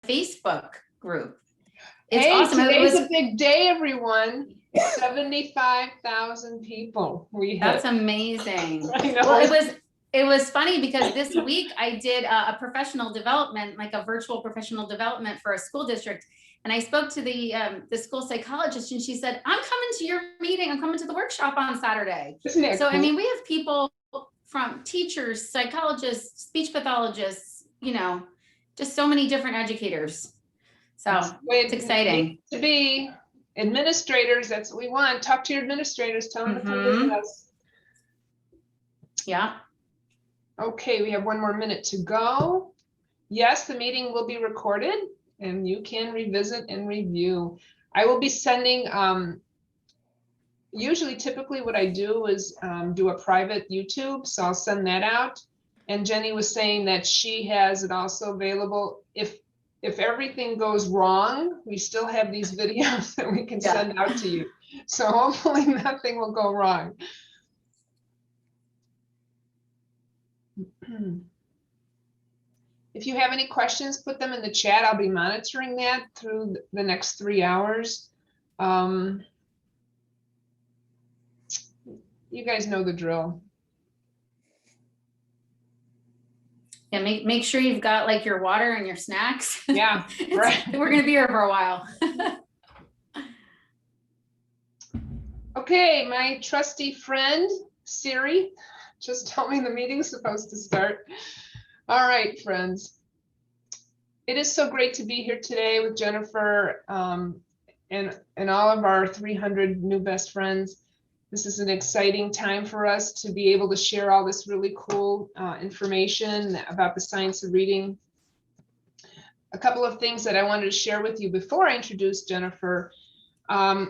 Facebook group. It's hey, awesome. Today's a big day, everyone. 75,000 people we hit. That's amazing. I know. Well, it was funny because this week I did a professional development, like a virtual professional development for a school district. And I spoke to the school psychologist, and she said, I'm coming to your meeting. I'm coming to the workshop on Saturday. Isn't that so, cool? I mean, we have people from teachers, psychologists, speech pathologists, you know, just so many different educators. So it's exciting. To be administrators, that's what we want. Talk to your administrators, tell them to come visit us. Yeah. Okay, we have 1 more minute to go. Yes, the meeting will be recorded and you can revisit and review. I will be sending, typically what I do is do a private YouTube, so I'll send that out. And Jenny was saying that she has it also available. If everything goes wrong, we still have these videos that we can send out to you. So hopefully nothing will go wrong. If you have any questions, put them in the chat. I'll be monitoring that through the next 3 hours. You guys know the drill. Yeah, make sure you've got like your water and your snacks. Yeah, right. We're gonna be here for a while. Okay, my trusty friend, Siri, just told me the meeting's supposed to start. All right, friends. It is so great to be here today with Jennifer and all of our 300 new best friends. This is an exciting time for us to be able to share all this really cool information about the science of reading. A couple of things that I wanted to share with you before I introduce Jennifer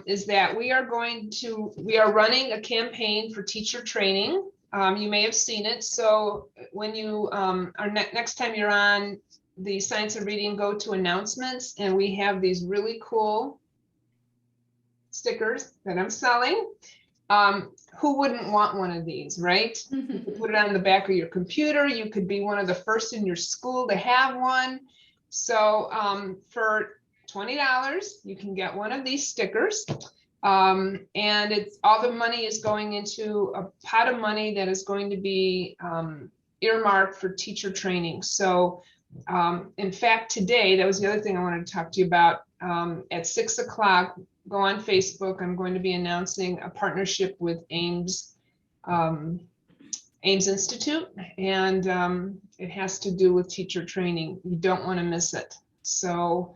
is that we are running a campaign for teacher training. You may have seen it. So when you next time you're on the Science of Reading, go to announcements, and we have these really cool stickers that I'm selling. Who wouldn't want one of these, right? You could put it on the back of your computer. You could be one of the first in your school to have one. So for $20, you can get one of these stickers. And all the money is going into a pot of money that is going to be earmarked for teacher training. So in fact, today, that was the other thing I wanted to talk to you about. At 6 o'clock, go on Facebook. I'm going to be announcing a partnership with Ames Institute, and it has to do with teacher training. You don't want to miss it. So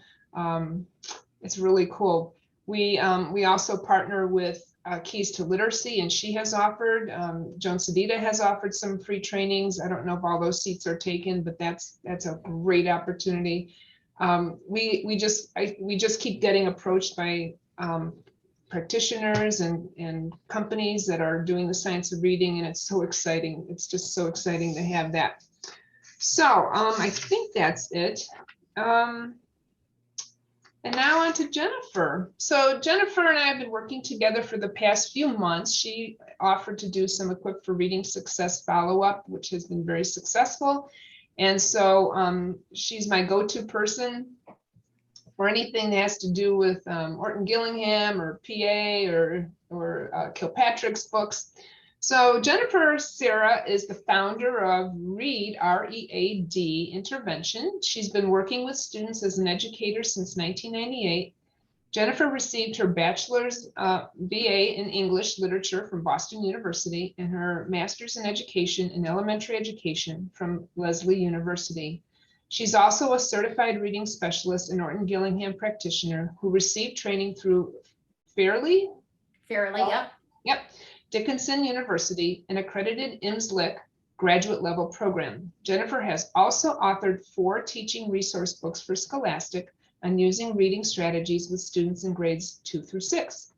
it's really cool. We also partner with Keys to Literacy, and she has offered, Joan Sedita has offered some free trainings. I don't know if all those seats are taken, but that's a great opportunity. We just keep getting approached by practitioners and companies that are doing the science of reading, and it's so exciting. It's just so exciting to have that. So I think that's it. And now on to Jennifer. So Jennifer and I have been working together for the past few months. She offered to do some Equipped for Reading Success follow-up, which has been very successful. And so she's my go-to person for anything that has to do with Orton Gillingham or PA or Kilpatrick's books. So Jennifer Cerra is the founder of READ, R-E-A-D Intervention. She's been working with students as an educator since 1998. Jennifer received her bachelor's BA in English literature from Boston University and her master's in education in elementary education from Lesley University. She's also a certified reading specialist and Orton Gillingham practitioner who received training through Fairleigh, yep, Dickinson University, an accredited IMSLIC graduate level program. Jennifer has also authored 4 teaching resource books for Scholastic on using reading strategies with students in grades 2 through 6.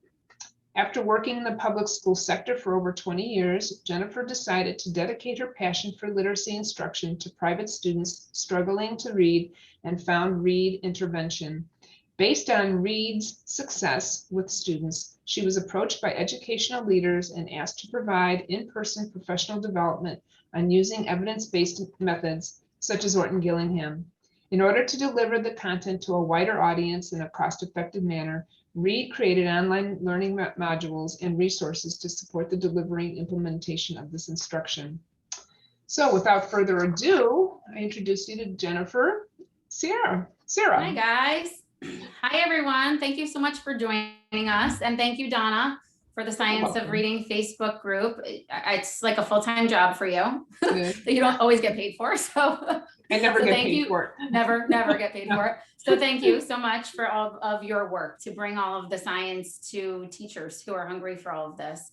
After working in the public school sector for over 20 years, Jennifer decided to dedicate her passion for literacy instruction to private students struggling to read and found READ Intervention. Based on READ's success with students, she was approached by educational leaders and asked to provide in-person professional development on using evidence-based methods such as Orton Gillingham. In order to deliver the content to a wider audience in a cost-effective manner, READ created online learning modules and resources to support the delivery and implementation of this instruction. So without further ado, I introduce you to Jennifer Cerra. Hi, guys. Hi, everyone. Thank you so much for joining us. And thank you, Donna, for the Science of Reading Facebook group. It's like a full-time job for you that you don't always get paid for. So I never get paid for it. Never get paid for it. So thank you so much for all of your work to bring all of the science to teachers who are hungry for all of this.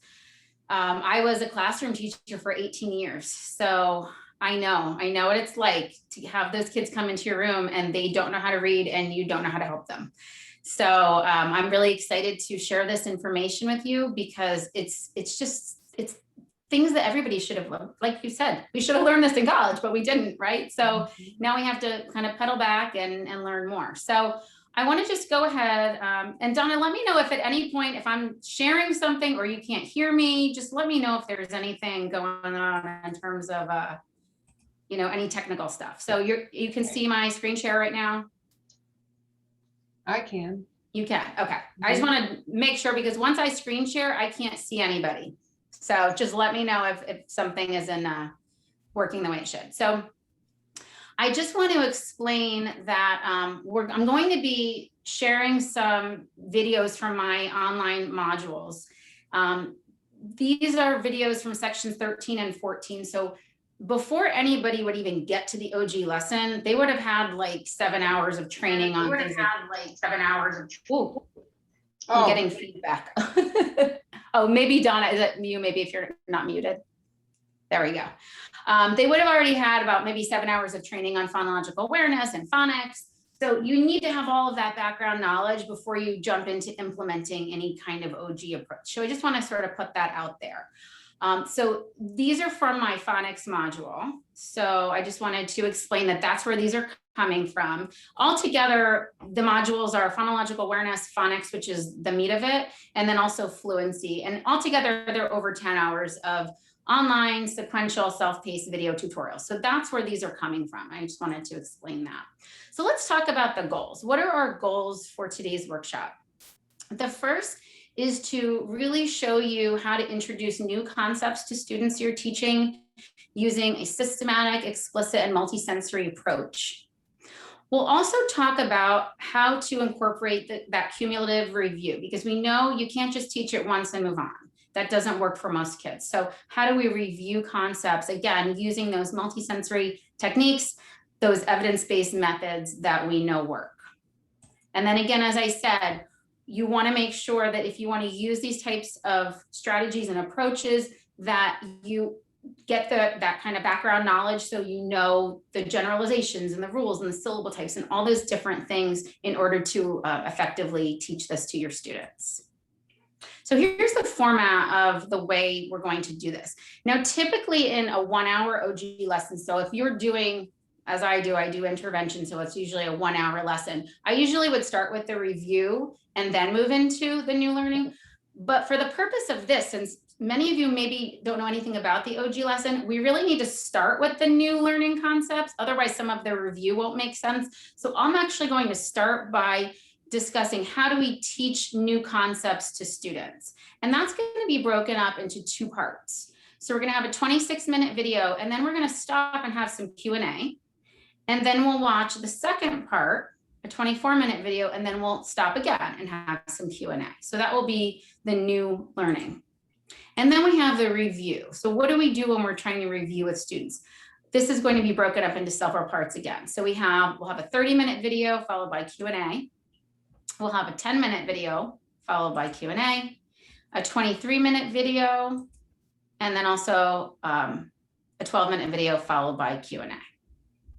I was a classroom teacher for 18 years. So I know what it's like to have those kids come into your room and they don't know how to read and you don't know how to help them. So I'm really excited to share this information with you because it's things that everybody should have learned. Like you said, we should have learned this in college, but we didn't, right? So now we have to kind of pedal back and learn more. So I want to just go ahead and Donna, let me know if at any point, if I'm sharing something or you can't hear me, just let me know if there's anything going on in terms of, any technical stuff. So you can see my screen share right now. I can. You can. Okay. I just want to make sure because once I screen share, I can't see anybody. So just let me know if something isn't working the way it should. So I just want to explain that I'm going to be sharing some videos from my online modules. These are videos from sections 13 and 14. So before anybody would even get to the OG lesson, they would have had like 7 hours of training on things. Ooh, I'm getting feedback. Oh, maybe Donna, is it you? Maybe if you're not muted. There we go. They would have already had about maybe 7 hours of training on phonological awareness and phonics. So you need to have all of that background knowledge before you jump into implementing any kind of OG approach. So I just want to sort of put that out there. So these are from my phonics module. So I just wanted to explain that that's where these are coming from. Altogether, the modules are phonological awareness, phonics, which is the meat of it, and then also fluency. And altogether, they're over 10 hours of online sequential self-paced video tutorials. So that's where these are coming from. I just wanted to explain that. So let's talk about the goals. What are our goals for today's workshop? The first is to really show you how to introduce new concepts to students you're teaching using a systematic, explicit, and multisensory approach. We'll also talk about how to incorporate that cumulative review, because we know you can't just teach it once and move on. That doesn't work for most kids. So how do we review concepts, again, using those multisensory techniques, those evidence-based methods that we know work. And then again, as I said, you want to make sure that if you want to use these types of strategies and approaches, that you get that kind of background knowledge so you know the generalizations and the rules and the syllable types and all those different things in order to effectively teach this to your students. So here's the format of the way we're going to do this. Now, typically in a 1 hour OG lesson, so if you're doing, as I do intervention, so it's usually a 1 hour lesson. I usually would start with the review and then move into the new learning. But for the purpose of this, since many of you maybe don't know anything about the OG lesson, we really need to start with the new learning concepts. Otherwise, some of the review won't make sense. So I'm actually going to start by discussing how do we teach new concepts to students. And that's going to be broken up into 2 parts. So we're going to have a 26-minute video, and then we're going to stop and have some Q&A. And then we'll watch the second part, a 24-minute video, and then we'll stop again and have some Q&A. So that will be the new learning. And then we have the review. So what do we do when we're trying to review with students? This is going to be broken up into several parts again. So we'll have a 30-minute video followed by Q&A. We'll have a 10-minute video followed by Q&A, a 23-minute video, and then also a 12-minute video followed by Q&A.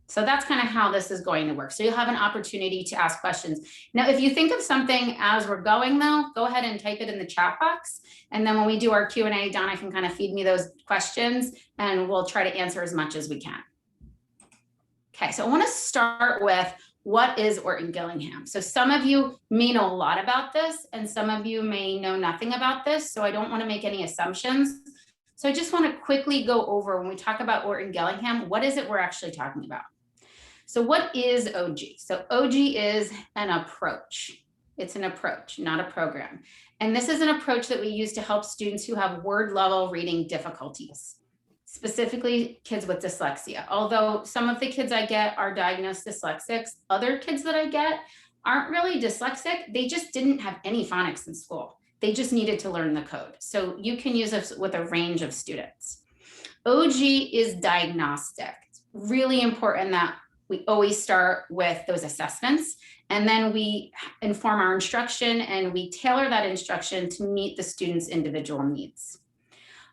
So that's kind of how this is going to work. So you'll have an opportunity to ask questions. Now, if you think of something as we're going though, go ahead and type it in the chat box. And then when we do our Q&A, Donna can kind of feed me those questions and we'll try to answer as much as we can. Okay, so I want to start with what is Orton Gillingham? So some of you may know a lot about this and some of you may know nothing about this. So I don't want to make any assumptions. So I just want to quickly go over when we talk about Orton Gillingham, what is it we're actually talking about? So what is OG? So OG is an approach. It's an approach, not a program. And this is an approach that we use to help students who have word level reading difficulties, specifically kids with dyslexia. Although some of the kids I get are diagnosed dyslexics, other kids that I get aren't really dyslexic. They just didn't have any phonics in school. They just needed to learn the code. So you can use this with a range of students. OG is diagnostic. It's really important that we always start with those assessments, and then we inform our instruction and we tailor that instruction to meet the student's individual needs.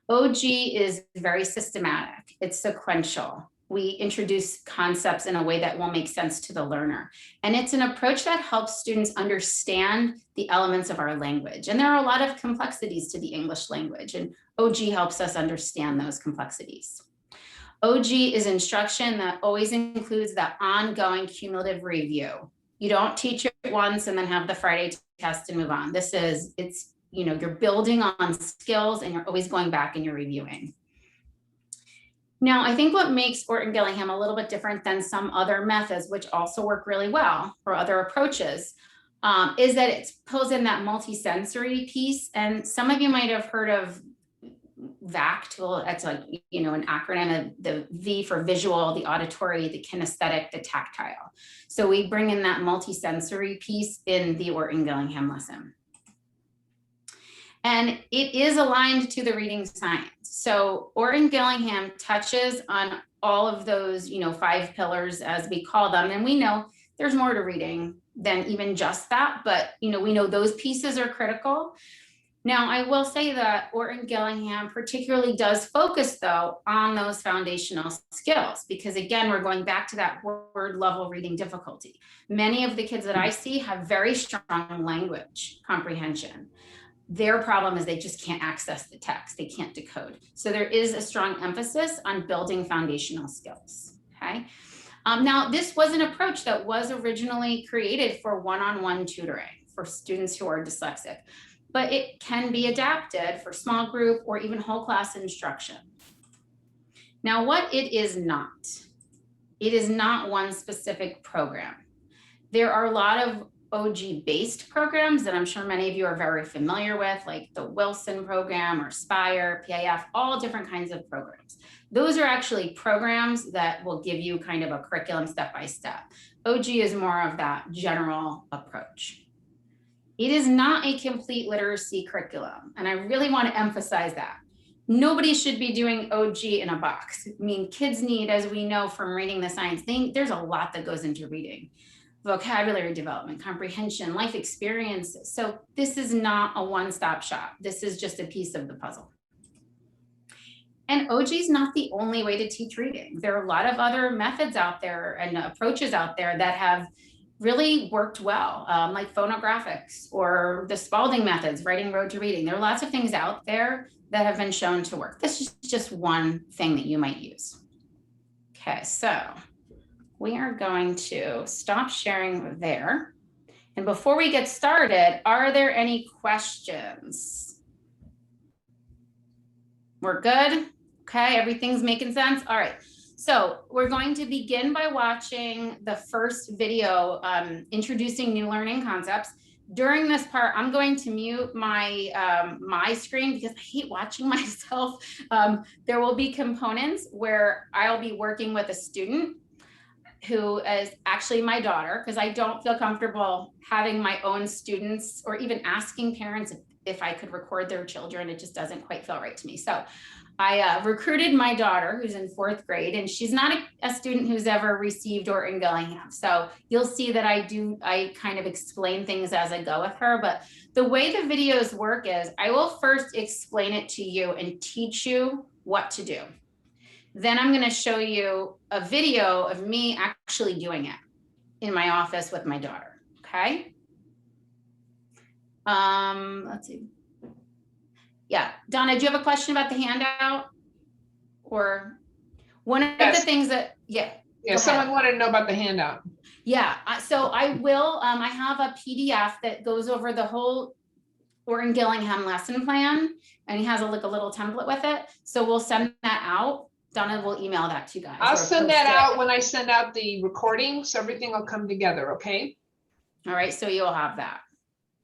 OG is very systematic. It's sequential. We introduce concepts in a way that will make sense to the learner. And it's an approach that helps students understand the elements of our language. And there are a lot of complexities to the English language, and OG helps us understand those complexities. OG is instruction that always includes that ongoing cumulative review. You don't teach it once and then have the Friday test and move on. You're building on skills and you're always going back and you're reviewing. Now, I think what makes Orton Gillingham a little bit different than some other methods, which also work really well, or other approaches, is that it pulls in that multisensory piece. And some of you might have heard of VACT. Well, that's like, an acronym of the V for visual, the auditory, the kinesthetic, the tactile. So we bring in that multisensory piece in the Orton Gillingham lesson. And it is aligned to the reading science. So Orton Gillingham touches on all of those, 5 pillars as we call them. And we know there's more to reading than even just that, but we know those pieces are critical. Now, I will say that Orton Gillingham particularly does focus though on those foundational skills, because again, we're going back to that word level reading difficulty. Many of the kids that I see have very strong language comprehension. Their problem is they just can't access the text. They can't decode. So there is a strong emphasis on building foundational skills, okay? Now, this was an approach that was originally created for one-on-one tutoring for students who are dyslexic, but it can be adapted for small group or even whole class instruction. Now, what it is not one specific program. There are a lot of OG-based programs that I'm sure many of you are very familiar with, like the Wilson program or Spire, PIF, all different kinds of programs. Those are actually programs that will give you kind of a curriculum step-by-step. OG is more of that general approach. It is not a complete literacy curriculum, and I really want to emphasize that. Nobody should be doing OG in a box. I mean, kids need, as we know from reading the science thing, there's a lot that goes into reading. Vocabulary development, comprehension, life experiences. So this is not a one-stop shop. This is just a piece of the puzzle. And OG is not the only way to teach reading. There are a lot of other methods out there and approaches out there that have really worked well, like phonographics or the Spalding methods, writing road to reading. There are lots of things out there that have been shown to work. This is just one thing that you might use. Okay, so we are going to stop sharing there. And before we get started, are there any questions? We're good? Okay, everything's making sense? All right, so we're going to begin by watching the first video introducing new learning concepts. During this part, I'm going to mute my my screen because I hate watching myself. There will be components where I'll be working with a student who is actually my daughter, because I don't feel comfortable having my own students or even asking parents if I could record their children. It just doesn't quite feel right to me. So I recruited my daughter who's in 4th grade, and she's not a student who's ever received Orton Gillingham. So you'll see that I kind of explain things as I go with her, but the way the videos work is I will first explain it to you and teach you what to do. Then I'm going to show you a video of me actually doing it in my office with my daughter. Okay. Let's see. Yeah. Donna, do you have a question about the handout? Or one of the things that, yeah. Yeah, someone wanted to know about the handout. Yeah. So I will, I have a PDF that goes over the whole Orton Gillingham lesson plan, and he has like a little template with it. So we'll send that out. Donna will email that to you guys. I'll or send that post it. out when I send out the recording, so everything will come together, okay? All right, so you'll have that.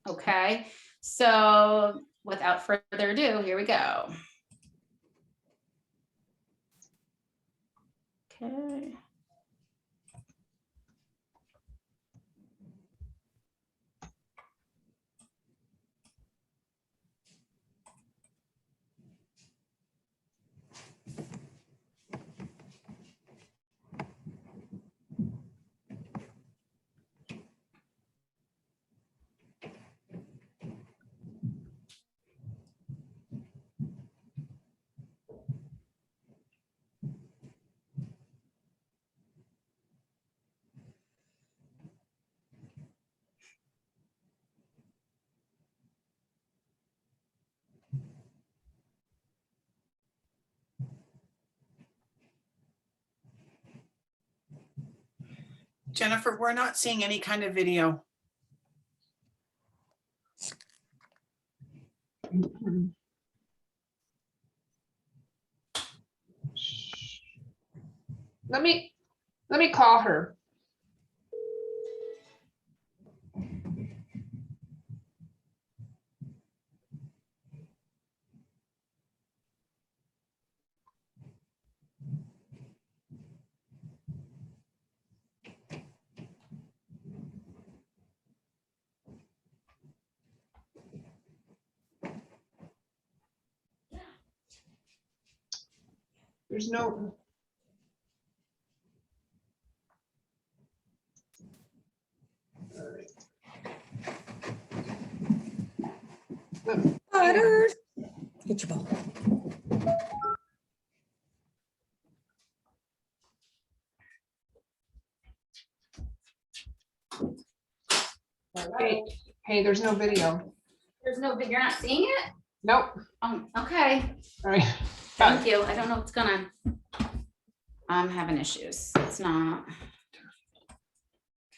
Okay, so without further ado, here we go. Okay. Jennifer, we're not seeing any kind of video. Let me call her. There's no. All right. Butter. Get your ball. Hey, there's no video. There's no, you're not seeing it? Nope. Okay. All right. Thank you. I don't know what's gonna. I'm having issues. It's not.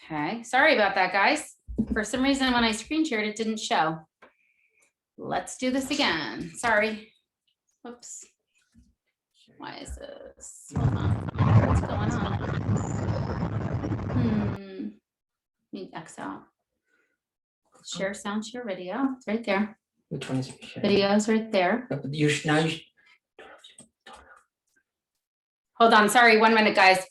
Okay, sorry about that, guys. For some reason, when I screen shared, it didn't show. Let's do this again. Sorry. Whoops. Why is this? Hold on. What's going on? Need X out. Share sound, share video. It's right there. Which one is your share? Video's right there. You now you. Hold on. Sorry. 1 minute, guys.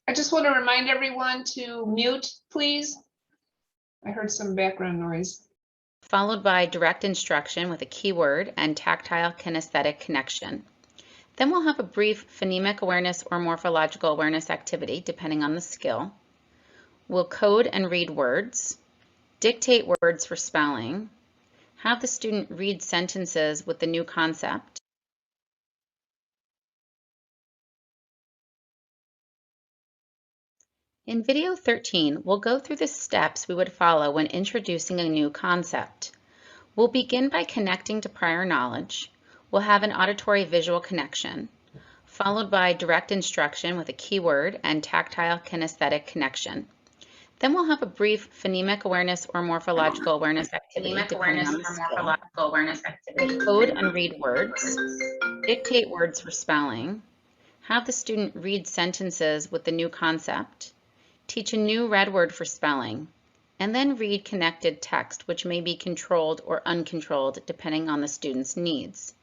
I just want to remind everyone to mute, please. I heard some background noise. Followed by direct instruction with a keyword and tactile kinesthetic connection. Then we'll have a brief phonemic awareness or morphological awareness activity, depending on the skill. We'll code and read words, dictate words for spelling, have the student read sentences with the new concept, in video 13, we'll go through the steps we would follow when introducing a new concept. We'll begin by connecting to prior knowledge. We'll have an auditory visual connection, followed by direct instruction with a keyword and tactile kinesthetic connection. Then we'll have a brief phonemic awareness or morphological awareness activity, depending on the skill. Code and read words, dictate words for spelling, have the student read sentences with the new concept, teach a new read word for spelling, and then read connected text, which may be controlled or uncontrolled depending on the student's needs.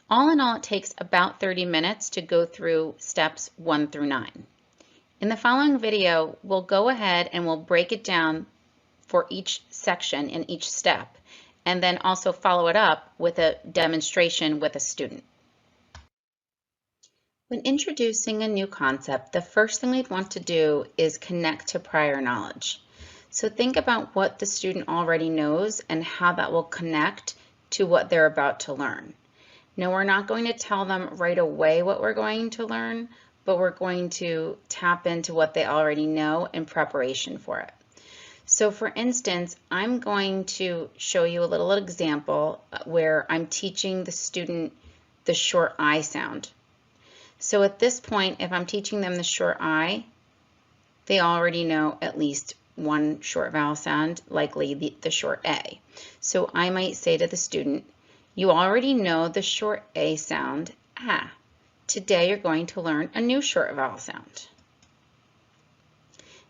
All in all, it takes about 30 minutes to go through steps 1 through 9. In the following video, we'll go ahead and we'll break it down for each section in each step, and then also follow it up with a demonstration with a student. When introducing a new concept, the first thing we'd want to do is connect to prior knowledge. So think about what the student already knows and how that will connect to what they're about to learn. Now, we're not going to tell them right away what we're going to learn, but we're going to tap into what they already know in preparation for it. So for instance, I'm going to show you a little example where I'm teaching the student the short I sound. So at this point, if I'm teaching them the short I, they already know at least one short vowel sound, likely the short A. So I might say to the student, you already know the short A sound, ah. Today you're going to learn a new short vowel sound.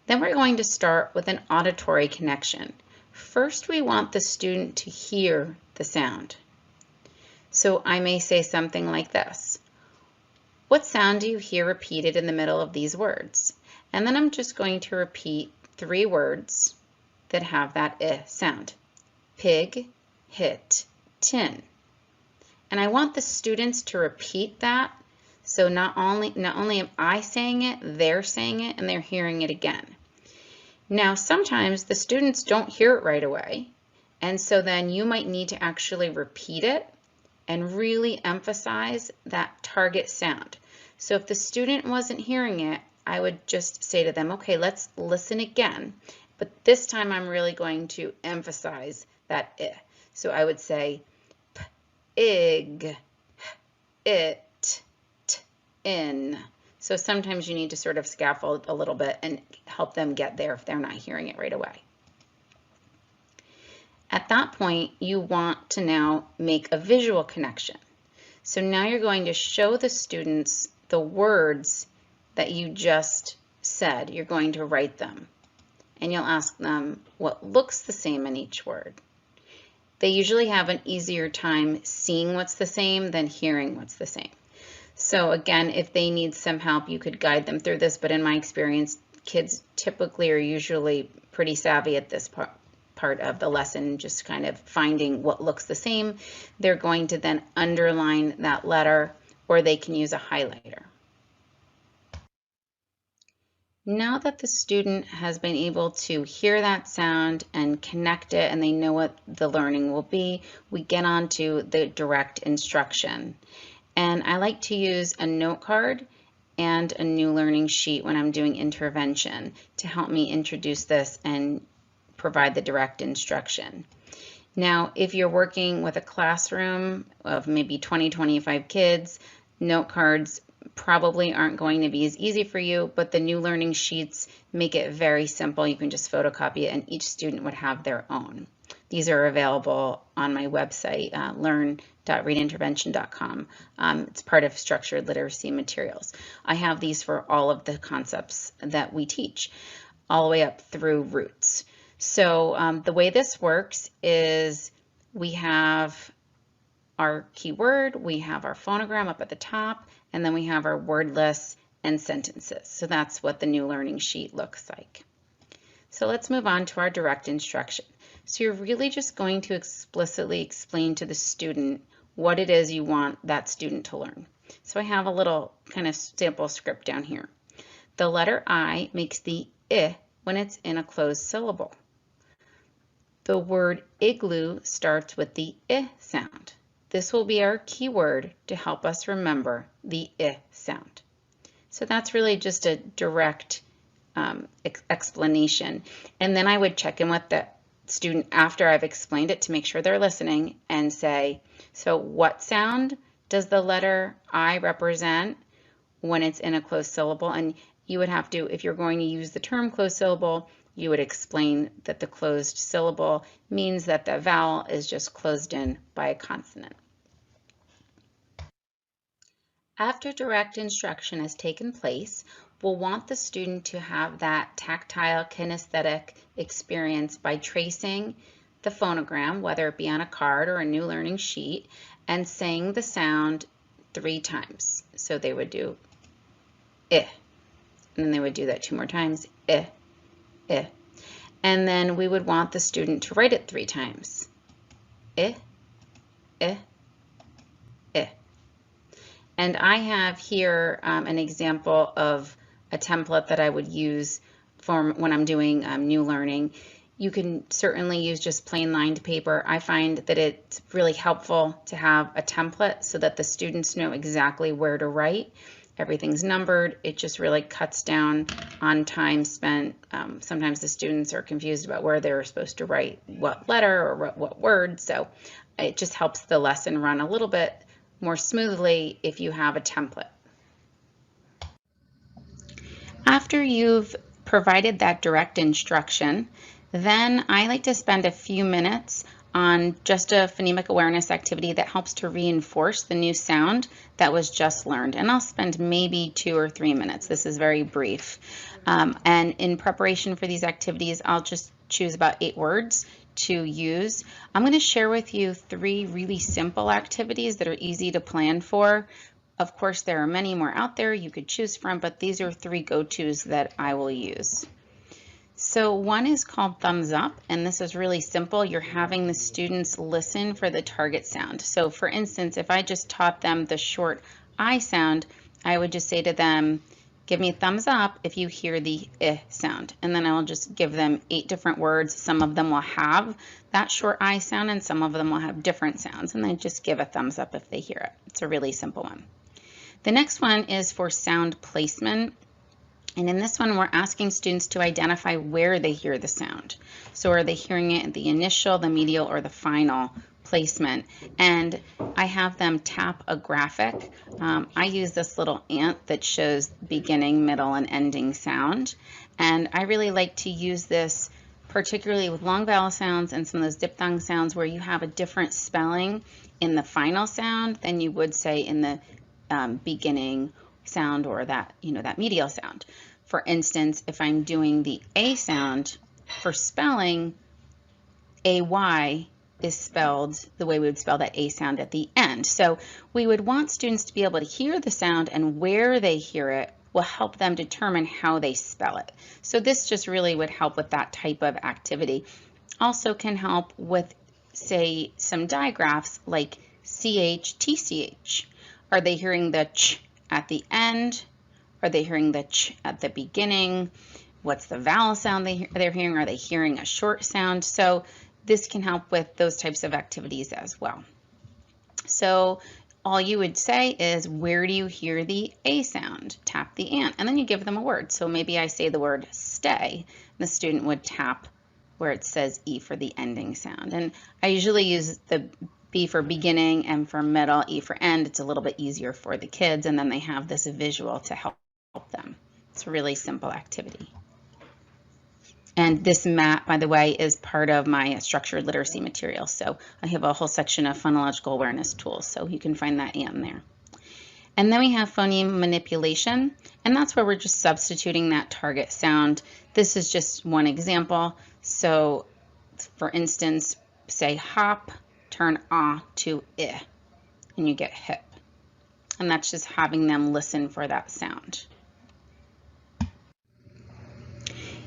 Then we're going to start with an auditory connection. First, we want the student to hear the sound. So I may say something like this. What sound do you hear repeated in the middle of these words? And then I'm just going to repeat 3 words that have that I sound. Pig, hit, tin. And I want the students to repeat that. So not only am I saying it, they're saying it and they're hearing it again. Now, sometimes the students don't hear it right away. And so then you might need to actually repeat it and really emphasize that target sound. So if the student wasn't hearing it, I would just say to them, okay, let's listen again. But this time I'm really going to emphasize that I. So I would say, ig, it, in. So sometimes you need to sort of scaffold a little bit and help them get there if they're not hearing it right away. At that point, you want to now make a visual connection. So now you're going to show the students the words that you just said. You're going to write them. And you'll ask them what looks the same in each word. They usually have an easier time seeing what's the same than hearing what's the same. So again, if they need some help, you could guide them through this, but in my experience, kids typically are usually pretty savvy at this part of the lesson, just kind of finding what looks the same. They're going to then underline that letter, or they can use a highlighter. Now that the student has been able to hear that sound and connect it and they know what the learning will be, we get on to the direct instruction. And I like to use a note card and a new learning sheet when I'm doing intervention to help me introduce this and provide the direct instruction. Now, if you're working with a classroom of maybe 20-25 kids, note cards probably aren't going to be as easy for you, but the new learning sheets make it very simple. You can just photocopy it and each student would have their own. These are available on my website, learn.readintervention.com. It's part of structured literacy materials. I have these for all of the concepts that we teach, all the way up through roots. So the way this works is we have our keyword, we have our phonogram up at the top, and then we have our word lists and sentences. So that's what the new learning sheet looks like. So let's move on to our direct instruction. So you're really just going to explicitly explain to the student what it is you want that student to learn. So I have a little kind of sample script down here. The letter I makes the I when it's in a closed syllable. The word igloo starts with the I sound. This will be our keyword to help us remember the I sound. So that's really just a direct explanation. And then I would check in with the student after I've explained it to make sure they're listening and say, so what sound does the letter I represent when it's in a closed syllable? And you would have to, if you're going to use the term closed syllable, you would explain that the closed syllable means that the vowel is just closed in by a consonant. After direct instruction has taken place, we'll want the student to have that tactile kinesthetic experience by tracing the phonogram, whether it be on a card or a new learning sheet, and saying the sound 3 times. So they would do I, and then they would do that 2 more times, I. And then we would want the student to write it 3 times. Eh, eh, eh. And I have here an example of a template that I would use for when I'm doing new learning. You can certainly use just plain lined paper. I find that it's really helpful to have a template so that the students know exactly where to write. Everything's numbered. It just really cuts down on time spent. Sometimes the students are confused about where they're supposed to write what letter or what word. So it just helps the lesson run a little bit more smoothly if you have a template. After you've provided that direct instruction, then I like to spend a few minutes on just a phonemic awareness activity that helps to reinforce the new sound that was just learned. And I'll spend maybe 2 or 3 minutes. This is very brief. And in preparation for these activities, I'll just choose about 8 words to use. I'm going to share with you 3 really simple activities that are easy to plan for. Of course, there are many more out there you could choose from, but these are 3 go-tos that I will use. So one is called thumbs up, and this is really simple. You're having the students listen for the target sound. So for instance, if I just taught them the short I sound, I would just say to them, give me a thumbs up if you hear the I sound. And then I'll just give them 8 different words. Some of them will have that short I sound and some of them will have different sounds. And then just give a thumbs up if they hear it. It's a really simple one. The next one is for sound placement. And in this one, we're asking students to identify where they hear the sound. So are they hearing it at the initial, the medial, or the final placement? And I have them tap a graphic. I use this little ant that shows beginning, middle, and ending sound. And I really like to use this particularly with long vowel sounds and some of those diphthong sounds where you have a different spelling in the final sound than you would say in the beginning sound or that, that medial sound. For instance, if I'm doing the A sound for spelling, AY is spelled the way we would spell that A sound at the end. So we would want students to be able to hear the sound, and where they hear it will help them determine how they spell it. So this just really would help with that type of activity. Also can help with, say, some digraphs like CH, TCH. Are they hearing the ch at the end? Are they hearing the ch at the beginning? What's the vowel sound they're hearing? Are they hearing a short sound? So this can help with those types of activities as well. So all you would say is, where do you hear the A sound? Tap the ant, and then you give them a word. So maybe I say the word stay. The student would tap where it says E for the ending sound. And I usually use the B for beginning, M for middle, E for end. It's a little bit easier for the kids, and then they have this visual to help them. It's a really simple activity. And this map, by the way, is part of my structured literacy material. So I have a whole section of phonological awareness tools, so you can find that in there. And then we have phoneme manipulation, and that's where we're just substituting that target sound. This is just one example. So for instance, say hop, turn ah to I, and you get hip. And that's just having them listen for that sound.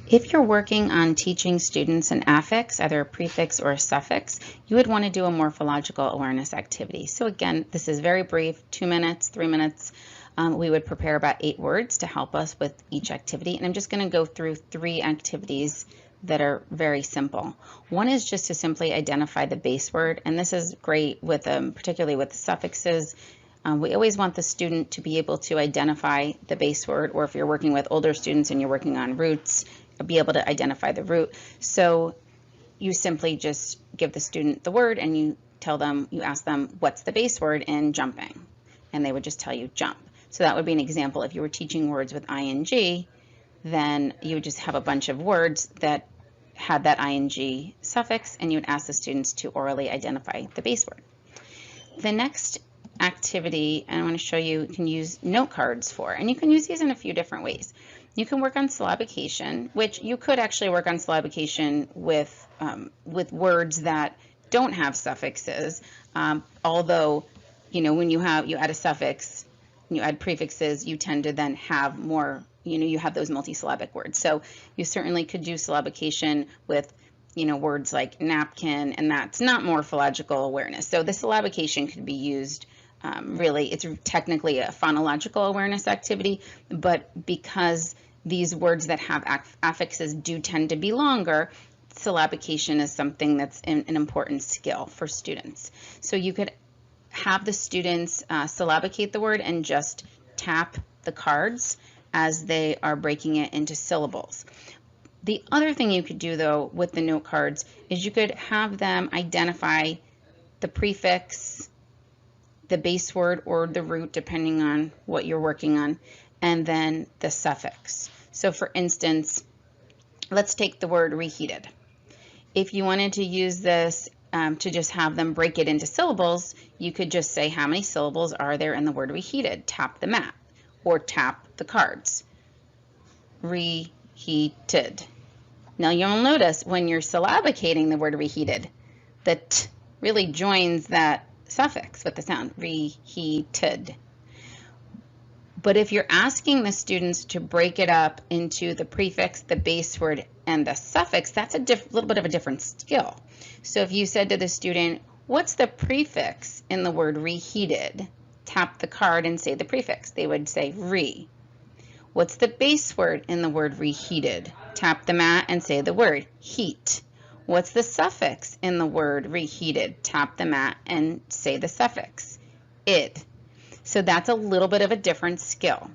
If you're working on teaching students an affix, either a prefix or a suffix, you would want to do a morphological awareness activity. So again, this is very brief, 2 minutes, 3 minutes. We would prepare about 8 words to help us with each activity. And I'm just going to go through 3 activities that are very simple. One is just to simply identify the base word. And this is great with, particularly with suffixes. We always want the student to be able to identify the base word, or if you're working with older students and you're working on roots, be able to identify the root. So you simply just give the student the word and you tell them, you ask them, what's the base word in jumping? And they would just tell you jump. So that would be an example. If you were teaching words with ing, then you would just have a bunch of words that had that ing suffix, and you would ask the students to orally identify the base word. The next activity, and I want to show you can use note cards for, and you can use these in a few different ways. You can work on syllabication, which you could actually work on syllabication with words that don't have suffixes. Although, when you add a suffix, you add prefixes, you tend to then have more, you have those multisyllabic words. So you certainly could do syllabication with, words like napkin, and that's not morphological awareness. So the syllabication could be used, really, it's technically a phonological awareness activity, but because these words that have affixes do tend to be longer, syllabication is something that's an important skill for students. So you could have the students syllabicate the word and just tap the cards as they are breaking it into syllables. The other thing you could do, though, with the note cards is you could have them identify the prefix, the base word, or the root, depending on what you're working on, and then the suffix. So for instance, let's take the word reheated. If you wanted to use this to just have them break it into syllables, you could just say how many syllables are there in the word reheated. Tap the mat or tap the cards. Reheated. Now you'll notice when you're syllabicating the word reheated, the t really joins that suffix with the sound, reheated. But if you're asking the students to break it up into the prefix, the base word, and the suffix, that's a little bit of a different skill. So if you said to the student, what's the prefix in the word reheated? Tap the card and say the prefix. They would say re. What's the base word in the word reheated? Tap the mat and say the word heat. What's the suffix in the word reheated? Tap the mat and say the suffix, id. So that's a little bit of a different skill.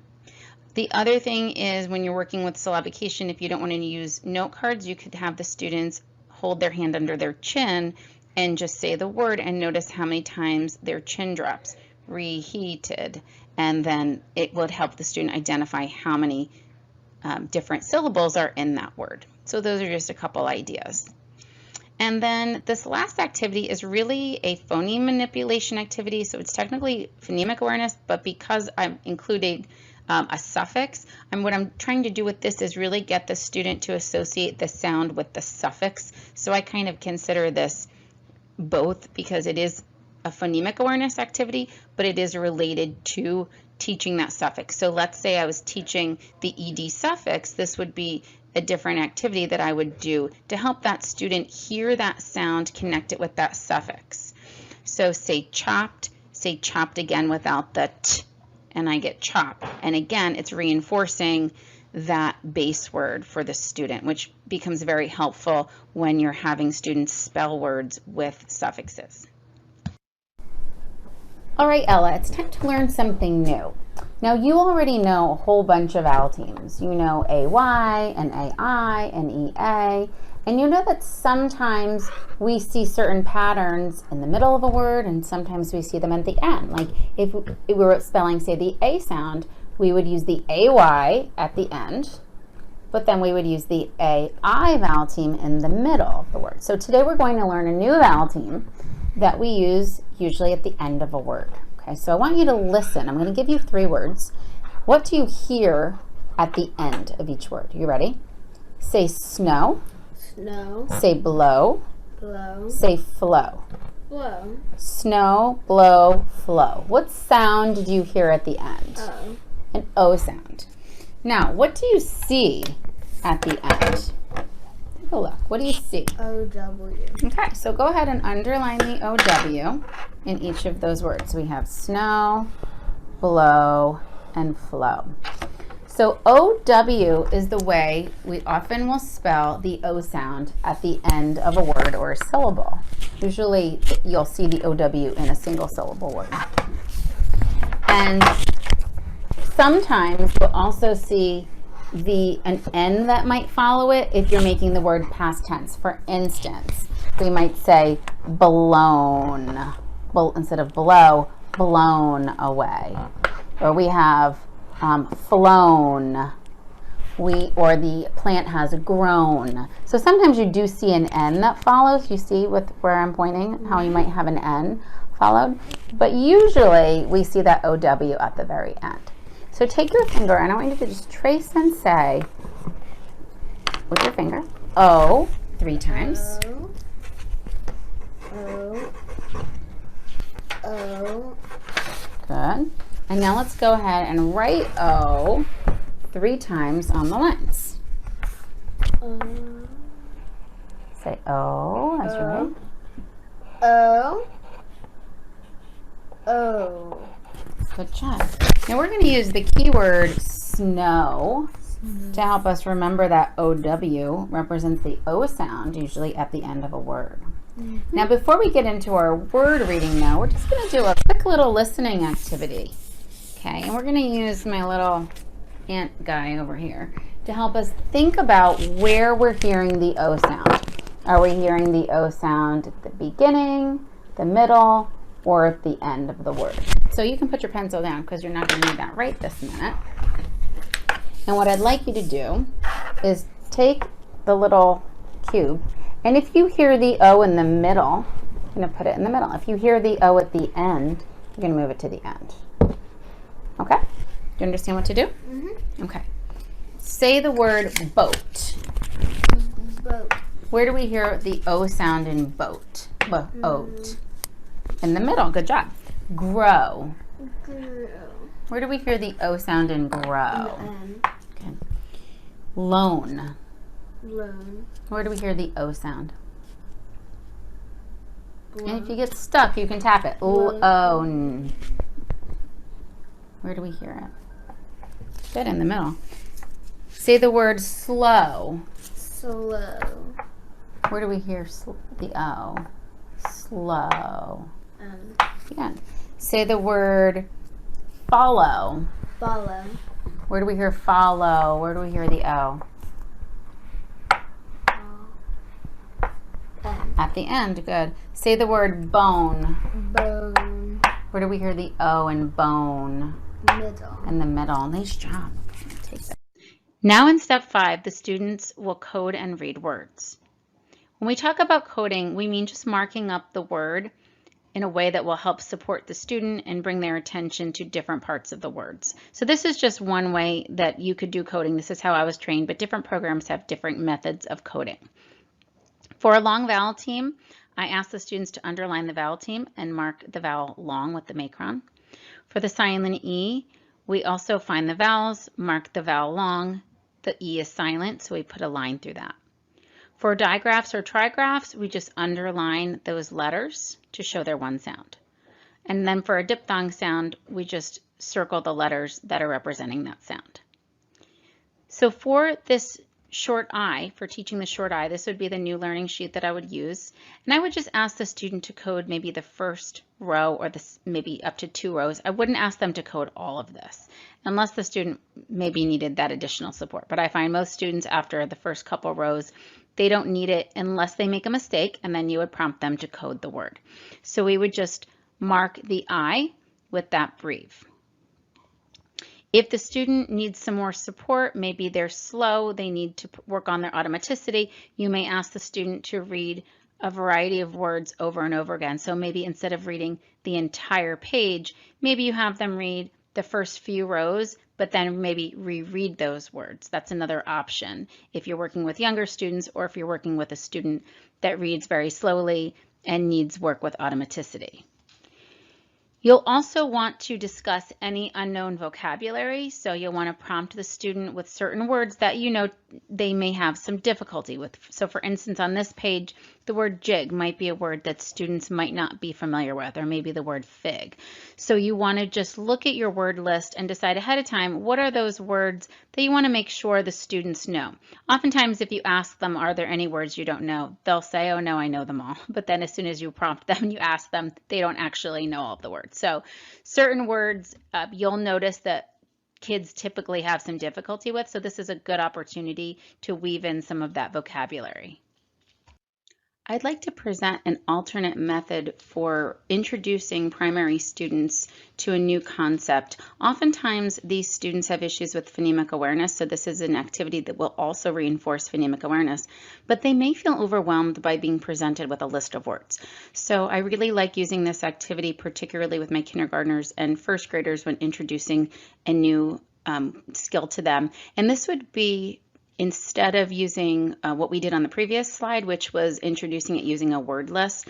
The other thing is when you're working with syllabication, if you don't want to use note cards, you could have the students hold their hand under their chin and just say the word and notice how many times their chin drops, reheated, and then it would help the student identify how many different syllables are in that word. So those are just a couple ideas. And then this last activity is really a phoneme manipulation activity. So it's technically phonemic awareness, but because I'm including a suffix, what I'm trying to do with this is really get the student to associate the sound with the suffix. So I kind of consider this both because it is a phonemic awareness activity, but it is related to teaching that suffix. So let's say I was teaching the ed suffix, this would be a different activity that I would do to help that student hear that sound, connect it with that suffix. So say chopped again without the t, and I get chop. And again, it's reinforcing that base word for the student, which becomes very helpful when you're having students spell words with suffixes. All right, Ella, it's time to learn something new. Now, you already know a whole bunch of vowel teams. You know AY and AI and EA, and you know that sometimes we see certain patterns in the middle of a word and sometimes we see them at the end. Like if we were spelling, say, the A sound, we would use the AY at the end, but then we would use the AI vowel team in the middle of the word. So today we're going to learn a new vowel team that we use usually at the end of a word. Okay, so I want you to listen. I'm going to give you 3 words. What do you hear at the end of each word? You ready? Say snow. Snow. Say blow. Blow. Say flow. Blow. Snow, blow, flow. What sound did you hear at the end? O. An O sound. Now, what do you see at the end? Take a look. What do you see? O-W. Okay, so go ahead and underline the OW in each of those words. We have snow, blow, and flow. So OW is the way we often will spell the O sound at the end of a word or a syllable. Usually you'll see the OW in a single syllable word. And sometimes you'll also see an N that might follow it if you're making the word past tense. For instance, we might say blown, instead of blow, blown away. Or we have flown, or the plant has grown. So sometimes you do see an N that follows. You see with where I'm pointing, how you might have an N followed. But usually we see that OW at the very end. So take your finger, and I want you to just trace and say, with your finger, O 3 times. O. O. Good. And now let's go ahead and write O 3 times on the lines. Say O, that's right. O. O. Good job. Now we're going to use the keyword snow to help us remember that OW represents the O sound, usually at the end of a word. Now before we get into our word reading now, we're just going to do a quick little listening activity. Okay, and we're going to use my little ant guy over here to help us think about where we're hearing the O sound. Are we hearing the O sound at the beginning, the middle, or at the end of the word? So you can put your pencil down because you're not going to need that right this minute. And what I'd like you to do is take the little cube, and if you hear the O in the middle, you're going to put it in the middle. If you hear the O at the end, you're going to move it to the end. Okay? Do you understand what to do? Mm-hmm. Okay. Say the word boat. Boat. Where do we hear the O sound in boat? Boat. In the middle. Good job. Grow. Grow. Where do we hear the O sound in grow? Okay. Loan. Loan. Where do we hear the O sound? And if you get stuck, you can tap it. Loan. Where do we hear it? Good, in the middle. Say the word slow. Slow. Where do we hear the O? Slow. Again. Say the word follow. Follow. Where do we hear follow? Where do we hear the O? At the end. Good. Say the word bone. Bone. Where do we hear the O in bone? Middle. In the middle. Nice job. Take that. Now in step 5, the students will code and read words. When we talk about coding, we mean just marking up the word in a way that will help support the student and bring their attention to different parts of the words. So this is just one way that you could do coding. This is how I was trained, but different programs have different methods of coding. For a long vowel team, I asked the students to underline the vowel team and mark the vowel long with the macron. For the silent E, we also find the vowels, mark the vowel long. The E is silent, so we put a line through that. For digraphs or trigraphs, we just underline those letters to show their one sound. And then for a diphthong sound, we just circle the letters that are representing that sound. So for this short I, for teaching the short I, this would be the new learning sheet that I would use. And I would just ask the student to code maybe the first row or maybe up to 2 rows. I wouldn't ask them to code all of this unless the student maybe needed that additional support. But I find most students after the first couple rows, they don't need it unless they make a mistake, and then you would prompt them to code the word. So we would just mark the I with that brief. If the student needs some more support, maybe they're slow, they need to work on their automaticity, you may ask the student to read a variety of words over and over again. So maybe instead of reading the entire page, maybe you have them read the first few rows, but then maybe reread those words. That's another option if you're working with younger students or if you're working with a student that reads very slowly and needs work with automaticity. You'll also want to discuss any unknown vocabulary, so you'll want to prompt the student with certain words that you know they may have some difficulty with. So for instance, on this page, the word jig might be a word that students might not be familiar with, or maybe the word fig. So you want to just look at your word list and decide ahead of time, what are those words that you want to make sure the students know? Oftentimes, if you ask them, are there any words you don't know? They'll say, oh no, I know them all. But then as soon as you prompt them and you ask them, they don't actually know all of the words. So certain words you'll notice that kids typically have some difficulty with. So this is a good opportunity to weave in some of that vocabulary. I'd like to present an alternate method for introducing primary students to a new concept. Oftentimes, these students have issues with phonemic awareness, so this is an activity that will also reinforce phonemic awareness, but they may feel overwhelmed by being presented with a list of words. So I really like using this activity, particularly with my kindergartners and first graders when introducing a new skill to them. And this would be instead of using what we did on the previous slide, which was introducing it using a word list,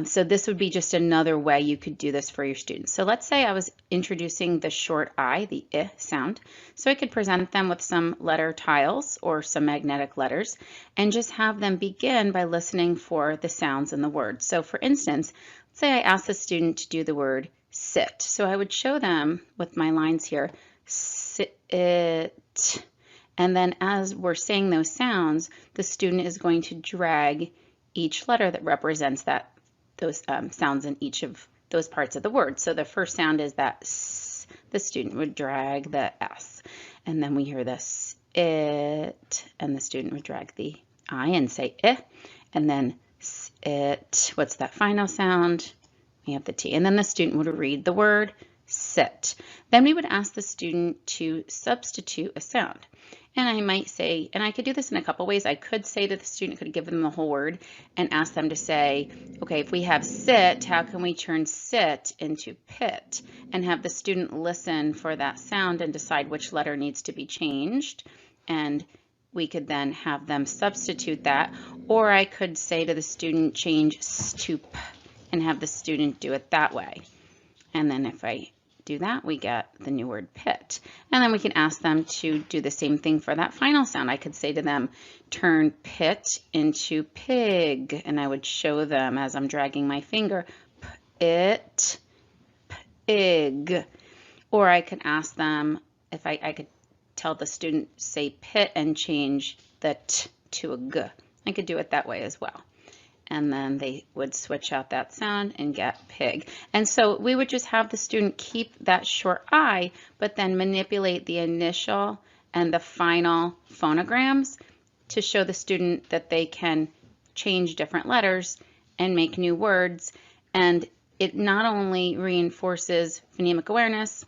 So this would be just another way you could do this for your students. So let's say I was introducing the short I, the I sound. So I could present them with some letter tiles or some magnetic letters and just have them begin by listening for the sounds in the word. So for instance, let's say I asked the student to do the word sit. So I would show them with my lines here, sit, and then as we're saying those sounds, the student is going to drag each letter that represents those sounds in each of those parts of the word. So the first sound is that S. The student would drag the S. And then we hear this it, and the student would drag the I and say I. And then it. What's that final sound? We have the T. And then the student would read the word sit. Then we would ask the student to substitute a sound. And I might say, and I could do this in a couple ways. I could say that the student could give them the whole word and ask them to say, okay, if we have sit, how can we turn sit into pit? And have the student listen for that sound and decide which letter needs to be changed. And we could then have them substitute that. Or I could say to the student, change S to P, and have the student do it that way. And then if I do that, we get the new word pit. And then we can ask them to do the same thing for that final sound. I could say to them, turn pit into pig. And I would show them as I'm dragging my finger, pit, pig. Or I could ask them, if I could tell the student, say pit and change the T to a G. I could do it that way as well. And then they would switch out that sound and get pig. And so we would just have the student keep that short I, but then manipulate the initial and the final phonograms to show the student that they can change different letters and make new words. And it not only reinforces phonemic awareness,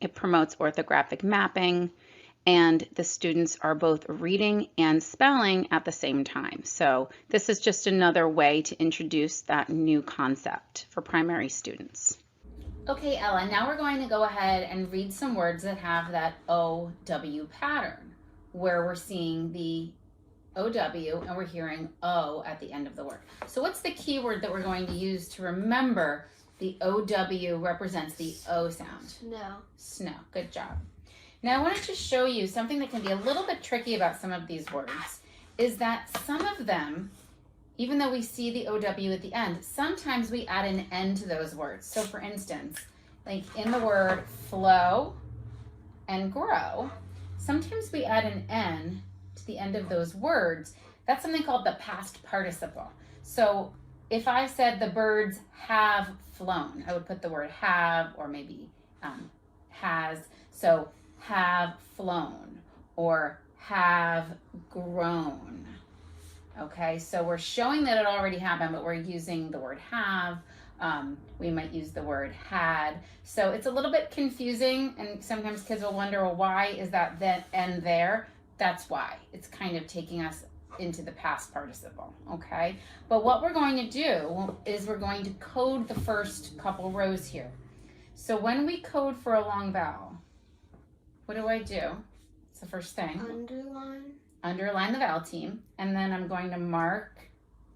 it promotes orthographic mapping, and the students are both reading and spelling at the same time. So this is just another way to introduce that new concept for primary students. Okay, Ella, now we're going to go ahead and read some words that have that OW pattern, where we're seeing the OW and we're hearing O at the end of the word. So what's the keyword that we're going to use to remember the OW represents the O sound? Snow. Snow, good job. Now I wanted to show you something that can be a little bit tricky about some of these words, is that some of them, even though we see the OW at the end, sometimes we add an N to those words. So for instance, like in the word flow and grow, sometimes we add an N to the end of those words. That's something called the past participle. So if I said the birds have flown, I would put the word have or maybe has. So have flown or have grown. Okay, so we're showing that it already happened, but we're using the word have. We might use the word had. So it's a little bit confusing, and sometimes kids will wonder, well, why is that then and there? That's why. It's kind of taking us into the past participle, okay? But what we're going to do is we're going to code the first couple rows here. So when we code for a long vowel, what do I do? It's the first thing. Underline the vowel team, and then I'm going to mark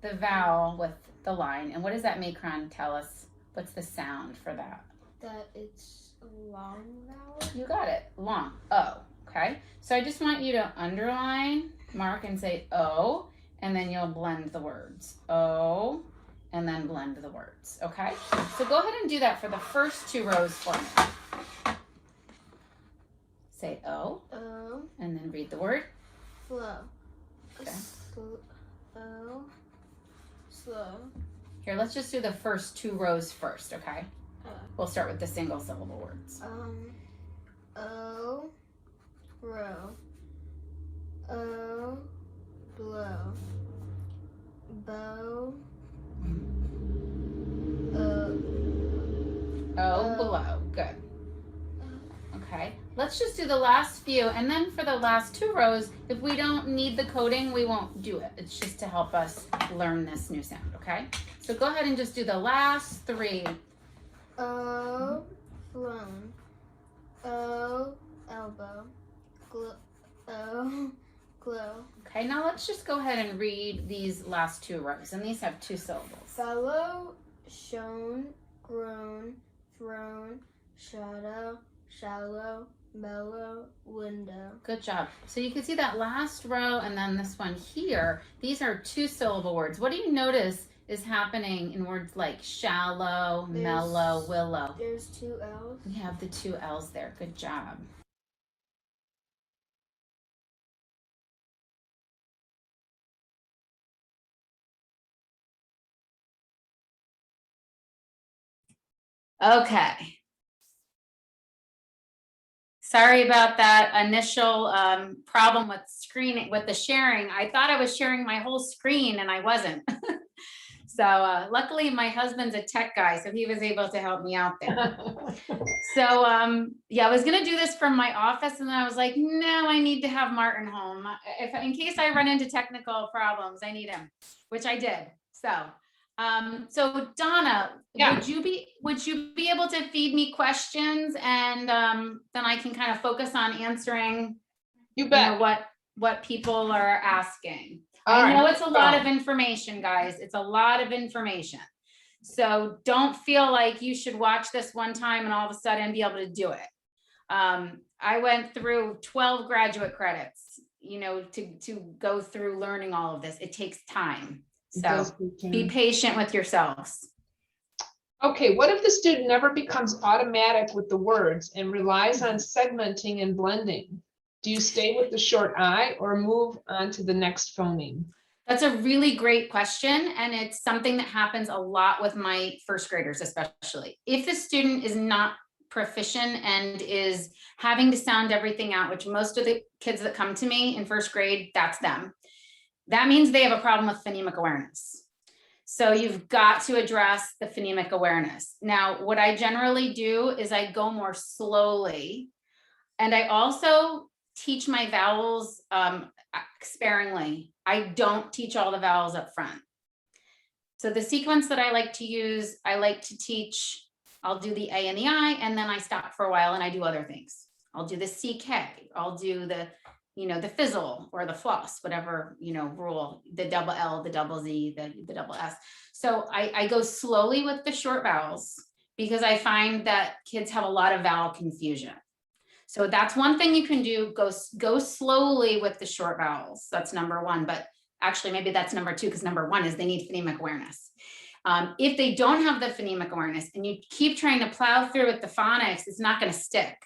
the vowel with the line. And what does that macron tell us? What's the sound for that? That it's a long vowel. You got it, long, O, okay? So I just want you to underline, mark, and say O, and then you'll blend the words. O, and then blend the words, okay? So go ahead and do that for the first two rows for me. Say O, and then read the word. Flow. Okay. Slow. Here, let's just do the first two rows first, okay? We'll start with the single syllable words. O, row. O, blow. Bow. O, below, good. Okay, let's just do the last few, and then for the last two rows, if we don't need the coding, we won't do it. It's just to help us learn this new sound, okay? So go ahead and just do the last three. O, flown. O, elbow. O, glow. Okay, now let's just go ahead and read these last 2 rows, and these have 2 syllables. Fellow, shone, grown, thrown, shadow, shallow, mellow, window. Good job. So you can see that last row and then this one here. These are 2-syllable words. What do you notice is happening in words like shallow, mellow, willow? There's 2 L's. We have the 2 L's there. Good job. Okay. Sorry about that initial problem with the sharing. I thought I was sharing my whole screen and I wasn't. So luckily my husband's a tech guy, so he was able to help me out there. So yeah, I was gonna do this from my office and then I was like, no, I need to have Martin home. In case I run into technical problems, I need him, which I did. So Donna, Yeah. would you be able to feed me questions and then I can kind of focus on answering You bet. what people are asking. All I know right. it's a lot of information, guys. It's a lot of information. So don't feel like you should watch this one time and all of a sudden be able to do it. I went through 12 graduate credits, you know, to go through learning all of this. It takes time. So be patient with yourselves. Okay, what if the student never becomes automatic with the words and relies on segmenting and blending? Do you stay with the short I or move on to the next phoneme? That's a really great question. And it's something that happens a lot with my first graders, especially. If the student is not proficient and is having to sound everything out, which most of the kids that come to me in first grade, that's them. That means they have a problem with phonemic awareness. So you've got to address the phonemic awareness. Now, what I generally do is I go more slowly, and I also teach my vowels sparingly. I don't teach all the vowels up front. So the sequence that I like to use, I like to teach, I'll do the A and the I, and then I stop for a while and I do other things. I'll do the CK, I'll do the, you know, the fizzle or the floss, whatever, you know, rule, the double L, the double Z, the double S. So I go slowly with the short vowels because I find that kids have a lot of vowel confusion. So that's one thing you can do, go slowly with the short vowels. That's number one, but actually maybe that's number two, because number one is they need phonemic awareness. If they don't have the phonemic awareness and you keep trying to plow through with the phonics, it's not going to stick.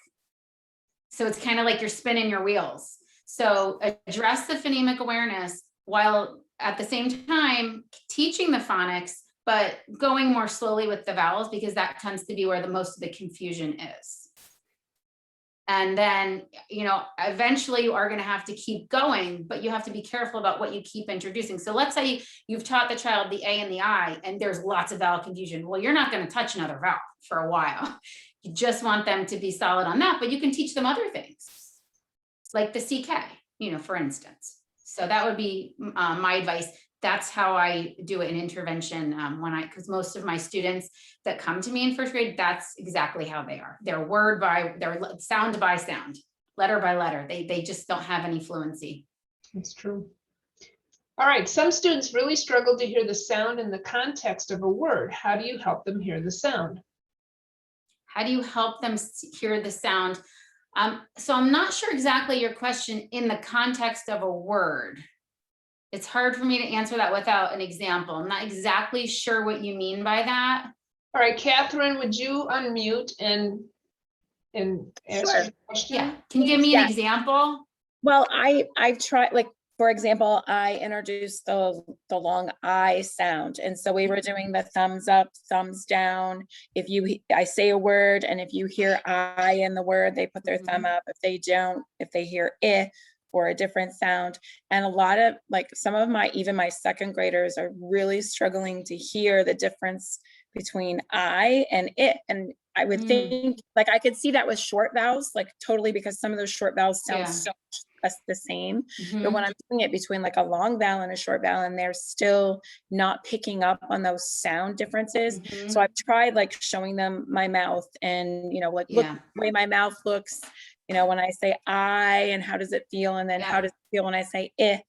So it's kind of like you're spinning your wheels. So address the phonemic awareness while at the same time teaching the phonics, but going more slowly with the vowels, because that tends to be where the most of the confusion is. And then, you know, eventually you are going to have to keep going, but you have to be careful about what you keep introducing. So let's say you've taught the child the A and the I, and there's lots of vowel confusion. Well, you're not going to touch another vowel for a while. You just want them to be solid on that, but you can teach them other things like the CK, you know, for instance. So that would be my advice. That's how I do it in intervention because most of my students that come to me in first grade, that's exactly how they are. They're they're sound by sound, letter by letter. They just don't have any fluency. That's true. All right, some students really struggle to hear the sound in the context of a word. How do you help them hear the sound? How do you help them hear the sound? So I'm not sure exactly your question in the context of a word. It's hard for me to answer that without an example. I'm not exactly sure what you mean by that. All right, Catherine, would you unmute and ask Sure. your question? Yeah, can you give me an example? Well, I've tried, like, for example, I introduced the long I sound. And so we were doing the thumbs up, thumbs down. I say a word, and if you hear I in the word, they put their thumb up. If they don't, if they hear I or a different sound. And a lot of, like, some of even my second graders are really struggling to hear the difference between I and it. And I would think, like, I could see that with short vowels, like totally, because some of those short vowels sound so much the same. But when I'm doing it between like a long vowel and a short vowel, and they're still not picking up on those sound differences. So I've tried like showing them my mouth and, you know, like, look the way my mouth looks. you know, when I say I, and how does it feel? And then how does it feel when I say eh?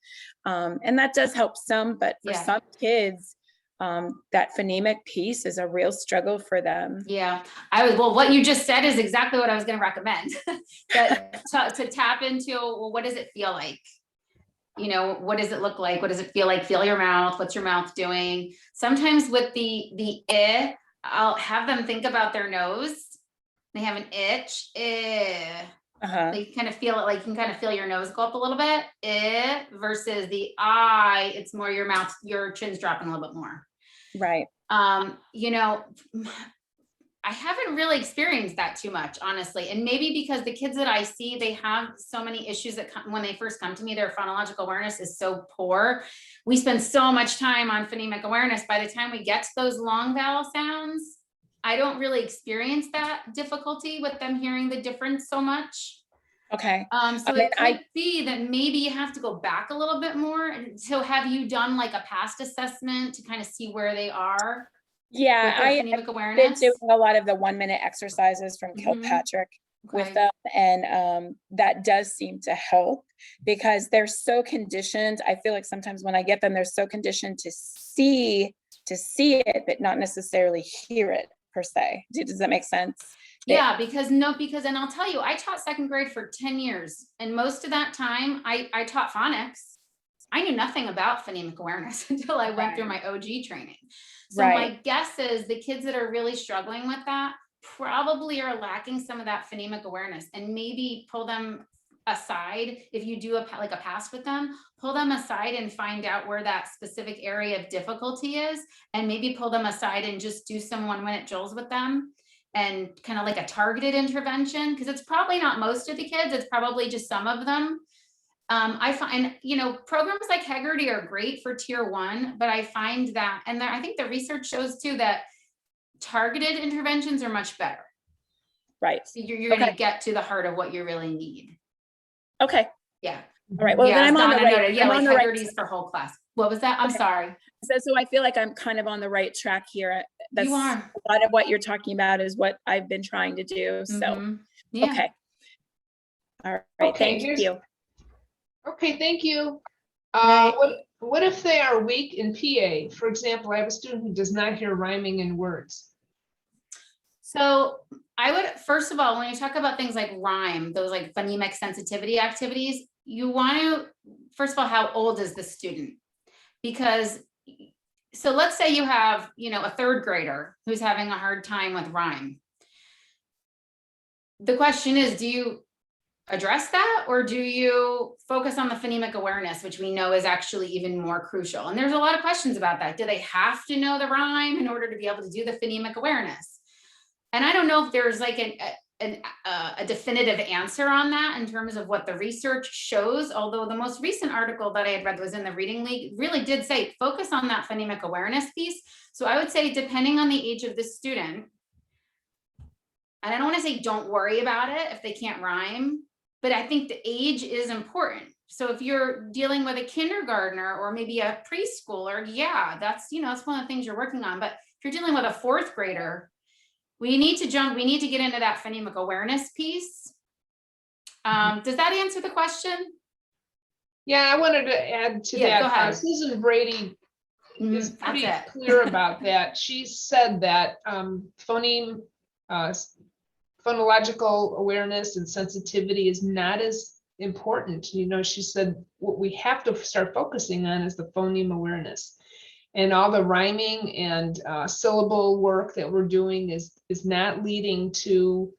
And that does help some, but for some kids, that phonemic piece is a real struggle for them. Yeah, well, what you just said is exactly what I was going to recommend. That to tap into, well, what does it feel like? You know, what does it look like? What does it feel like? Feel your mouth. What's your mouth doing? Sometimes with the I'll have them think about their nose. They have an itch. They kind of feel it, like you can kind of feel your nose go up a little bit. Versus the I, it's more your mouth, your chin's dropping a little bit more. Right. You know, I haven't really experienced that too much, honestly. And maybe because the kids that I see, they have so many issues that when they first come to me, their phonological awareness is so poor. We spend so much time on phonemic awareness. By the time we get to those long vowel sounds, I don't really experience that difficulty with them hearing the difference so much. Okay. So it could be that maybe you have to go back a little bit more. And so have you done like a past assessment to kind of see where they are? Yeah, I've been doing a lot of the 1-minute exercises from Kilpatrick with them, and that does seem to help because they're so conditioned. I feel like sometimes when I get them, they're so conditioned to see it, but not necessarily hear it per se. Does that make sense? Yeah, because and I'll tell you, I taught second grade for 10 years, and most of that time I taught phonics. I knew nothing about phonemic awareness until I went through my OG training. So my guess is the kids that are really struggling with that probably are lacking some of that phonemic awareness, and maybe pull them aside. If you do a past with them, pull them aside and find out where that specific area of difficulty is, and maybe pull them aside and just do some 1-minute drills with them and kind of like a targeted intervention, because it's probably not most of the kids, it's probably just some of them. I find, you know, programs like Heggerty are great for tier 1, but I find that, and I think the research shows too, that targeted interventions are much better. Right. So you're going to get to the heart of what you really need. Okay. Yeah. All right. Well, then I'm on the right. Yeah, like Heggerty's for whole class. What was that? I'm sorry. So I feel like I'm kind of on the right track here. You are. A lot of what you're talking about is what I've been trying to do. So, okay. All right. Thank you. Okay, thank you. What if they are weak in PA? For example, I have a student who does not hear rhyming in words. So I would, first of all, when you talk about things like rhyme, those like phonemic sensitivity activities, you want to, first of all, how old is the student? Because, so let's say you have, you know, a 3rd grader who's having a hard time with rhyme. The question is, do you address that, or do you focus on the phonemic awareness, which we know is actually even more crucial? And there's a lot of questions about that. Do they have to know the rhyme in order to be able to do the phonemic awareness? And I don't know if there's like a definitive answer on that in terms of what the research shows, although the most recent article that I had read was in the Reading League, really did say focus on that phonemic awareness piece. So I would say, depending on the age of the student, and I don't want to say don't worry about it if they can't rhyme, but I think the age is important. So if you're dealing with a kindergartner or maybe a preschooler, yeah, that's, you know, that's one of the things you're working on. But if you're dealing with a 4th grader, we need to get into that phonemic awareness piece. Does that answer the question? Yeah, I wanted to add to that. Go ahead. Susan Brady is pretty clear about that. She said that phonological awareness and sensitivity is not as important. You know, she said what we have to start focusing on is the phoneme awareness, and all the rhyming and syllable work that we're doing is not leading to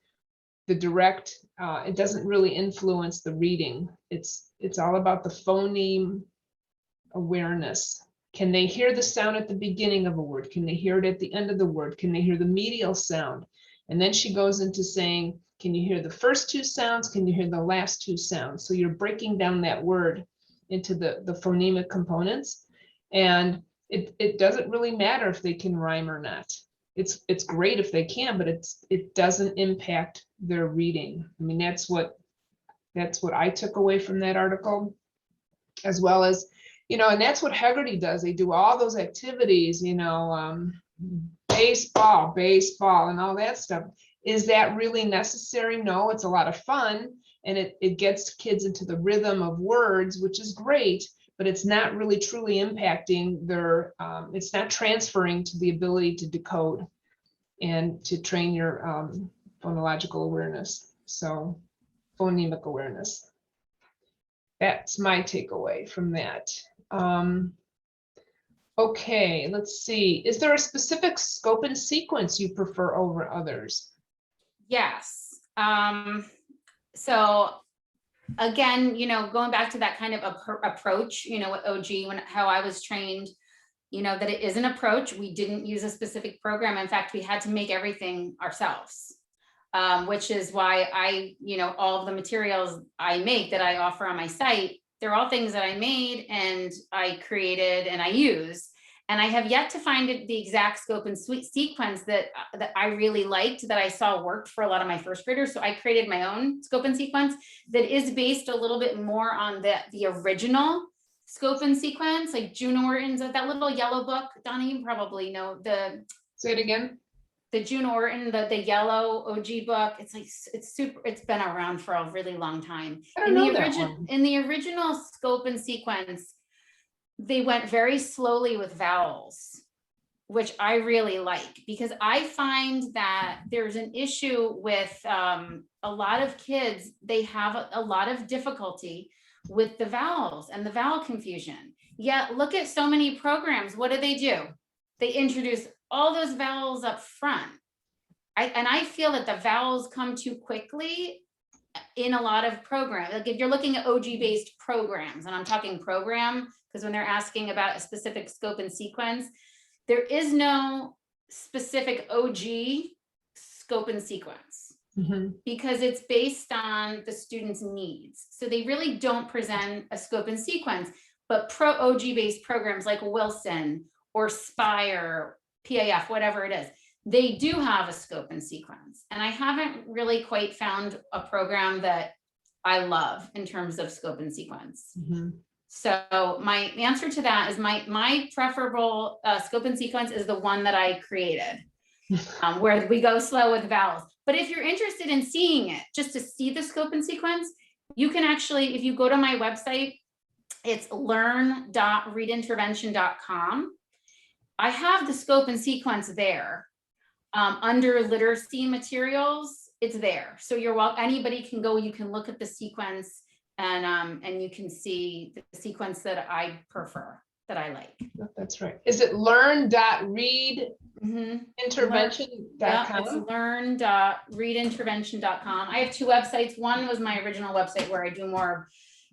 the direct. It doesn't really influence the reading. It's all about the phoneme awareness. Can they hear the sound at the beginning of a word? Can they hear it at the end of the word? Can they hear the medial sound? And then she goes into saying, can you hear the first 2 sounds? Can you hear the last 2 sounds? So you're breaking down that word into the phonemic components. And it doesn't really matter if they can rhyme or not. It's great if they can, but it doesn't impact their reading. I mean, that's what I took away from that article, as well as, you know, and that's what Heggerty does. They do all those activities, you know, baseball, and all that stuff. Is that really necessary? No, it's a lot of fun, and it gets kids into the rhythm of words, which is great, but it's not really truly impacting their, it's not transferring to the ability to decode and to train your phonological awareness. So phonemic awareness. That's my takeaway from that. Okay, let's see. Is there a specific scope and sequence you prefer over others? Yes. So again, going back to that kind of approach, with OG, how I was trained, that it is an approach. We didn't use a specific program. In fact, we had to make everything ourselves, which is why all of the materials I make that I offer on my site, they're all things that I made and I created and I use. And I have yet to find the exact scope and sequence that I really liked, that I saw worked for a lot of my first graders. So I created my own scope and sequence that is based a little bit more on the original scope and sequence, like June Orton's, that little yellow book. Donna, you probably know Say it again. The June Orton, the yellow OG book. It's like, it's been around for a really long time. I don't know that one. In the original scope and sequence, they went very slowly with vowels, which I really like, because I find that there's an issue with a lot of kids. They have a lot of difficulty with the vowels and the vowel confusion. Yet look at so many programs. What do? They introduce all those vowels up front. I feel that the vowels come too quickly in a lot of programs. Like if you're looking at OG based programs, and I'm talking program, because when they're asking about a specific scope and sequence, there is no specific OG scope and sequence, because it's based on the student's needs. So they really don't present a scope and sequence, but OG based programs like Wilson or Spire, PAF, whatever it is, they do have a scope and sequence. And I haven't really quite found a program that I love in terms of scope and sequence. So my answer to that is my preferable scope and sequence is the one that I created, where we go slow with vowels. But if you're interested in seeing it, just to see the scope and sequence, you can actually, if you go to my website, it's learn.readintervention.com. I have the scope and sequence there. Under literacy materials, it's there. So you're welcome. Anybody can go, you can look at the sequence, and you can see the sequence that I prefer, that I like. That's right. Is it learn.readintervention.com? Yeah, it's learn.readintervention.com. I have two websites. One was my original website where I do more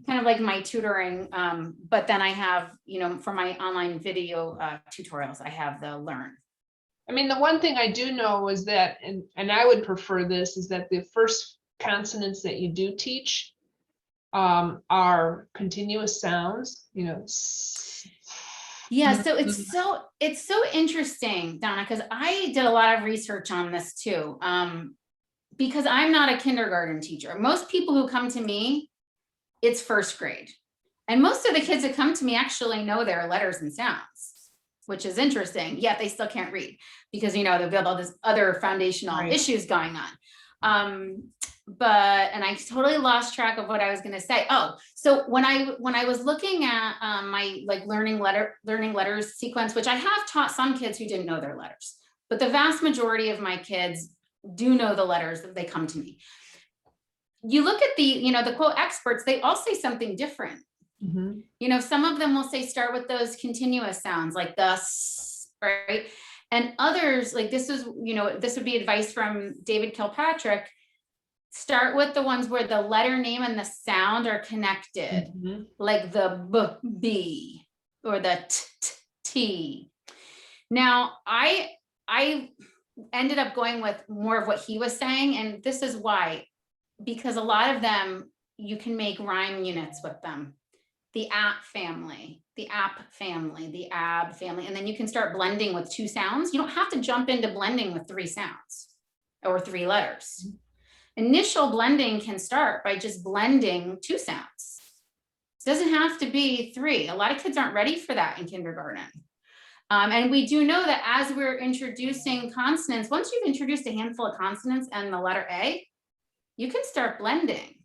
kind of like my tutoring, but then I have, for my online video tutorials, I have the Learn. I mean, the one thing I do know is that, and I would prefer this, is that the first consonants that you do teach are continuous sounds, Yeah, so it's so interesting, Donna, because I did a lot of research on this too, because I'm not a kindergarten teacher. Most people who come to me, it's first grade. And most of the kids that come to me actually know their letters and sounds, which is interesting, yet they still can't read because, they've got all this other foundational issues going on. And I totally lost track of what I was going to say. Oh, so when I was looking at my learning letters sequence, which I have taught some kids who didn't know their letters, but the vast majority of my kids do know the letters that they come to me. You look at the quote experts, they all say something different. Some of them will say, start with those continuous sounds like thus, right? And others, like this would be advice from David Kilpatrick, start with the ones where the letter name and the sound are connected, like the B or the T. Now, I ended up going with more of what he was saying, and this is why, because a lot of them, you can make rhyme units with them. The app family, the app family, the ab family, and then you can start blending with two sounds. You don't have to jump into blending with three sounds or three letters. Initial blending can start by just blending two sounds. It doesn't have to be three. A lot of kids aren't ready for that in kindergarten. And we do know that as we're introducing consonants, once you've introduced a handful of consonants and the letter A, you can start blending.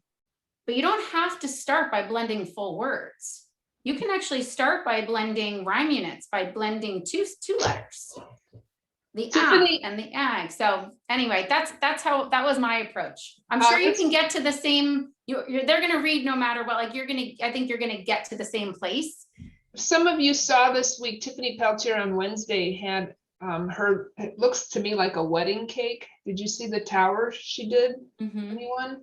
But you don't have to start by blending full words. You can actually start by blending rhyme units, by blending two letters, the Tiffany- and the ag. So anyway, that was my approach. I'm sure you can get to the same. They're going to read no matter what. Like I think you're going to get to the same place. Some of you saw this week, Tiffany Peltier on Wednesday had it looks to me like a wedding cake. Did you see the tower she did? Anyone?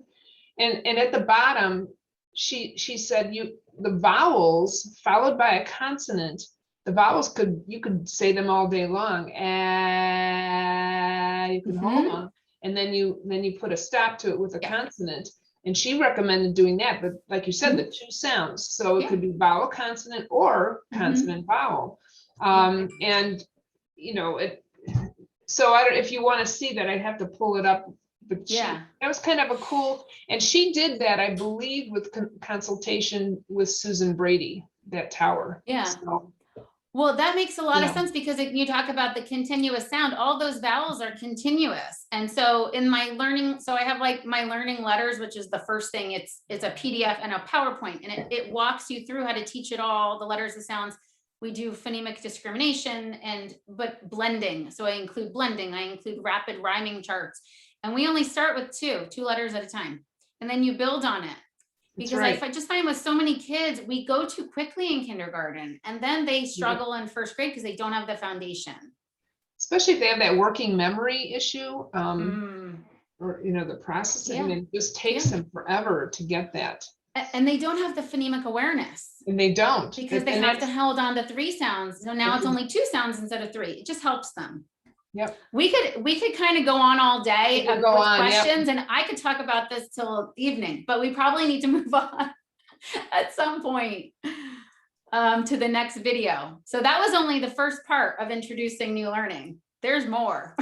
And at the bottom, she said the vowels followed by a consonant. The vowels you could say them all day long. You can hold on, and then you put a stop to it with a consonant. And she recommended doing that, but like you said, the two sounds. So it could be vowel consonant or consonant vowel. And you know it. So if you want to see that, I'd have to pull it up. But that was kind of a cool, and she did that, I believe, with consultation with Susan Brady, that tower. Yeah. So, well, that makes a lot of sense, because you talk about the continuous sound, all those vowels are continuous. And so in my learning, so I have like my learning letters, which is the first thing. It's a PDF and a PowerPoint, and it walks you through how to teach it all, the letters, the sounds. We do phonemic discrimination but blending. So I include blending, I include rapid rhyming charts. And we only start with two letters at a time. And then you build on it. Because I just find with so many kids, we go too quickly in kindergarten, and then they struggle in first grade because they don't have the foundation. Especially if they have that working memory issue, or the processing, it just takes them forever to get that. And they don't have the phonemic awareness. And they don't. Because they have to hold on to 3 sounds. So now it's only 2 sounds instead of 3. It just helps them. Yep. We could kind of go on all day with questions, and I could talk about this till evening, but we probably need to move on at some point to the next video. So that was only the first part of introducing new learning. There's more.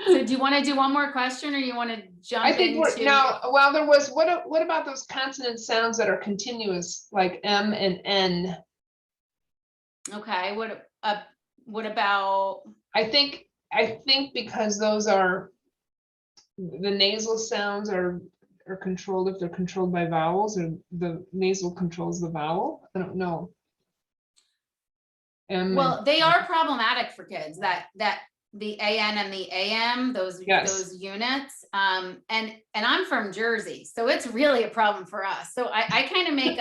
So do you want to do one more question, or you want to jump into? No, well, there was, what about those consonant sounds that are continuous, like M and N? Okay, what about? I think because those are, the nasal sounds are controlled if they're controlled by vowels, or the nasal controls the vowel. I don't know. Well, they are problematic for kids, that the AN and the AM, those units. And I'm from Jersey, so it's really a problem for us. So I kind of make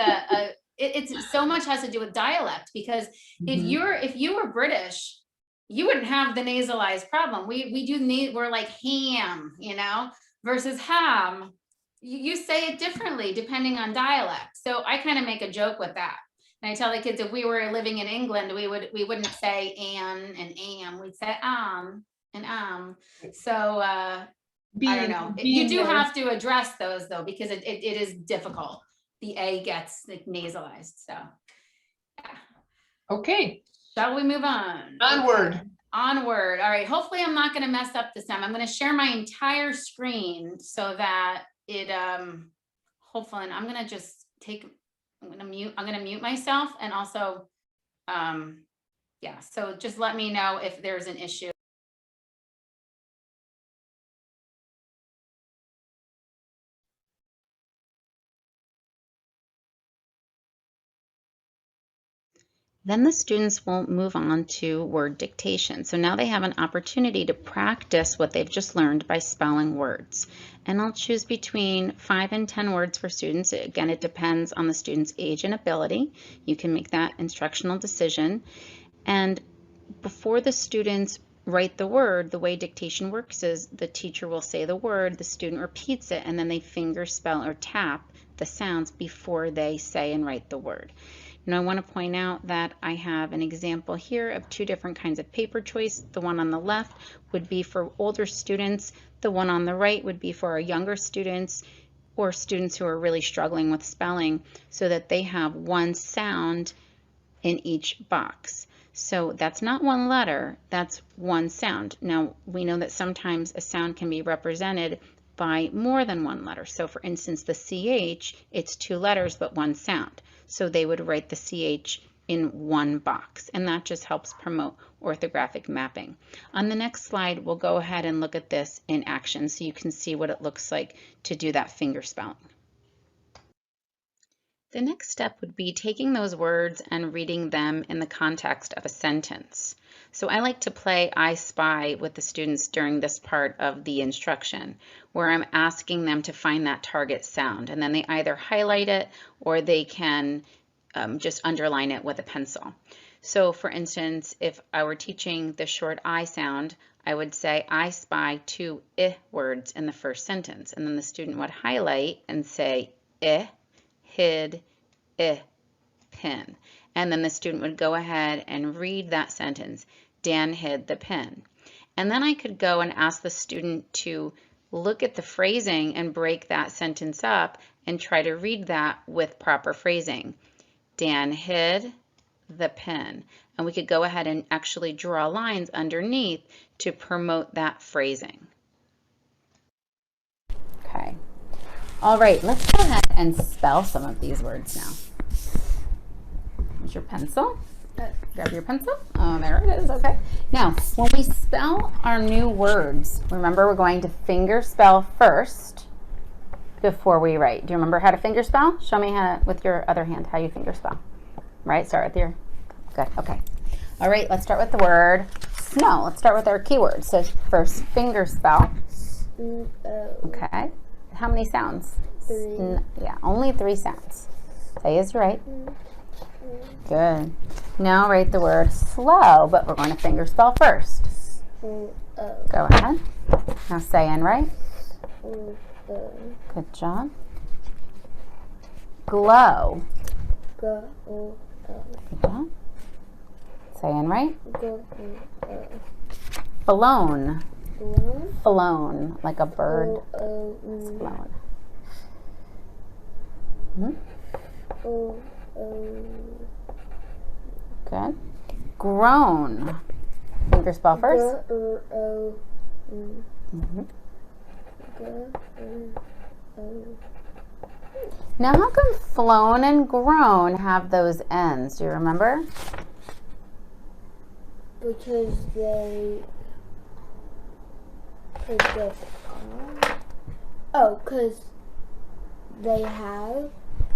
it's so much has to do with dialect, because if you were British, you wouldn't have the nasalized problem. We're like ham, versus ham. You say it differently depending on dialect. So I kind of make a joke with that. And I tell the kids, if we were living in England, we wouldn't say an and am, we'd say and So I don't know. You do have to address those though, because it is difficult. The A gets nasalized. So yeah. Okay. Shall we move on? Onward. Okay. Onward. All right. Hopefully I'm not going to mess up this time. I'm going to share my entire screen so that it hopefully, and I'm going to just I'm going to mute myself, and also so just let me know if there's an issue. Then the students will move on to word dictation. So now they have an opportunity to practice what they've just learned by spelling words. And I'll choose between 5 and 10 words for students. Again, it depends on the student's age and ability. You can make that instructional decision. And before the students write the word, the way dictation works is the teacher will say the word, the student repeats it, and then they finger spell or tap the sounds before they say and write the word. Now I want to point out that I have an example here of 2 different kinds of paper choice. The one on the left would be for older students. The one on the right would be for our younger students, or students who are really struggling with spelling, so that they have 1 sound in each box. So that's not 1 letter, that's 1 sound. Now we know that sometimes a sound can be represented by more than 1 letter. So for instance, the CH, it's 2 letters but 1 sound. So they would write the CH in one box, and that just helps promote orthographic mapping. On the next slide, we'll go ahead and look at this in action so you can see what it looks like to do that finger spelling. The next step would be taking those words and reading them in the context of a sentence. So I like to play I Spy with the students during this part of the instruction, where I'm asking them to find that target sound, and then they either highlight it or they can just underline it with a pencil. So for instance, if I were teaching the short I sound, I would say I spy 2 I words in the first sentence, and then the student would highlight and say I, hid, I, pin. And then the student would go ahead and read that sentence, Dan hid the pin. And then I could go and ask the student to look at the phrasing and break that sentence up and try to read that with proper phrasing. Dan hid the pin. And we could go ahead and actually draw lines underneath to promote that phrasing. Okay. All right, let's go ahead and spell some of these words now. Here's your pencil. Grab your pencil. Oh, there it is. Okay. Now, when we spell our new words, remember we're going to finger spell first before we write. Do you remember how to finger spell? Show me how to, with your other hand, how you finger spell. Right? Start with your, good. Okay. All right, let's start with the word snow. Let's start with our keywords. So first, finger spell. Okay. How many sounds? 3. Yeah, only 3 sounds. Say is right. Good. Now write the word slow, but we're going to finger spell first. Go ahead. Now say and write. Good job. Glow. Good job. Say and write. Flown. Flown, like a bird. It's flown. Good. Grown. Finger spell first. Now, how come flown and grown have those ends? Do you remember? Because they because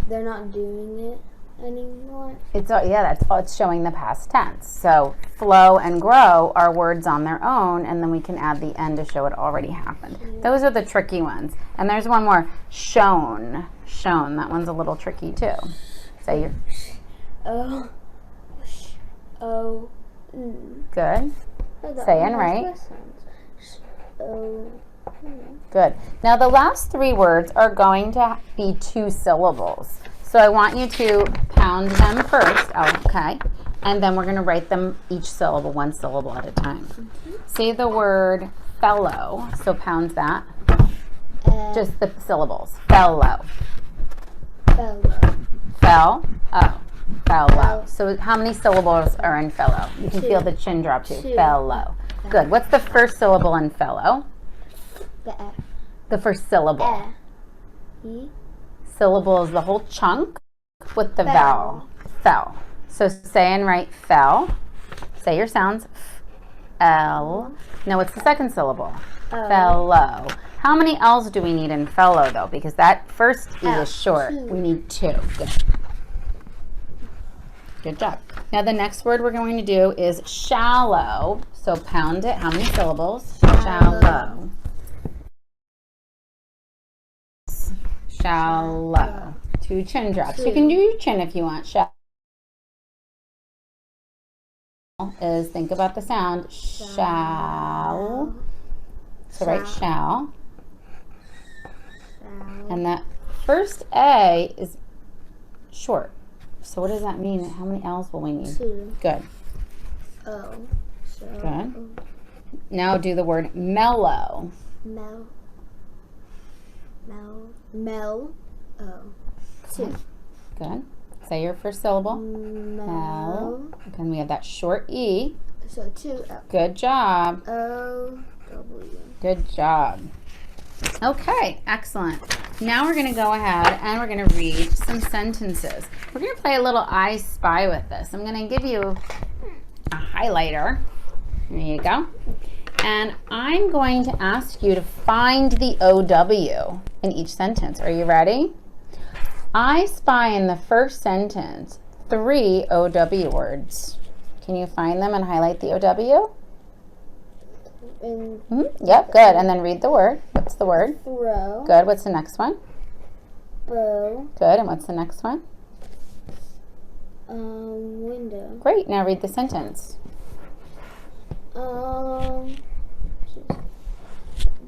they're not doing it anymore. It's yeah, that's all. It's showing the past tense. So flow and grow are words on their own, and then we can add the end to show it already happened. Those are the tricky ones. And there's one more, shown. Shown. That one's a little tricky too. Say your. Good. Say and write. Good. Now the last 3 words are going to be 2 syllables. So I want you to pound them first, okay? And then we're going to write them each syllable, 1 syllable at a time. Say the word fellow. So pound that. Just the syllables. Fellow. Fellow. Fellow. So how many syllables are in fellow? You can feel the chin drop too. Fellow. Good. What's the first syllable in fellow? The first syllable. Syllable is the whole chunk with the vowel. Fell. So say and write fell. Say your sounds. L. Now what's the second syllable? Fellow. How many L's do we need in fellow though? Because that first E is short. We need 2. Good. Good job. Now the next word we're going to do is shallow. So pound it. How many syllables? Shallow. Shallow. 2 chin drops. You can do your chin if you want. Shallow is, think about the sound. Shall. So write shall. And that first A is short. So what does that mean? How many L's will we need? 2. Good. Good. Now do the word mellow. Mel. 2. Good. Say your first syllable. Mel. Okay, and we have that short E. So 2 L. Good job. O W. Good job. Okay, excellent. now we're going to go ahead and we're going to read some sentences. We're going to play a little I Spy with this. I'm going to give you a highlighter. There you go. And I'm going to ask you to find the OW in each sentence. Are you ready? I spy in the first sentence 3 OW words. Can you find them and highlight the OW? Yep, good. And then read the word. What's the word? Throw. Good. What's the next one? Bow. Good. And what's the next one? Window. Great. Now read the sentence.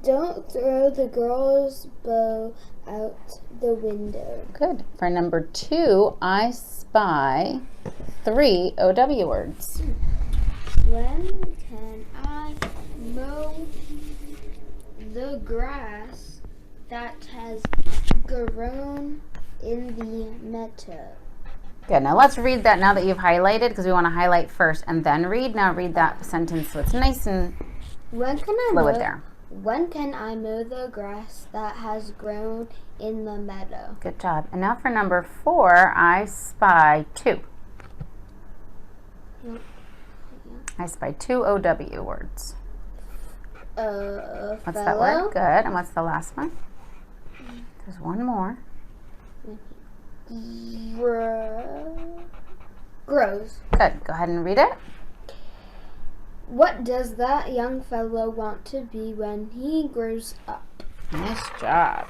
Don't throw the girl's bow out the window. Good. For number 2, I spy 3 OW words. When can I mow the grass that has grown in the meadow? Good. Now let's read that now that you've highlighted, because we want to highlight first and then read. Now read that sentence so it's nice and fluid there. When can I mow the grass that has grown in the meadow? Good job. And now for number 4, I spy 2. I spy 2 OW words. What's that word? Good. And what's the last one? There's one more. Grows. Good. Go ahead and read it. What does that young fellow want to be when he grows up? Nice job.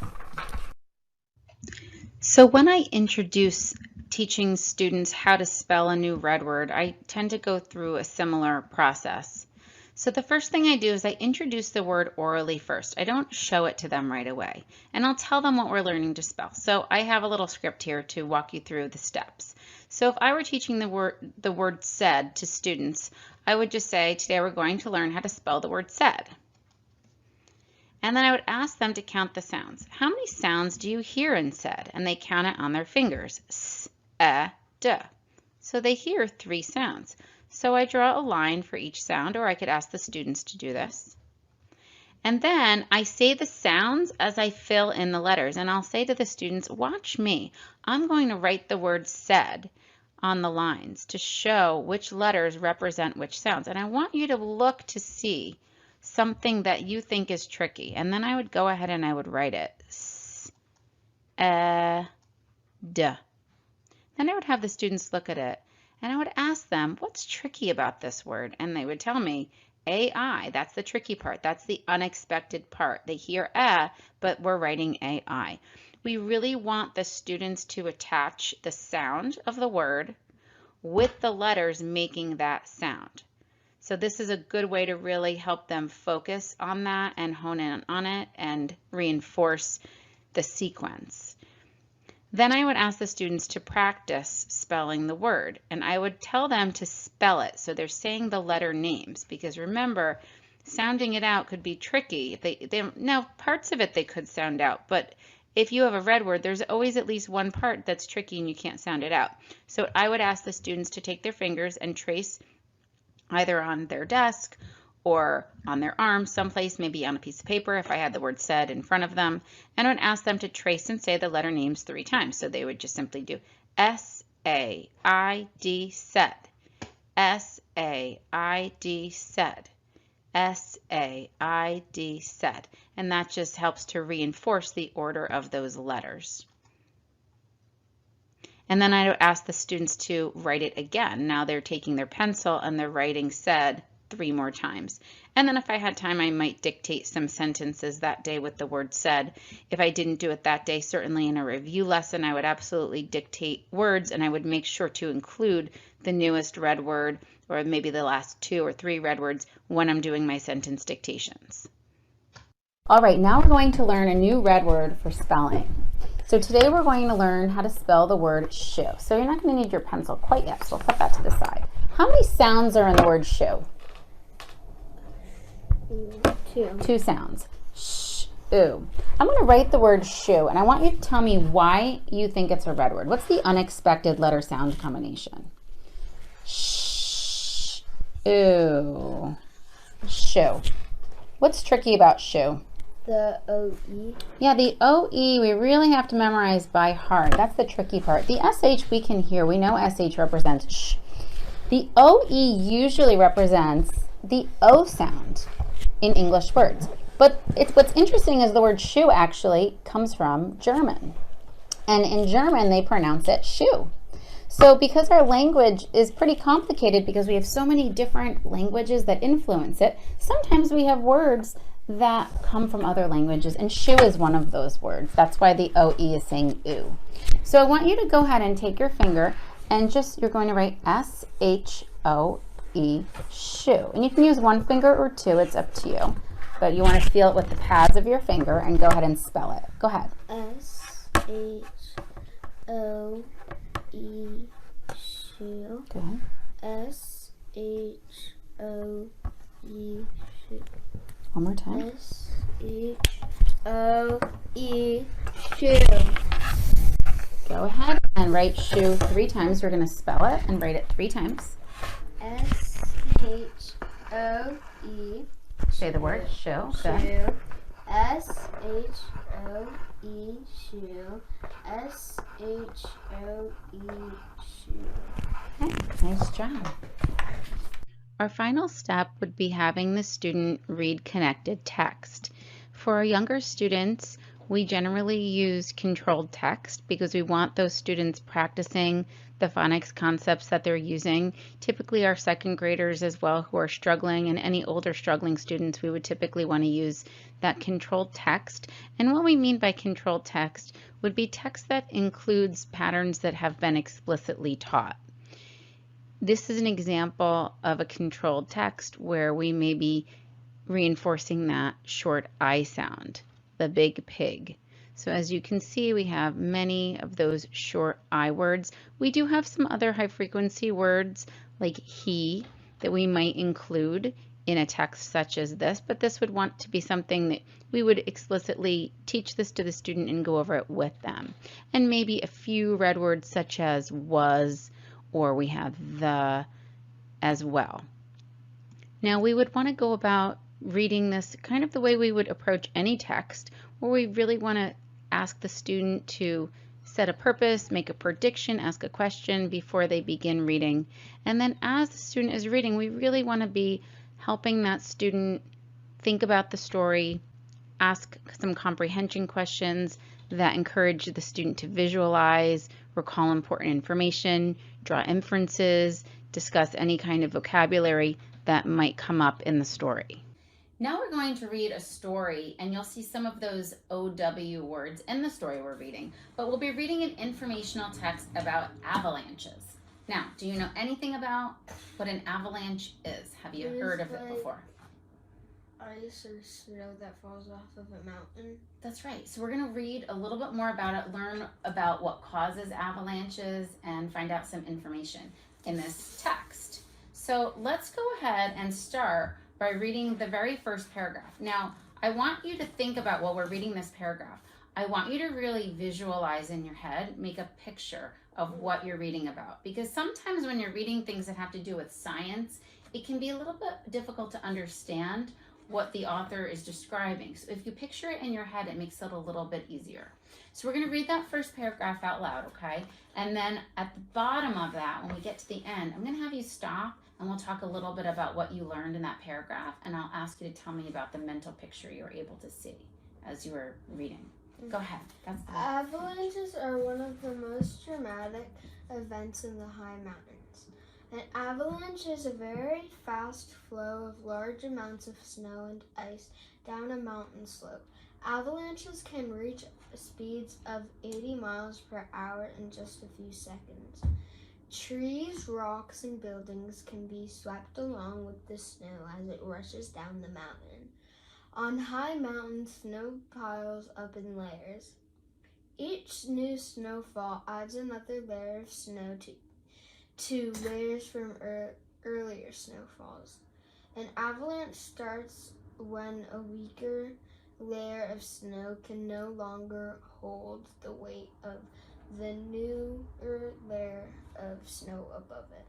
So when I introduce teaching students how to spell a new red word, I tend to go through a similar process. So the first thing I do is I introduce the word orally first. I don't show it to them right away. And I'll tell them what we're learning to spell. So I have a little script here to walk you through the steps. So if I were teaching the word said to students, I would just say, today we're going to learn how to spell the word said. And then I would ask them to count the sounds. How many sounds do you hear in said? And they count it on their fingers. S, D. So they hear 3 sounds. So I draw a line for each sound, or I could ask the students to do this. And then I say the sounds as I fill in the letters. And I'll say to the students, watch me. I'm going to write the word said on the lines to show which letters represent which sounds. And I want you to look to see something that you think is tricky. And then I would go ahead and I would write it. S, D. Then I would have the students look at it and I would ask them, what's tricky about this word? And they would tell me, AI, that's the tricky part. That's the unexpected part. They hear but we're writing AI. We really want the students to attach the sound of the word with the letters making that sound. So this is a good way to really help them focus on that and hone in on it and reinforce the sequence. Then I would ask the students to practice spelling the word, and I would tell them to spell it. So they're saying the letter names, because remember, sounding it out could be tricky. Now, parts of it they could sound out, but if you have a red word, there's always at least one part that's tricky and you can't sound it out. So I would ask the students to take their fingers and trace either on their desk or on their arm, someplace, maybe on a piece of paper if I had the word said in front of them, and I would ask them to trace and say the letter names 3 times. So they would just simply do S-A-I-D said, S-A-I-D said, S-A-I-D said, and that just helps to reinforce the order of those letters. And then I would ask the students to write it again. Now they're taking their pencil and they're writing said 3 more times. And then if I had time, I might dictate some sentences that day with the word said. If I didn't do it that day, certainly in a review lesson, I would absolutely dictate words, and I would make sure to include the newest red word or maybe the last 2 or 3 red words when I'm doing my sentence dictations. All right, now we're going to learn a new red word for spelling. So today we're going to learn how to spell the word shoe. So you're not going to need your pencil quite yet, so we'll put that to the side. How many sounds are in the word shoe? 2. 2 sounds. Sh, ooh. I'm going to write the word shoe, and I want you to tell me why you think it's a red word. What's the unexpected letter sound combination? Sh, ooh. Shoe. What's tricky about shoe? the OE? Yeah, the OE we really have to memorize by heart. That's the tricky part. The SH we can hear. We know SH represents sh. The OE usually represents the O sound in English words. But what's interesting is the word shoe actually comes from German. And in German, they pronounce it shoe. So because our language is pretty complicated because we have so many different languages that influence it, sometimes we have words that come from other languages, and shoe is one of those words. That's why the OE is saying oo. So I want you to go ahead and take your finger and you're going to write S-H-O-E, shoe. And you can use one finger or two, it's up to you. But you want to feel it with the pads of your finger and go ahead and spell it. Go ahead. S-H-O-E, shoe. Go ahead. S-H-O-E, shoe. One more time. S-H-O-E, shoe. Go ahead and write shoe 3 times. We're going to spell it and write it 3 times. S-H-O-E. Say the word shoe. Good. Shoe. S-H-O-E, shoe. S-H-O-E, shoe. Okay, nice job. Our final step would be having the student read connected text. For our younger students, we generally use controlled text because we want those students practicing the phonics concepts that they're using. Typically our second graders as well who are struggling, and any older struggling students, we would typically want to use that controlled text. And what we mean by controlled text would be text that includes patterns that have been explicitly taught. This is an example of a controlled text where we may be reinforcing that short I sound, the big pig. So as you can see, we have many of those short I words. We do have some other high frequency words like he that we might include in a text such as this, but this would want to be something that we would explicitly teach this to the student and go over it with them. And maybe a few red words such as was, or we have the as well. Now we would want to go about reading this kind of the way we would approach any text, where we really want to ask the student to set a purpose, make a prediction, ask a question before they begin reading. And then as the student is reading, we really want to be helping that student think about the story, ask some comprehension questions that encourage the student to visualize, recall important information, draw inferences, discuss any kind of vocabulary that might come up in the story. Now we're going to read a story, and you'll see some of those OW words in the story we're reading, but we'll be reading an informational text about avalanches. Now, do you know anything about what an avalanche is? Have you heard of it before? Ice or snow that falls off of a mountain. That's right. So we're going to read a little bit more about it, learn about what causes avalanches, and find out some information in this text. So let's go ahead and start by reading the very first paragraph. Now, I want you to think about while we're reading this paragraph, I want you to really visualize in your head, make a picture of what you're reading about. Because sometimes when you're reading things that have to do with science, it can be a little bit difficult to understand what the author is describing. So if you picture it in your head, it makes it a little bit easier. So we're going to read that first paragraph out loud, okay? And then at the bottom of that, when we get to the end, I'm going to have you stop and we'll talk a little bit about what you learned in that paragraph, and I'll ask you to tell me about the mental picture you were able to see as you were reading. Go ahead. That's the Avalanches are one of the most dramatic events in the high mountains. An avalanche is a very fast flow of large amounts of snow and ice down a mountain slope. Avalanches can reach speeds of 80 miles per hour in just a few seconds. Trees, rocks, and buildings can be swept along with the snow as it rushes down the mountain. On high mountains, snow piles up in layers. Each new snowfall adds another layer of snow to layers from earlier snowfalls. An avalanche starts when a weaker layer of snow can no longer hold the weight of the newer layer of snow above it.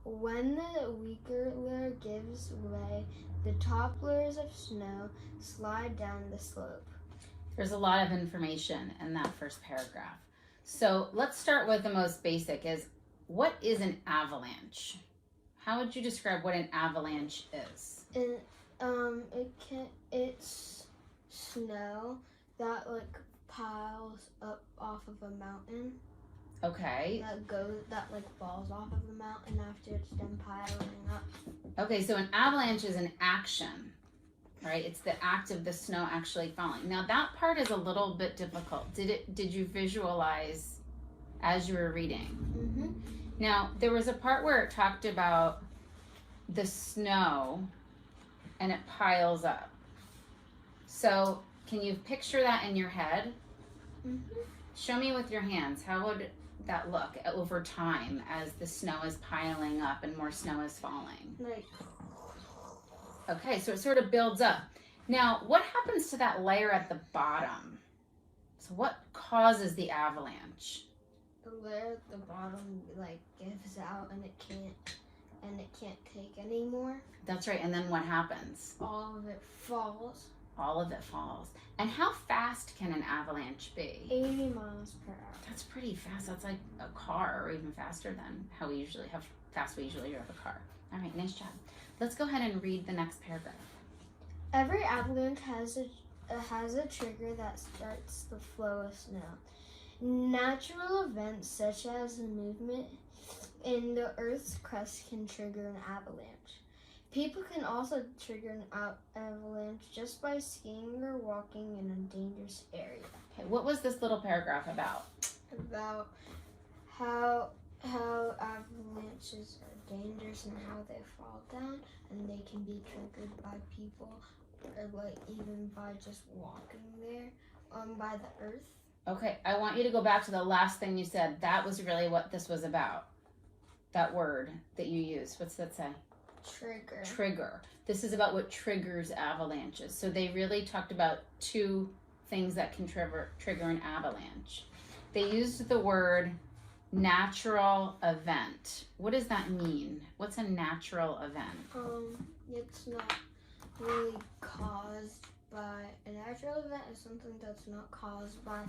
when the weaker layer gives way, the top layers of snow slide down the slope. There's a lot of information in that first paragraph. So let's start with the most basic is, what is an avalanche? How would you describe what an avalanche is? And it's snow that like piles up off of a mountain. Okay. That like falls off of a mountain after it's done piling up. Okay, so an avalanche is an action, right? It's the act of the snow actually falling. Now that part is a little bit difficult. Did you visualize as you were reading? Mm-hmm. Now there was a part where it talked about the snow and it piles up. So can you picture that in your head? Mm-hmm. Show me with your hands. How would that look over time as the snow is piling up and more snow is falling? Like, okay, so it sort of builds up. Now, what happens to that layer at the bottom? So what causes the avalanche? the layer at the bottom like gives out and it can't take anymore. That's right, and then what happens? All of it falls. All of it falls. And how fast can an avalanche be? 80 miles per hour. That's pretty fast. That's like a car, or even faster than how fast we usually drive a car. All right, nice job. Let's go ahead and read the next paragraph. Every avalanche has a trigger that starts the flow of snow. Natural events such as a movement in the Earth's crust can trigger an avalanche. People can also trigger an avalanche just by skiing or walking in a dangerous area. Okay, what was this little paragraph about? About how avalanches are dangerous and how they fall down, and they can be triggered by people, or like even by just walking there, by the earth. Okay, I want you to go back to the last thing you said. That was really what this was about. That word that you used. What's that say? Trigger. Trigger. This is about what triggers avalanches. So they really talked about two things that can trigger an avalanche. They used the word natural event. What does that mean? What's a natural event? It's not really caused by a natural event. Is something that's not caused by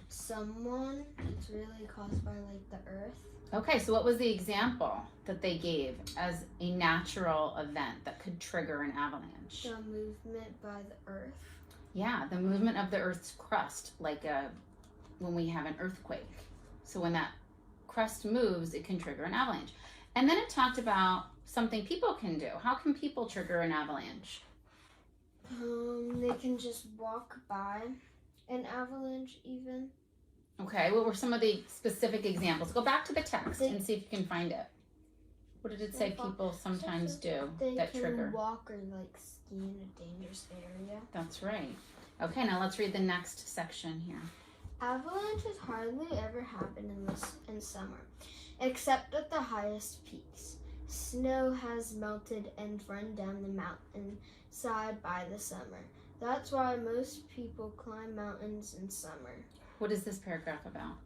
someone. It's really caused by like the earth. Okay, so what was the example that they gave as a natural event that could trigger an avalanche? The movement by the earth. Yeah, the movement of the Earth's crust, like when we have an earthquake. So when that crust moves, it can trigger an avalanche. And then it talked about something people can do. How can people trigger an avalanche? They can just walk by an avalanche even. Okay, what were some of the specific examples? Go back to the text and see if you can find it. What did it say people sometimes do that trigger? They can walk or like ski in a dangerous area. That's right. Okay, now let's read the next section here. Avalanches hardly ever happen in summer, except at the highest peaks. Snow has melted and run down the mountainside by the summer. That's why most people climb mountains in summer. What is this paragraph about?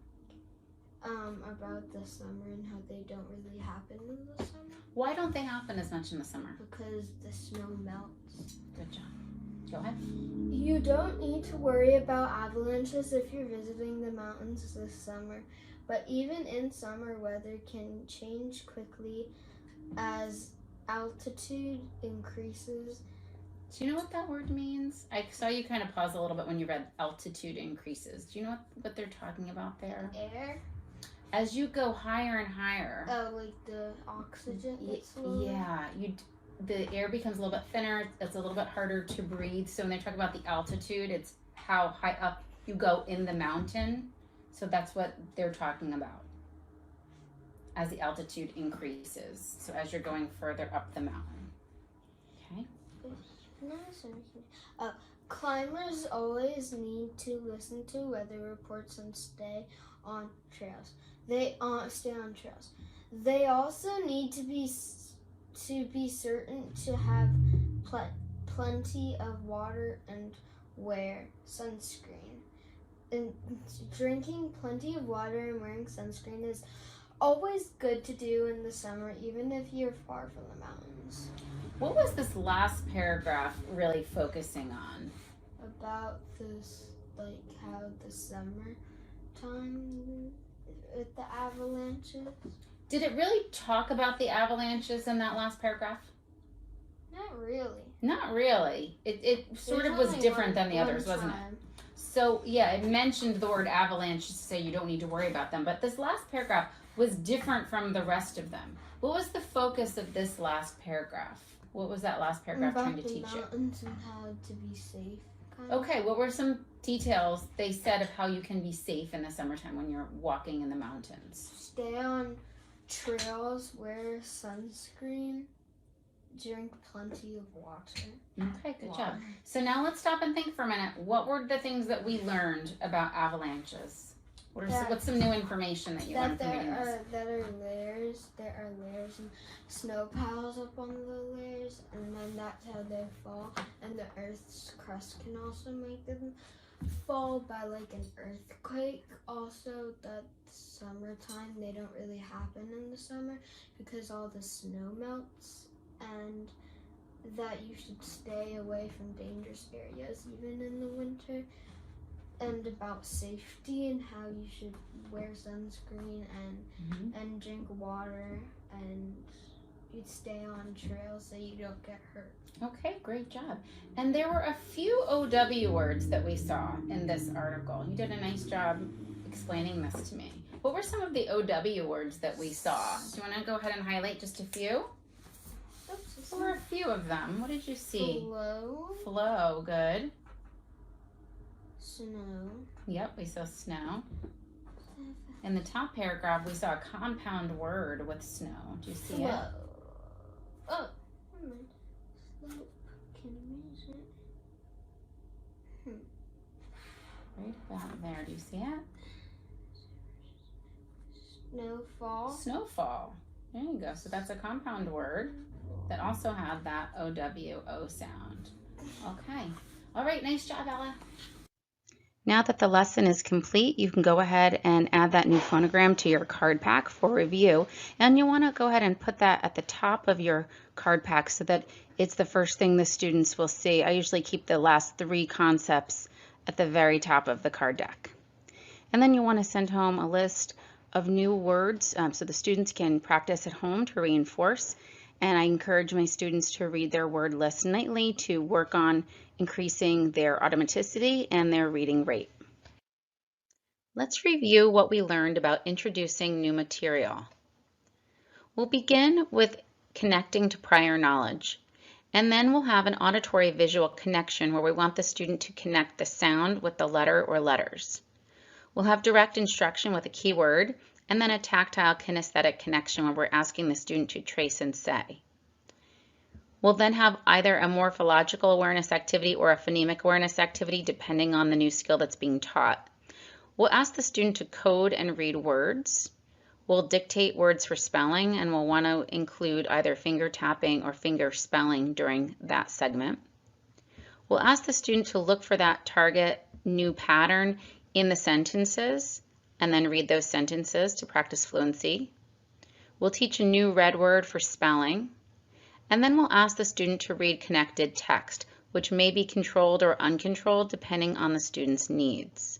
About the summer and how they don't really happen in the summer. Why don't they happen as much in the summer? Because the snow melts. Good job. Go ahead. You don't need to worry about avalanches if you're visiting the mountains this summer, but even in summer, weather can change quickly as altitude increases. Do you know what that word means? I saw you kind of pause a little bit when you read altitude increases. Do you know what they're talking about there? Air? As you go higher and higher. Oh, like the oxygen gets lower? Yeah, the air becomes a little bit thinner. It's a little bit harder to breathe. So when they talk about the altitude, it's how high up you go in the mountain. So that's what they're talking about. As the altitude increases. So as you're going further up the mountain. Okay. Climbers always need to listen to weather reports and stay on trails. They also need to be certain to have plenty of water and wear sunscreen. And drinking plenty of water and wearing sunscreen always good to do in the summer, even if you're far from the mountains. What was this last paragraph really focusing on? About this, like how the summertime with the avalanches. Did it really talk about the avalanches in that last paragraph? Not really. Not really. It sort of was only different than the one others, wasn't it? time. So yeah, it mentioned the word avalanche to say you don't need to worry about them. But this last paragraph was different from the rest of them. What was the focus of this last paragraph? What was that last paragraph About trying to the teach you? mountains and how to be safe. Kind of. Okay, what were some details they said of how you can be safe in the summertime when you're walking in the mountains? Stay on trails, wear sunscreen, drink plenty of water. Okay, good job. So now let's stop and think for a minute. What were the things that we learned about avalanches? What's some new information that you learned from reading this? There are layers and snow piles up on the layers, and then that's how they fall. And the Earth's crust can also make them fall by like an earthquake. Also, that summertime, they don't really happen in the summer because all the snow melts, and that you should stay away from dangerous areas even in the winter. And about safety and how you should wear sunscreen and drink water, and you'd stay on trails so you don't get hurt. Okay, great job. And there were a few OW words that we saw in this article. You did a nice job explaining this to me. What were some of the OW words that we saw? Do you want to go ahead and highlight just a few? Oops, There were a few of them. What did you see? Flow, Flow, good. snow, Yep, we saw snow. In the top paragraph, we saw a compound word with snow. Do you see it? flow. Oh, never mind. Slope. Can you measure it? Right about there. Do you see it? Snowfall. Snowfall. There you go. So that's a compound word that also had that O-W-O sound. Okay. All right. Nice job, Ella. Now that the lesson is complete, you can go ahead and add that new phonogram to your card pack for review. And you want to go ahead and put that at the top of your card pack so that it's the first thing the students will see. I usually keep the last 3 concepts at the very top of the card deck. And then you want to send home a list of new words so the students can practice at home to reinforce. And I encourage my students to read their word list nightly to work on increasing their automaticity and their reading rate. Let's review what we learned about introducing new material. We'll begin with connecting to prior knowledge, and then we'll have an auditory visual connection where we want the student to connect the sound with the letter or letters. We'll have direct instruction with a keyword, and then a tactile kinesthetic connection where we're asking the student to trace and say. We'll then have either a morphological awareness activity or a phonemic awareness activity depending on the new skill that's being taught. We'll ask the student to code and read words. We'll dictate words for spelling, and we'll want to include either finger tapping or finger spelling during that segment. We'll ask the student to look for that target new pattern in the sentences and then read those sentences to practice fluency. We'll teach a new red word for spelling. And then we'll ask the student to read connected text, which may be controlled or uncontrolled depending on the student's needs.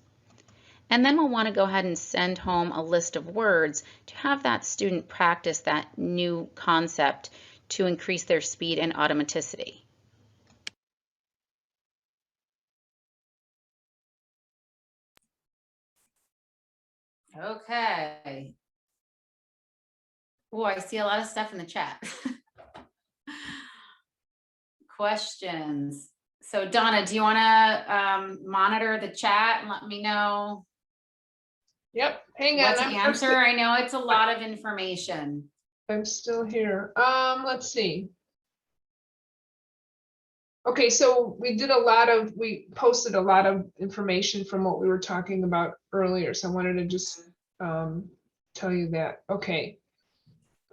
And then we'll want to go ahead and send home a list of words to have that student practice that new concept to increase their speed and automaticity. Okay. Oh, I see a lot of stuff in the chat. Questions. So Donna, do you want to monitor the chat and let me know Yep, hang on. what to answer? I know it's a lot of information. I'm still here. Let's see. Okay, so we posted a lot of information from what we were talking about earlier. So I wanted to just tell you that. Okay.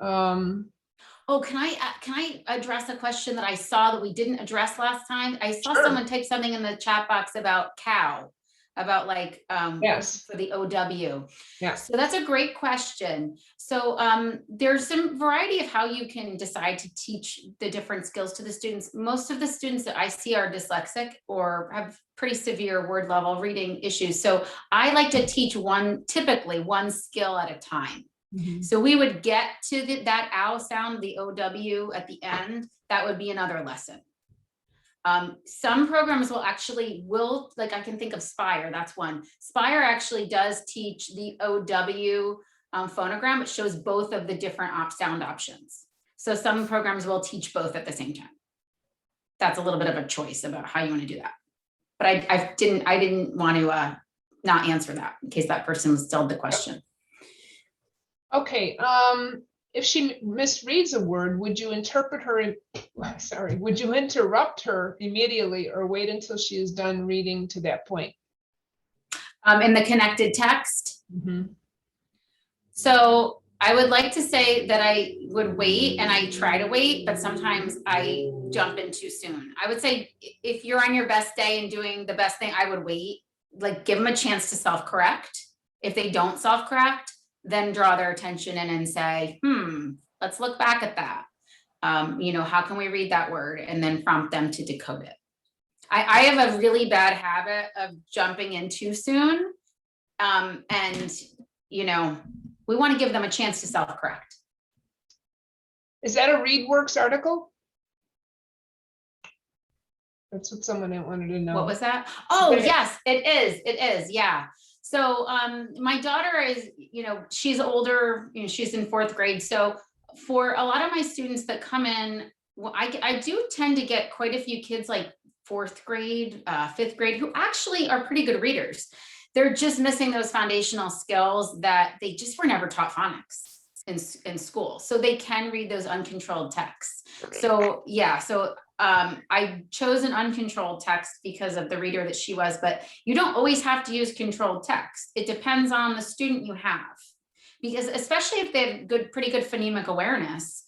Oh, can I address a question that I saw that we didn't address last time? I saw Sure. someone type something in the chat box about cow. about like Yes. for the OW. Yes. So that's a great question. So there's some variety of how you can decide to teach the different skills to the students. Most of the students that I see are dyslexic or have pretty severe word level reading issues. So I like to teach typically one skill at a time. So we would get to that ow sound, the OW at the end. That would be another lesson. Some programs will like I can think of Spire, that's one. Spire actually does teach the OW phonogram. It shows both of the different sound options. So some programs will teach both at the same time. That's a little bit of a choice about how you want to do that. But I didn't want to not answer that in case that person still had the question. Okay, if she misreads a word, would you interrupt her immediately or wait until she is done reading to that point? In the connected text. So I would like to say that I would wait, and I try to wait, but sometimes I jump in too soon. I would say if you're on your best day and doing the best thing, I would wait, like give them a chance to self-correct. If they don't self-correct, then draw their attention in and say, let's look back at that. How can we read that word? And then prompt them to decode it. I have a really bad habit of jumping in too soon. We want to give them a chance to self-correct. Is that a ReadWorks article? That's what someone wanted to know. What was that? Oh, yes, it is. It is. Yeah. So my daughter is, she's older, she's in 4th grade. So for a lot of my students that come in, I do tend to get quite a few kids like 4th grade, 5th grade, who actually are pretty good readers. They're just missing those foundational skills that they just were never taught phonics in school. So they can read those uncontrolled texts. So yeah, I chose an uncontrolled text because of the reader that she was, but you don't always have to use controlled text. It depends on the student you have, because especially if they have pretty good phonemic awareness,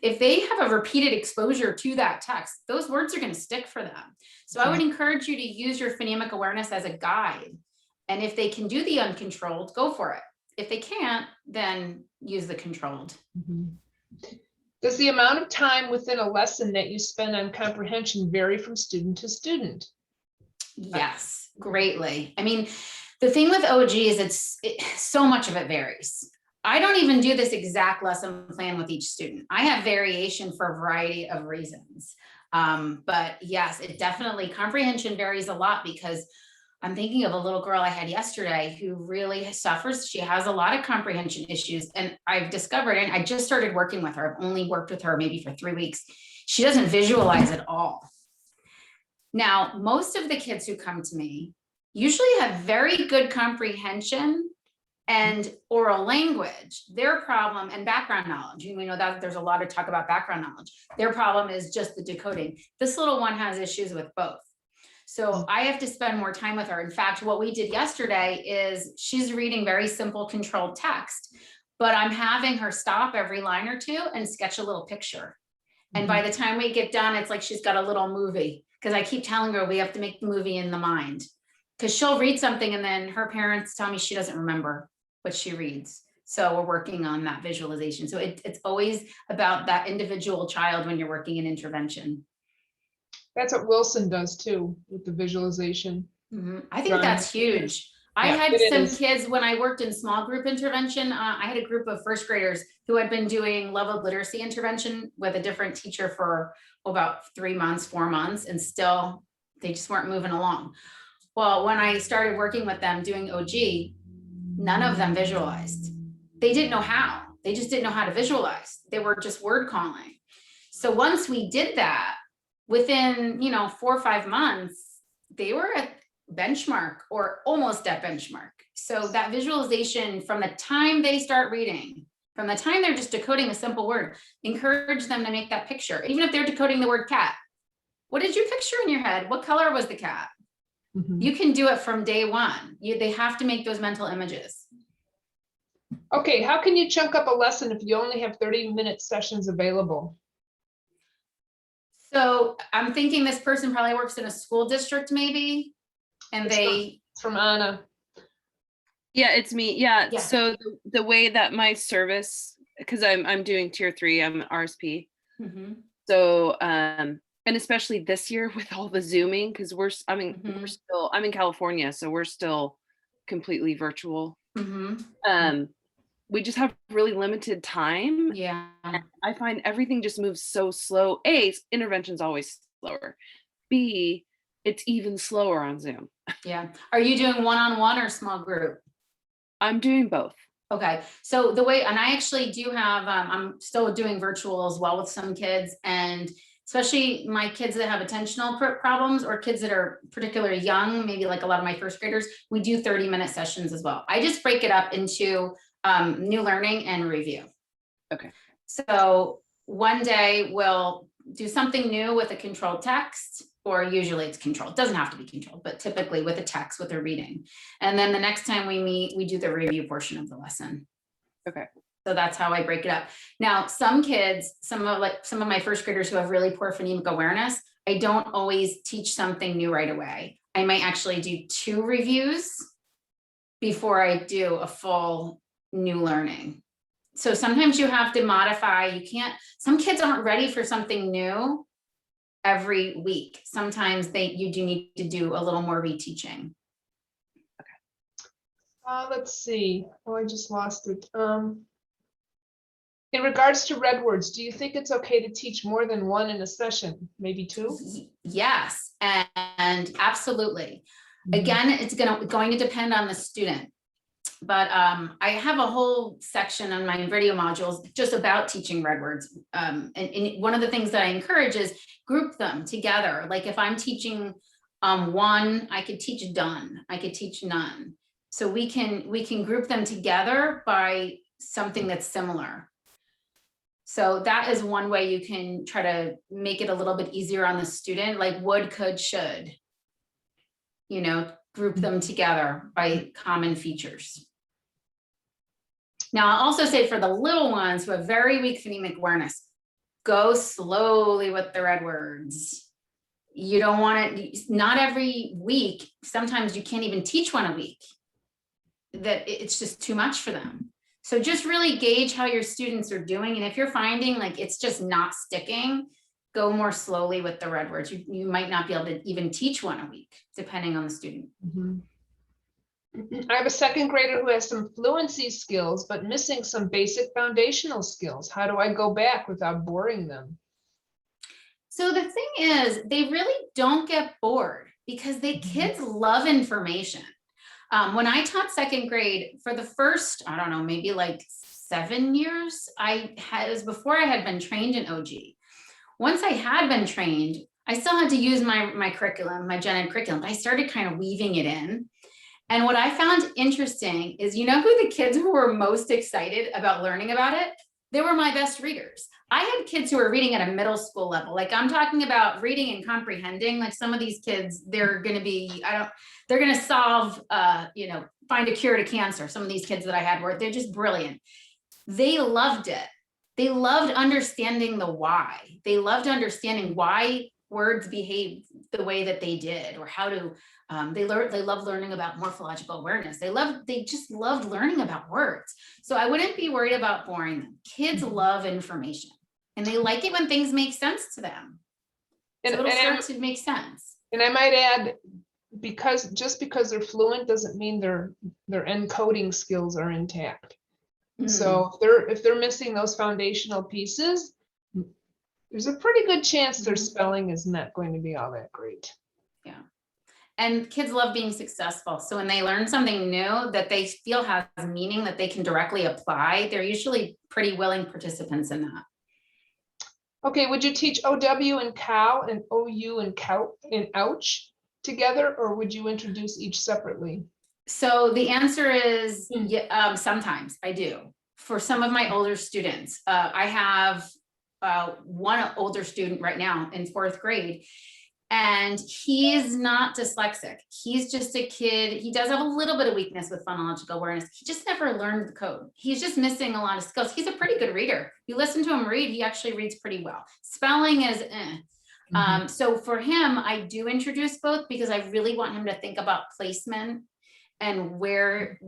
if they have a repeated exposure to that text, those words are going to stick for them. So I would encourage you to use your phonemic awareness as a guide. And if they can do the uncontrolled, go for it. If they can't, then use the controlled. Does the amount of time within a lesson that you spend on comprehension vary from student to student? Yes, greatly. I mean, the thing with OG is so much of it varies. I don't even do this exact lesson plan with each student. I have variation for a variety of reasons. But yes, it definitely, comprehension varies a lot, because I'm thinking of a little girl I had yesterday who really suffers. She has a lot of comprehension issues, and I've discovered, and I just started working with her. I've only worked with her maybe for 3 weeks. She doesn't visualize at all. Now, most of the kids who come to me usually have very good comprehension and oral language. Their problem, and background knowledge, we know that there's a lot of talk about background knowledge. Their problem is just the decoding. This little one has issues with both. So I have to spend more time with her. In fact, what we did yesterday is she's reading very simple controlled text, but I'm having her stop every line or two and sketch a little picture. And by the time we get done, it's like she's got a little movie, because I keep telling her we have to make the movie in the mind, because she'll read something and then her parents tell me she doesn't remember what she reads. So we're working on that visualization. So it's always about that individual child when you're working in intervention. That's what Wilson does too, with the visualization. I think that's huge. I had some kids when I worked in small group intervention. I had a group of 1st graders who had been doing leveled literacy intervention with a different teacher for about 3 months, 4 months, and still they just weren't moving along. Well, when I started working with them doing OG, none of them visualized. They didn't know how. They just didn't know how to visualize. They were just word calling. So once we did that, within 4 or 5 months, they were at benchmark or almost at benchmark. So that visualization, from the time they start reading, from the time they're just decoding a simple word, encourage them to make that picture. Even if they're decoding the word cat, what did you picture in your head? What color was the cat? You can do it from day one. They have to make those mental images. Okay, how can you chunk up a lesson if you only have 30-minute sessions available? So I'm thinking this person probably works in a school district maybe, and they from Anna. Yeah, it's me. Yeah. Yeah. So the way that my service, because I'm doing tier 3, I'm RSP. Mhm. So and especially this year with all the Zooming, because we're I'm in California, so we're still completely virtual. Mhm. We just have really limited time. Yeah. I find everything just moves so slow. A, intervention's always slower. B, it's even slower on Zoom. Yeah. Are you doing one-on-one or small group? I'm doing both. Okay, so the way, and I actually do have, I'm still doing virtual as well with some kids, and especially my kids that have attentional problems or kids that are particularly young, maybe like a lot of my first graders, we do 30-minute sessions as well. I just break it up into new learning and review. Okay. So one day we'll do something new with a controlled text, or usually it's controlled. It doesn't have to be controlled, but typically with a text, with a reading. And then the next time we meet, we do the review portion of the lesson. Okay. So that's how I break it up. Now, some kids, some of my first graders who have really poor phonemic awareness, I don't always teach something new right away. I might actually do 2 reviews before I do a full new learning. So sometimes you have to modify. You can't, some kids aren't ready for something new every week. Sometimes you do need to do a little more reteaching. Let's see. Oh, I just lost it. In regards to read words, do you think it's okay to teach more than 1 in a session? Maybe 2? Yes, and absolutely. Again, it's going to depend on the student. But I have a whole section on my video modules just about teaching read words. And one of the things that I encourage is group them together. Like if I'm teaching 1, I could teach done, I could teach none. So we can group them together by something that's similar. So that is one way you can try to make it a little bit easier on the student, like would, could, should. You know, group them together by common features. Now, I'll also say for the little ones who have very weak phonemic awareness, go slowly with the read words. You don't want it, not every week. Sometimes you can't even teach 1 a week. That it's just too much for them. So just really gauge how your students are doing. And if you're finding like it's just not sticking, go more slowly with the read words. You might not be able to even teach 1 a week, depending on the student. I have a 2nd grader who has some fluency skills, but missing some basic foundational skills. How do I go back without boring them? So the thing is, they really don't get bored because kids love information. When I taught 2nd grade for the first, I don't know, maybe like 7 years, it was before I had been trained in OG. Once I had been trained, I still had to use my curriculum, my gen ed curriculum, but I started kind of weaving it in. And what I found interesting is, you know who the kids who were most excited about learning about it? They were my best readers. I had kids who were reading at a middle school level. Like I'm talking about reading and comprehending. Like some of these kids, they're going to be, they're going to solve, find a cure to cancer. Some of these kids that I had they're just brilliant. They loved it. They loved understanding the why. They loved understanding why words behave the way that they did, or how to, they love learning about morphological awareness. They just loved learning about words. So I wouldn't be worried about boring them. Kids love information and they like it when things make sense to them. So it'll start to make sense. And I might add, just because they're fluent doesn't mean their encoding skills are intact. So if they're missing those foundational pieces, there's a pretty good chance their spelling is not going to be all that great. Yeah. And kids love being successful. So when they learn something new that they feel has meaning that they can directly apply, they're usually pretty willing participants in that. Okay, would you teach OW and cow and OU and cow and ouch together, or would you introduce each separately? So the answer is sometimes I do. For some of my older students, I have one older student right now in 4th grade, and he is not dyslexic. He's just a kid. He does have a little bit of weakness with phonological awareness. He just never learned the code. He's just missing a lot of skills. He's a pretty good reader. You listen to him read, he actually reads pretty well. Spelling is so for him, I do introduce both because I really want him to think about placement and where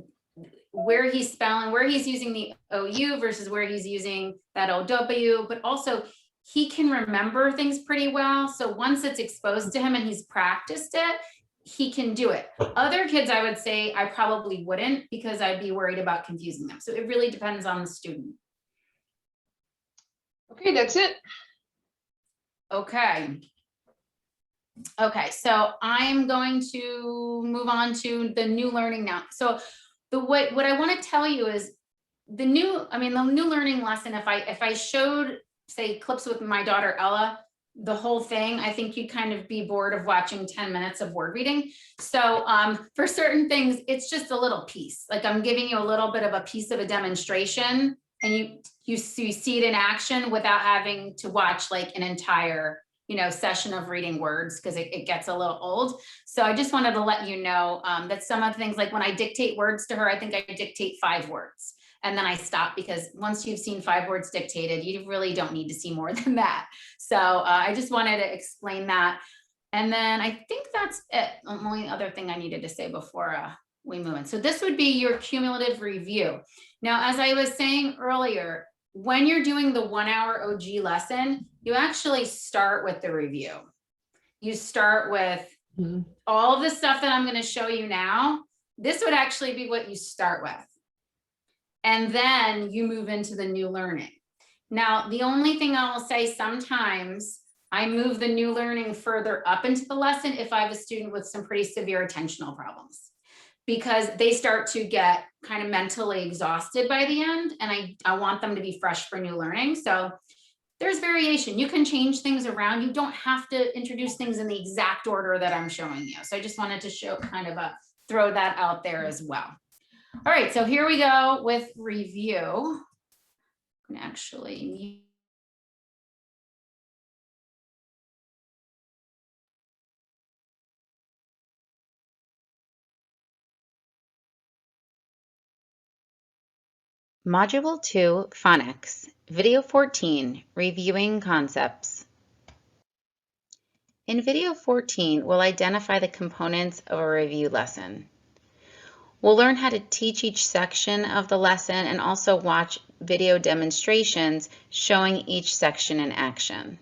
he's spelling, where he's using the OU versus where he's using that OW, but also he can remember things pretty well. So once it's exposed to him and he's practiced it, he can do it. Other kids, I would say I probably wouldn't, because I'd be worried about confusing them. So it really depends on the student. Okay, that's it. Okay. Okay, so I'm going to move on to the new learning now. So what I want to tell you is the new learning lesson, if I showed, say, clips with my daughter Ella, the whole thing, I think you'd kind of be bored of watching 10 minutes of word reading. So for certain things, it's just a little piece. Like I'm giving you a little bit of a piece of a demonstration, and you see it in action without having to watch like an entire session of reading words, because it gets a little old. So I just wanted to let you know that some of the things, like when I dictate words to her, I think I dictate 5 words. And then I stop, because once you've seen 5 words dictated, you really don't need to see more than that. So I just wanted to explain that. And then I think that's it. The only other thing I needed to say before we move in. So this would be your cumulative review. Now, as I was saying earlier, when you're doing the 1-hour OG lesson, you actually start with the review. You start with all of the stuff that I'm going to show you now. This would actually be what you start with. And then you move into the new learning. Now, the only thing I will say, sometimes I move the new learning further up into the lesson if I have a student with some pretty severe attentional problems, because they start to get kind of mentally exhausted by the end, and I want them to be fresh for new learning. So there's variation. You can change things around. You don't have to introduce things in the exact order that I'm showing you. So I just wanted to throw that out there as well. All right, so here we go with review. I'm actually Module 2, Phonics, Video 14, Reviewing Concepts. In Video 14, we'll identify the components of a review lesson. We'll learn how to teach each section of the lesson and also watch video demonstrations showing each section in action.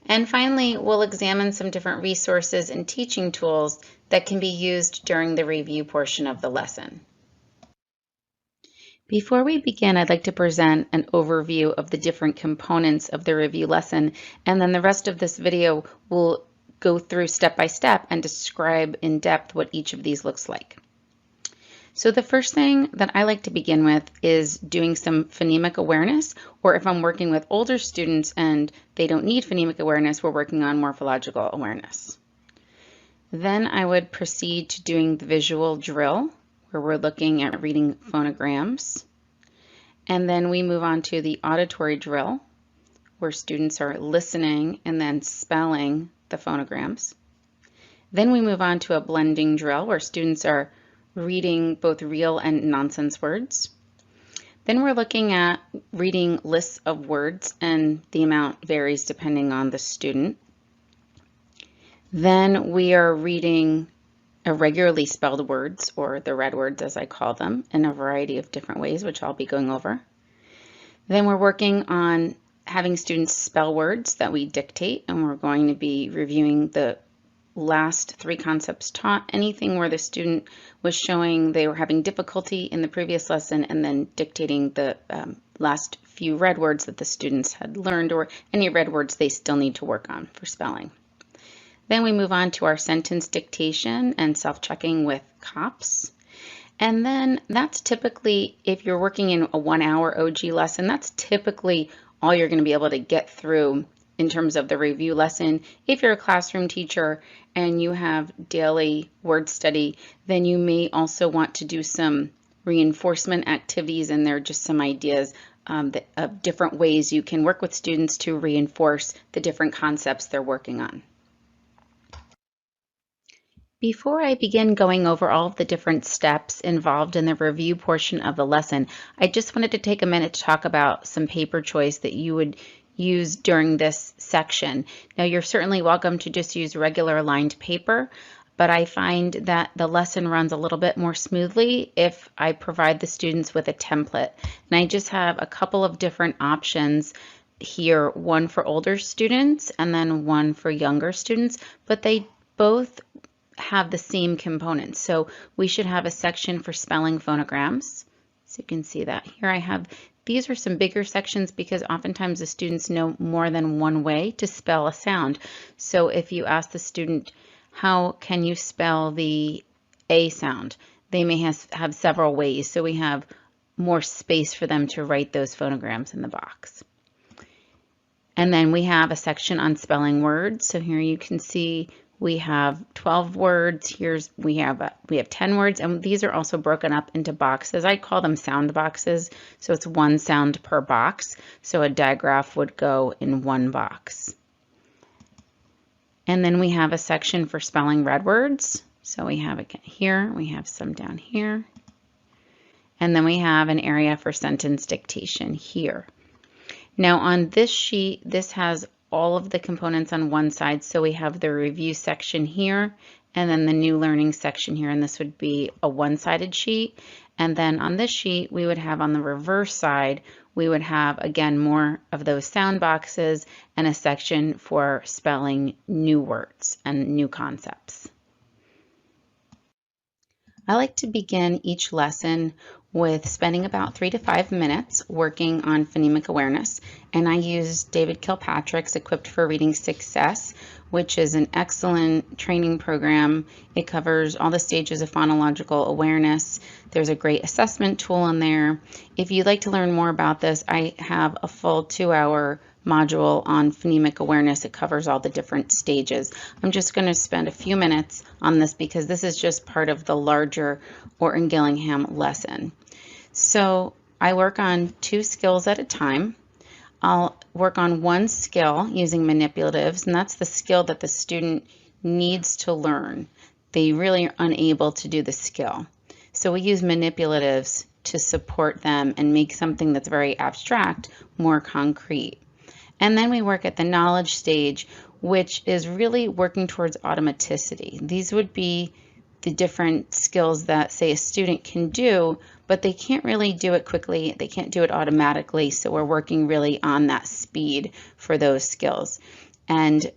And finally, we'll examine some different resources and teaching tools that can be used during the review portion of the lesson. Before we begin, I'd like to present an overview of the different components of the review lesson, and then the rest of this video will go through step by step and describe in depth what each of these looks like. So the first thing that I like to begin with is doing some phonemic awareness, or if I'm working with older students and they don't need phonemic awareness, we're working on morphological awareness. Then I would proceed to doing the visual drill, where we're looking at reading phonograms. And then we move on to the auditory drill, where students are listening and then spelling the phonograms. Then we move on to a blending drill, where students are reading both real and nonsense words. Then we're looking at reading lists of words, and the amount varies depending on the student. Then we are reading irregularly spelled words, or the red words as I call them, in a variety of different ways, which I'll be going over. Then we're working on having students spell words that we dictate, and we're going to be reviewing the last 3 concepts taught, anything where the student was showing they were having difficulty in the previous lesson, and then dictating the last few red words that the students had learned, or any red words they still need to work on for spelling. Then we move on to our sentence dictation and self-checking with COPS. And then that's typically, if you're working in a 1-hour OG lesson, that's typically all you're going to be able to get through in terms of the review lesson. If you're a classroom teacher and you have daily word study, then you may also want to do some reinforcement activities, and there are just some ideas of different ways you can work with students to reinforce the different concepts they're working on. Before I begin going over all of the different steps involved in the review portion of the lesson, I just wanted to take a minute to talk about some paper choice that you would use during this section. Now, you're certainly welcome to just use regular lined paper. but I find that the lesson runs a little bit more smoothly if I provide the students with a template. And I just have a couple of different options here, one for older students and then one for younger students, but they both have the same components. So we should have a section for spelling phonograms. So you can see that here I have, these are some bigger sections because oftentimes the students know more than one way to spell a sound. So if you ask the student, how can you spell the A sound? They may have several ways. So we have more space for them to write those phonograms in the box. And then we have a section on spelling words. So here you can see we have 12 words. We have 10 words, and these are also broken up into boxes. I call them sound boxes. So it's one sound per box. So a digraph would go in one box. And then we have a section for spelling red words. So we have again here, we have some down here. And then we have an area for sentence dictation here. Now on this sheet, this has all of the components on one side. So we have the review section here and then the new learning section here. And this would be a one-sided sheet. And then on this sheet, we would have on the reverse side, we would have again more of those sound boxes and a section for spelling new words and new concepts. I like to begin each lesson with spending about 3 to 5 minutes working on phonemic awareness, and I use David Kilpatrick's Equipped for Reading Success, which is an excellent training program. It covers all the stages of phonological awareness. There's a great assessment tool in there. If you'd like to learn more about this, I have a full 2-hour module on phonemic awareness. It covers all the different stages. I'm just going to spend a few minutes on this because this is just part of the larger Orton Gillingham lesson. So I work on 2 skills at a time. I'll work on one skill using manipulatives, and that's the skill that the student needs to learn. They really are unable to do the skill. So we use manipulatives to support them and make something that's very abstract more concrete. And then we work at the knowledge stage, which is really working towards automaticity. These would be the different skills that, say, a student can do, but they can't really do it quickly. They can't do it automatically. So we're working really on that speed for those skills. And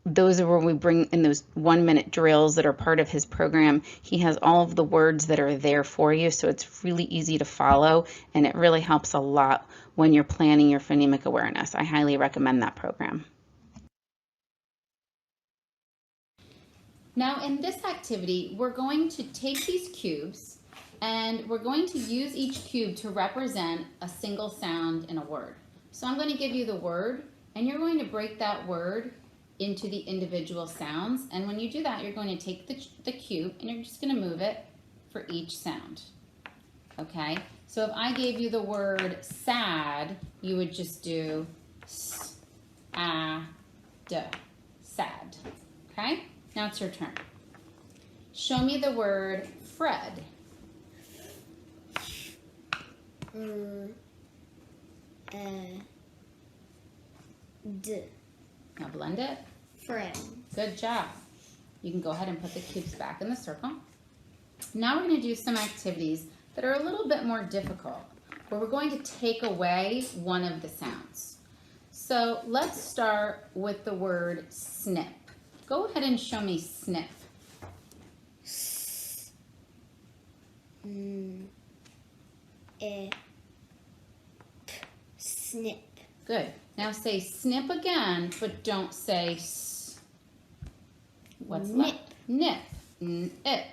those are where we bring in those 1-minute drills that are part of his program. He has all of the words that are there for you, so it's really easy to follow, and it really helps a lot when you're planning your phonemic awareness. I highly recommend that program. Now in this activity, we're going to take these cubes and we're going to use each cube to represent a single sound in a word. So I'm going to give you the word and you're going to break that word into the individual sounds. And when you do that, you're going to take the cube and you're just going to move it for each sound. Okay, so if I gave you the word sad, you would just do s, a, d, sad. Okay, now it's your turn. Show me the word Fred. D. Now blend it. Fred. Good job. You can go ahead and put the cubes back in the circle. Now we're going to do some activities that are a little bit more difficult, where we're going to take away one of the sounds. So let's start with the word snip. Go ahead and show me snip. S. P. Snip. Good. Now say snip again, but don't say s. What's left? Nip. Nip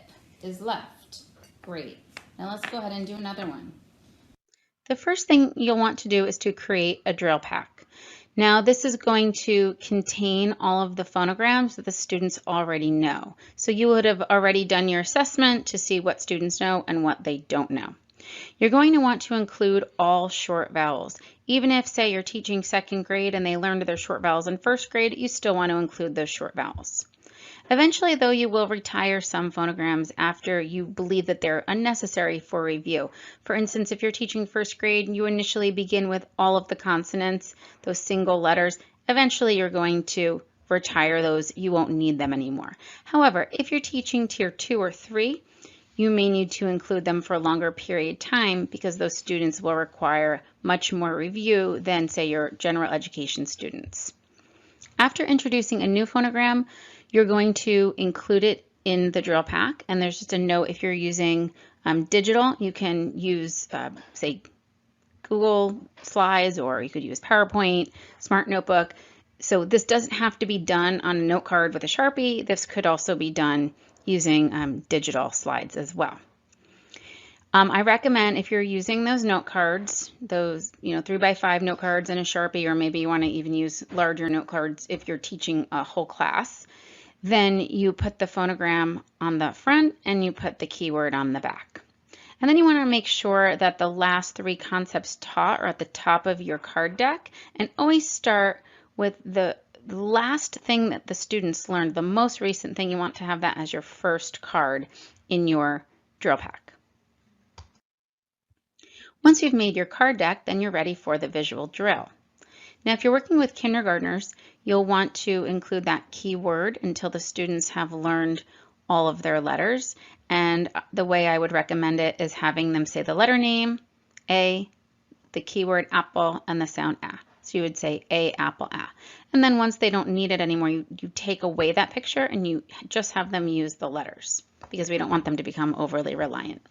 is left. Great. Now let's go ahead and do another one. The first thing you'll want to do is to create a drill pack. Now this is going to contain all of the phonograms that the students already know. So you would have already done your assessment to see what students know and what they don't know. You're going to want to include all short vowels. Even if, say, you're teaching 2nd grade and they learned their short vowels in 1st grade, you still want to include those short vowels. Eventually, though, you will retire some phonograms after you believe that they're unnecessary for review. For instance, if you're teaching 1st grade, you initially begin with all of the consonants, those single letters. Eventually, you're going to retire those. You won't need them anymore. However, if you're teaching tier 2 or 3, you may need to include them for a longer period of time because those students will require much more review than, say, your general education students. After introducing a new phonogram, you're going to include it in the drill pack, and there's just a note if you're using digital, you can use, say, Google Slides, or you could use PowerPoint, Smart Notebook. So this doesn't have to be done on a note card with a Sharpie. This could also be done using digital slides as well. I recommend if you're using those note cards, those 3x5 note cards and a Sharpie, or maybe you want to even use larger note cards if you're teaching a whole class, then you put the phonogram on the front and you put the keyword on the back. And then you want to make sure that the last 3 concepts taught are at the top of your card deck, and always start with the last thing that the students learned, the most recent thing. You want to have that as your first card in your drill pack. Once you've made your card deck, then you're ready for the visual drill. Now, if you're working with kindergartners, you'll want to include that keyword until the students have learned all of their letters. And the way I would recommend it is having them say the letter name, A, the keyword apple, and the sound A. So you would say A, apple, A. And then once they don't need it anymore, you take away that picture and you just have them use the letters because we don't want them to become overly reliant.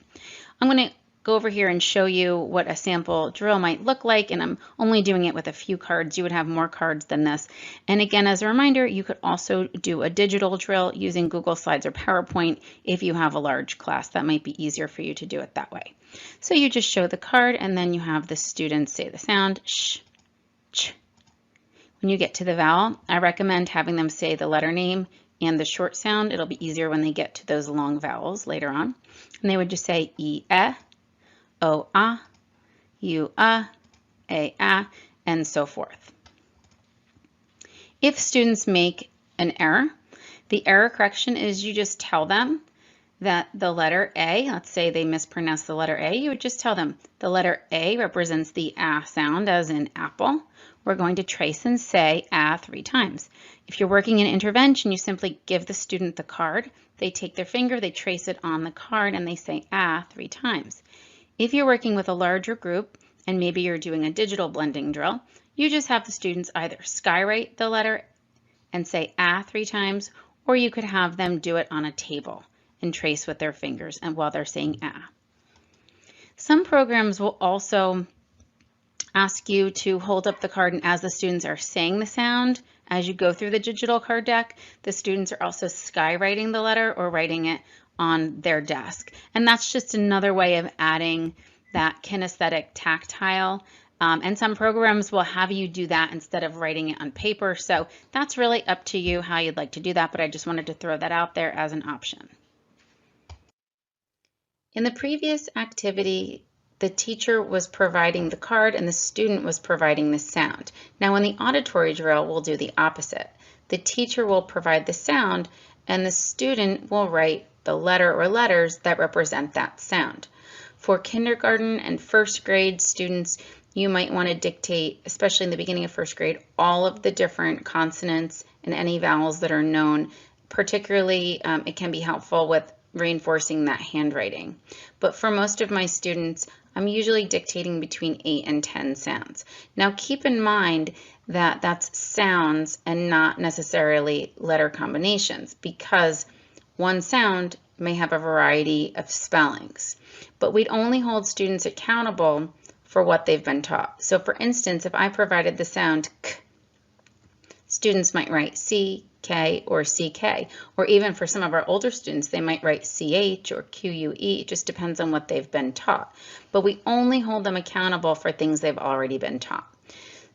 I'm going to go over here and show you what a sample drill might look like, and I'm only doing it with a few cards. You would have more cards than this. And again, as a reminder, you could also do a digital drill using Google Slides or PowerPoint if you have a large class. That might be easier for you to do it that way. So you just show the card, and then you have the students say the sound sh, ch. When you get to the vowel, I recommend having them say the letter name and the short sound. It'll be easier when they get to those long vowels later on. And they would just say E, O, U, A, and so forth. If students make an error, the error correction is you just tell them that the letter A, let's say they mispronounced the letter A, you would just tell them the letter A represents the A sound, as in apple. We're going to trace and say A 3 times. If you're working in intervention, you simply give the student the card. They take their finger, they trace it on the card, and they say A 3 times. If you're working with a larger group, and maybe you're doing a digital blending drill, you just have the students either skywrite the letter and say A 3 times, or you could have them do it on a table and trace with their fingers and while they're saying A. Some programs will also ask you to hold up the card, and as the students are saying the sound, as you go through the digital card deck, the students are also skywriting the letter or writing it on their desk. And that's just another way of adding that kinesthetic tactile. And some programs will have you do that instead of writing it on paper. So that's really up to you how you'd like to do that, but I just wanted to throw that out there as an option. In the previous activity, the teacher was providing the card and the student was providing the sound. Now in the auditory drill, we'll do the opposite. The teacher will provide the sound and the student will write the letter or letters that represent that sound. For kindergarten and first grade students, you might want to dictate, especially in the beginning of first grade, all of the different consonants and any vowels that are known. Particularly, it can be helpful with reinforcing that handwriting. But for most of my students, I'm usually dictating between 8 and 10 sounds. Now keep in mind that that's sounds and not necessarily letter combinations, because one sound may have a variety of spellings. But we'd only hold students accountable for what they've been taught. So for instance, if I provided the sound k, students might write C, K, or CK, or even for some of our older students, they might write CH or QUE. It just depends on what they've been taught. But we only hold them accountable for things they've already been taught.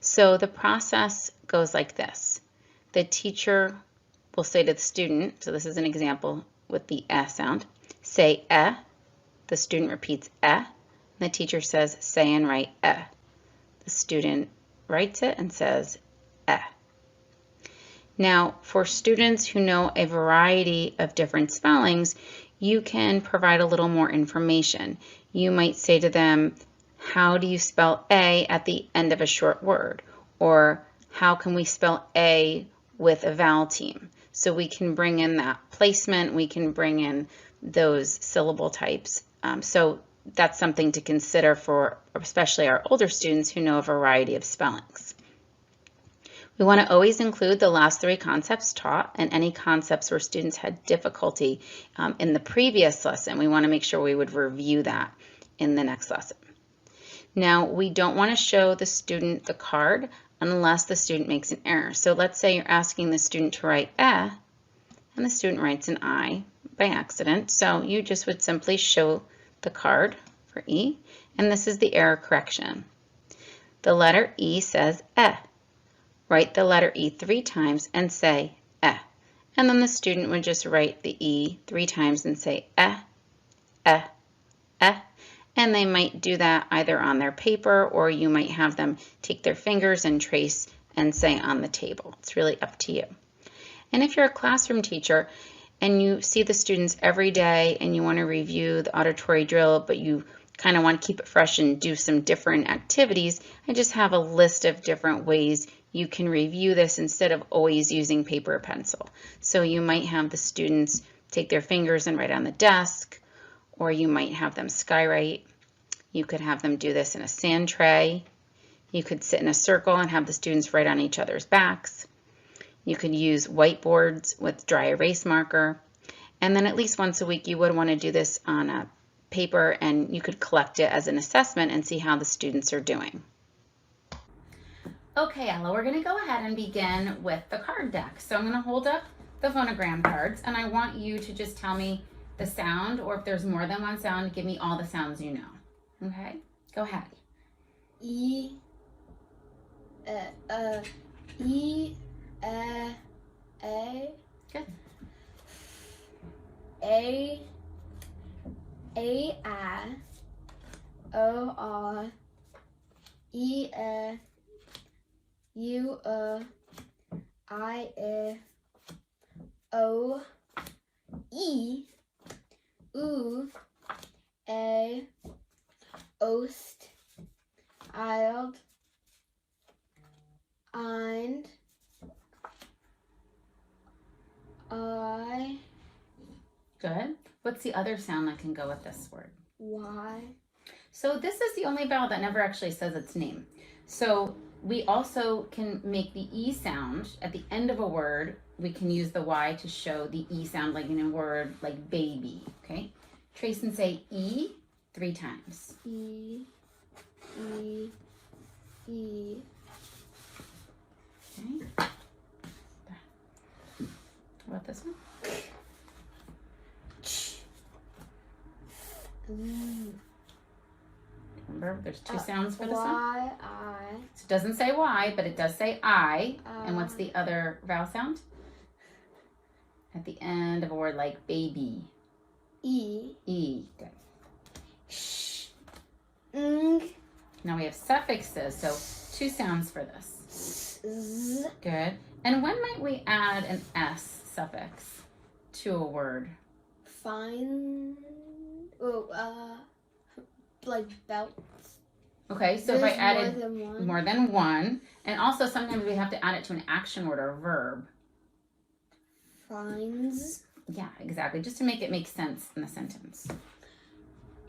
So the process goes like this. The teacher will say to the student, so this is an example with the sound, say the student repeats and the teacher says say and write The student writes it and says Now, for students who know a variety of different spellings, you can provide a little more information. You might say to them, how do you spell A at the end of a short word? Or how can we spell A with a vowel team. So we can bring in that placement, we can bring in those syllable types. So that's something to consider for especially our older students who know a variety of spellings. We want to always include the last 3 concepts taught and any concepts where students had difficulty in the previous lesson. We want to make sure we would review that in the next lesson. Now, we don't want to show the student the card unless the student makes an error. So let's say you're asking the student to write and the student writes an I by accident. So you just would simply show the card for E, and this is the error correction. The letter E says Write the letter E 3 times and say and then the student would just write the E 3 times and say and they might do that either on their paper or you might have them take their fingers and trace and say on the table. It's really up to you. And if you're a classroom teacher and you see the students every day and you want to review the auditory drill, but you kind of want to keep it fresh and do some different activities, I just have a list of different ways you can review this instead of always using paper or pencil. So you might have the students take their fingers and write on the desk, or you might have them skywrite. You could have them do this in a sand tray. You could sit in a circle and have the students write on each other's backs. You could use whiteboards with dry erase marker. And then at least once a week you would want to do this on a paper and you could collect it as an assessment and see how the students are doing. Okay, Ella, we're going to go ahead and begin with the card deck. So I'm going to hold up the phonogram cards and I want you to just tell me the sound, or if there's more than one sound, give me all the sounds you know. Okay, go ahead. E, E, A. Good. A, O, E, U, I, O, E, U, A, Ost, Ild, Eind, I. Good. What's the other sound that can go with this word? Y. So this is the only vowel that never actually says its name. So we also can make the E sound at the end of a word. We can use the Y to show the E sound, like in a word like baby. Okay. Trace and say E 3 times. E, E, E. Okay. How about this one? Remember, there's 2 sounds for this one. Y, I. So it doesn't say Y, but it does say I. And what's the other vowel sound? At the end of a word like baby. E. E. Good. Sh. Ng. Now we have suffixes, so 2 sounds for this. Z. Good. And when might we add an S suffix to a word? Fine. Oh, like belts. Okay, so if I added more than one. more than one, and also sometimes we have to add it to an action word or a verb. Finds. Yeah, exactly, just to make it make sense in the sentence.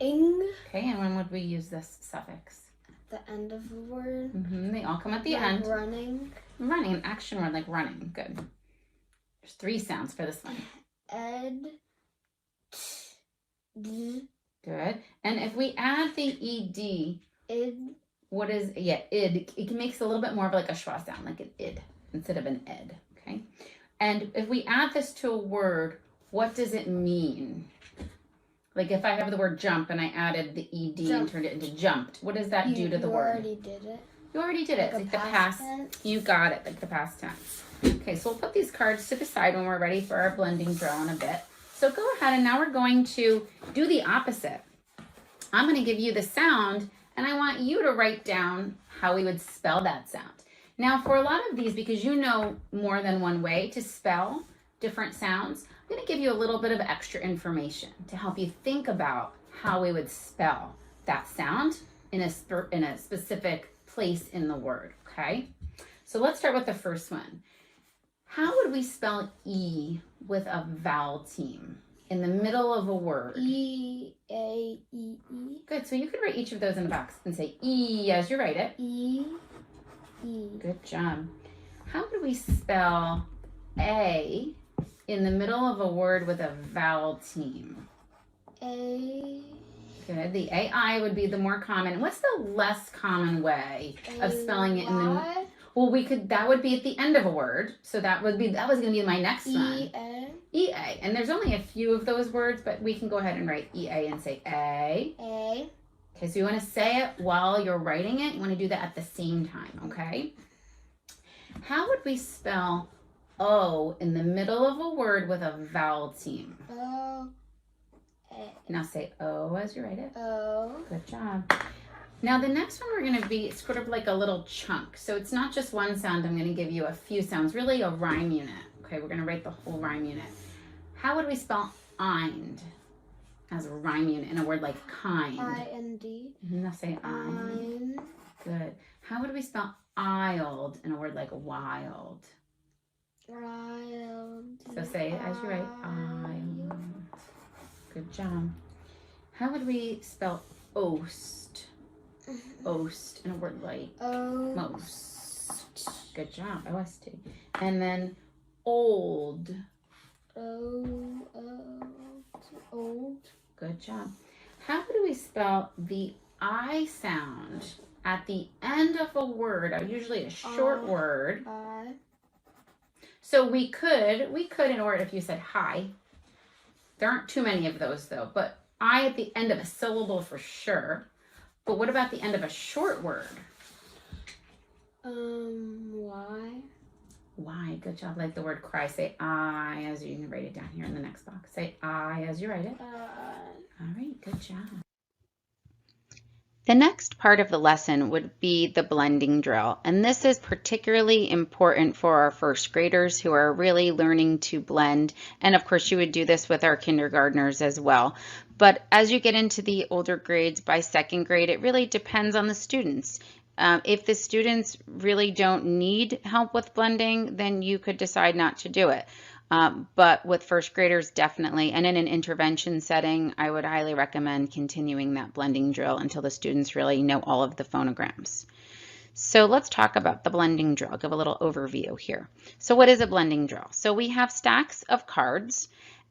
Ing. Okay, and when would we use this suffix? At the end of a word. They all come at the Like end. running. Running, an action word like running. Good. There's 3 sounds for this one. Ed. D. Good. And if we add the ed, Id. what is, yeah, id, it makes a little bit more of like a schwa sound, like an id instead of an ed. Okay. And if we add this to a word, what does it mean? Like if I have the word jump and I added the ed Jump. and turned it into jumped, what does that do to the You word? already did it. You already did it. Like It's a like the past past. tense. You got it, like the past tense. Okay, so we'll put these cards to the side when we're ready for our blending drill in a bit. So go ahead and now we're going to do the opposite. I'm going to give you the sound and I want you to write down how we would spell that sound. Now for a lot of these, because you know more than one way to spell different sounds, I'm going to give you a little bit of extra information to help you think about how we would spell that sound in a specific place in the word, okay? So let's start with the first one. How would we spell E with a vowel team in the middle of a word? E-A-E-E. Good. So you could write each of those in a box and say E as you write it. E-E. Good job. How would we spell A in the middle of a word with a vowel team? A. Good. The AI would be the more common. What's the less common way of spelling it in the? Y. Well, that would be at the end of a word. So that was going to be my next one. E-A. EA. And there's only a few of those words, but we can go ahead and write EA and say A. A. Okay, so you want to say it while you're writing it. You want to do that at the same time, okay? How would we spell O in the middle of a word with a vowel team? O. A. Now say O as you write it. O. Good job. Now the next one we're going to be sort of like a little chunk. So it's not just one sound. I'm going to give you a few sounds, really a rhyme unit. Okay, we're going to write the whole rhyme unit. How would we spell IND as a rhyme unit in a word like kind? I-N-D. Now say IND. Good. How would we spell ILD in a word like wild? Wild. So say it as you write ILD. Good job. How would we spell OST? OST in a word like most. Good job. OST. And then old. Old. Good job. How do we spell the I sound at the end of a word, usually a short word? So we could in order, if you said hi, there aren't too many of those though, but I at the end of a syllable for sure. But what about the end of a short word? Y. Why? Good job. Like the word cry. Say I as you can write it down here in the next box. Say I as you write it. All right. Good job. The next part of the lesson would be the blending drill, and this is particularly important for our first graders who are really learning to blend, and of course you would do this with our kindergartners as well. But as you get into the older grades by second grade, it really depends on the students. If the students really don't need help with blending, then you could decide not to do it. But with first graders, definitely, and in an intervention setting, I would highly recommend continuing that blending drill until the students really know all of the phonograms. So let's talk about the blending drill. I'll give a little overview here. So what is a blending drill? So we have stacks of cards,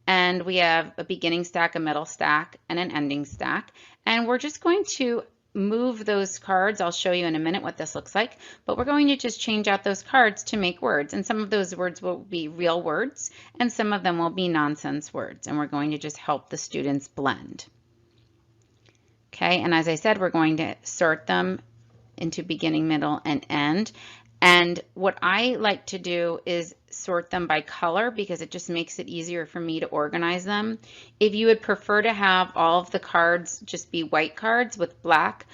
and we have a beginning stack, a middle stack, and an ending stack, and we're just going to move those cards. I'll show you in a minute what this looks like, but we're going to just change out those cards to make words, and some of those words will be real words and some of them will be nonsense words, and we're going to just help the students blend. Okay, and as I said, we're going to sort them into beginning, middle, and end. And what I like to do is sort them by color because it just makes it easier for me to organize them. If you would prefer to have all of the cards just be white cards with black,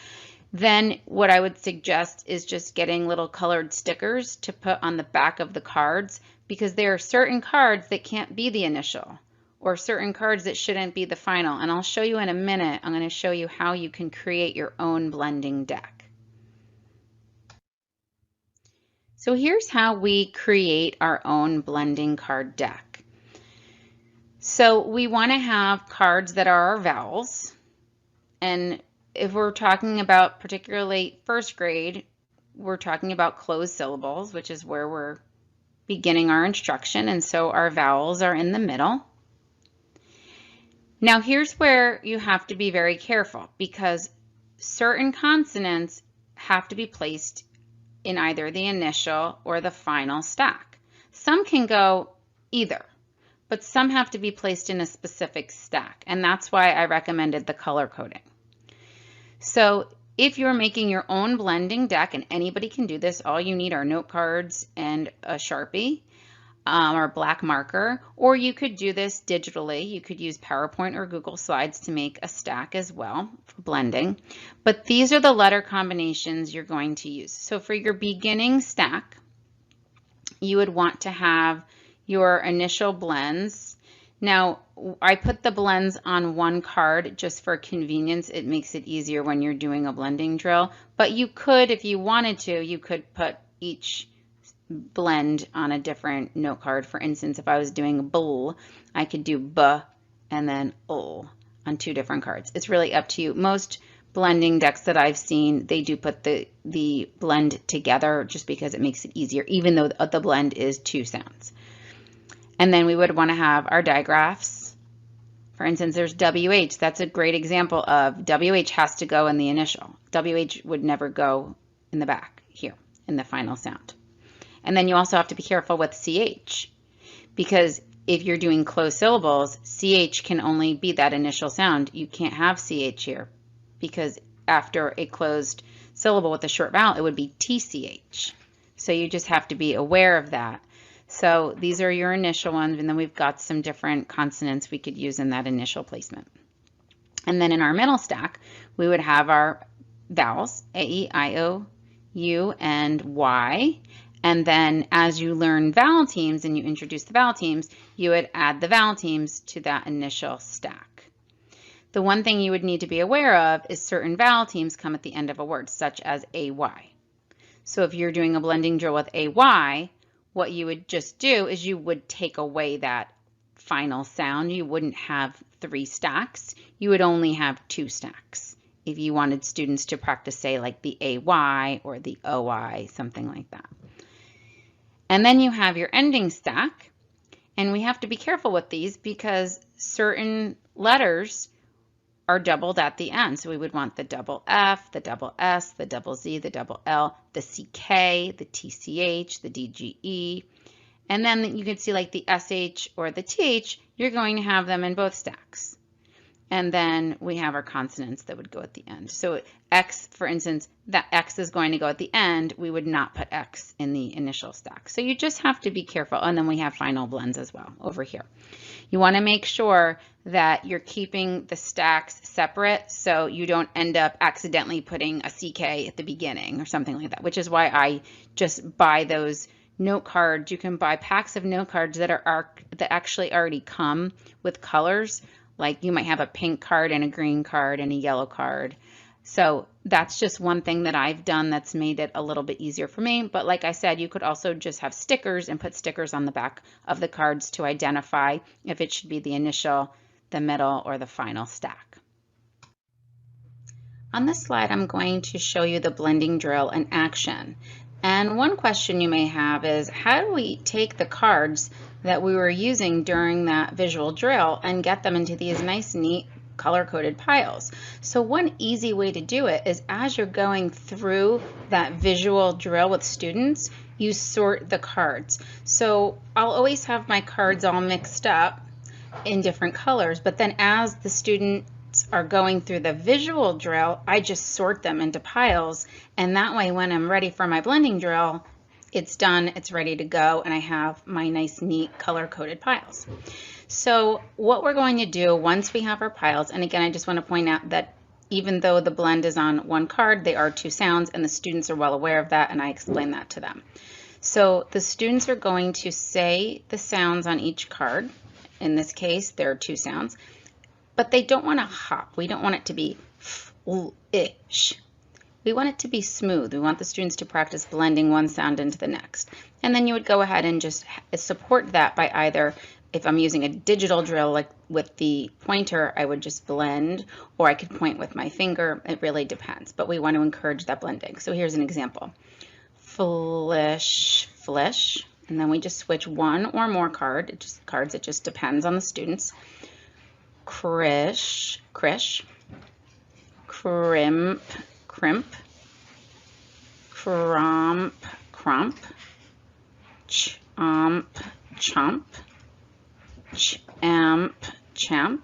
then what I would suggest is just getting little colored stickers to put on the back of the cards, because there are certain cards that can't be the initial or certain cards that shouldn't be the final. And I'll show you in a minute. I'm going to show you how you can create your own blending deck. So here's how we create our own blending card deck. So we want to have cards that are our vowels. And if we're talking about particularly first grade, we're talking about closed syllables, which is where we're beginning our instruction. And so our vowels are in the middle. Now here's where you have to be very careful, because certain consonants have to be placed in either the initial or the final stack. Some can go either, but some have to be placed in a specific stack, and that's why I recommended the color coding. So if you're making your own blending deck, and anybody can do this, all you need are note cards and a Sharpie or a black marker, or you could do this digitally. You could use PowerPoint or Google Slides to make a stack as well for blending. But these are the letter combinations you're going to use. So for your beginning stack, you would want to have your initial blends. Now, I put the blends on one card just for convenience. It makes it easier when you're doing a blending drill. But you could, if you wanted to, you could put each blend on a different note card. For instance, if I was doing bull, I could do b and then ul on 2 different cards. It's really up to you. Most blending decks that I've seen, they do put the blend together just because it makes it easier, even though the blend is 2 sounds. And then we would want to have our digraphs. For instance, there's WH. That's a great example of WH has to go in the initial. WH would never go in the back here in the final sound. And then you also have to be careful with CH, because if you're doing closed syllables, CH can only be that initial sound. You can't have CH here, because after a closed syllable with a short vowel, it would be TCH. So you just have to be aware of that. So these are your initial ones, and then we've got some different consonants we could use in that initial placement. And then in our middle stack, we would have our vowels, A, E, I, O, U, and Y. And then as you learn vowel teams and you introduce the vowel teams, you would add the vowel teams to that initial stack. The one thing you would need to be aware of is certain vowel teams come at the end of a word, such as AY. So if you're doing a blending drill with AY, what you would just do is you would take away that final sound. You wouldn't have 3 stacks. You would only have 2 stacks if you wanted students to practice, say, like the AY or the OI, something like that. And then you have your ending stack, and we have to be careful with these because certain letters are doubled at the end. So we would want the double F, the double S, the double Z, the double L, the CK, the TCH, the DGE. And then you can see like the SH or the TH, you're going to have them in both stacks. And then we have our consonants that would go at the end. So X, for instance, that X is going to go at the end. We would not put X in the initial stack. So you just have to be careful. And then we have final blends as well over here. You want to make sure that you're keeping the stacks separate so you don't end up accidentally putting a CK at the beginning or something like that, which is why I just buy those note cards. You can buy packs of note cards that actually already come with colors. Like you might have a pink card and a green card and a yellow card. So that's just one thing that I've done that's made it a little bit easier for me. But like I said, you could also just have stickers and put stickers on the back of the cards to identify if it should be the initial, the middle, or the final stack. On this slide, I'm going to show you the blending drill in action. And one question you may have is, how do we take the cards that we were using during that visual drill and get them into these nice, neat, color-coded piles? So one easy way to do it is as you're going through that visual drill with students, you sort the cards. So I'll always have my cards all mixed up in different colors, but then as the students are going through the visual drill, I just sort them into piles, and that way when I'm ready for my blending drill, it's done, it's ready to go, and I have my nice, neat, color-coded piles. So what we're going to do once we have our piles, and again, I just want to point out that even though the blend is on one card, they are 2 sounds, and the students are well aware of that, and I explain that to them. So the students are going to say the sounds on each card. In this case, there are 2 sounds, but they don't want to hop. We don't want it to be ish. We want it to be smooth. We want the students to practice blending one sound into the next. And then you would go ahead and just support that by either, if I'm using a digital drill like with the pointer, I would just blend, or I could point with my finger. It really depends, but we want to encourage that blending. So here's an example. Flish, flish, and then we just switch one or more cards. It just depends on the students. Crish, crish, crimp, crimp, crump, crump, chomp, chomp, champ, champ,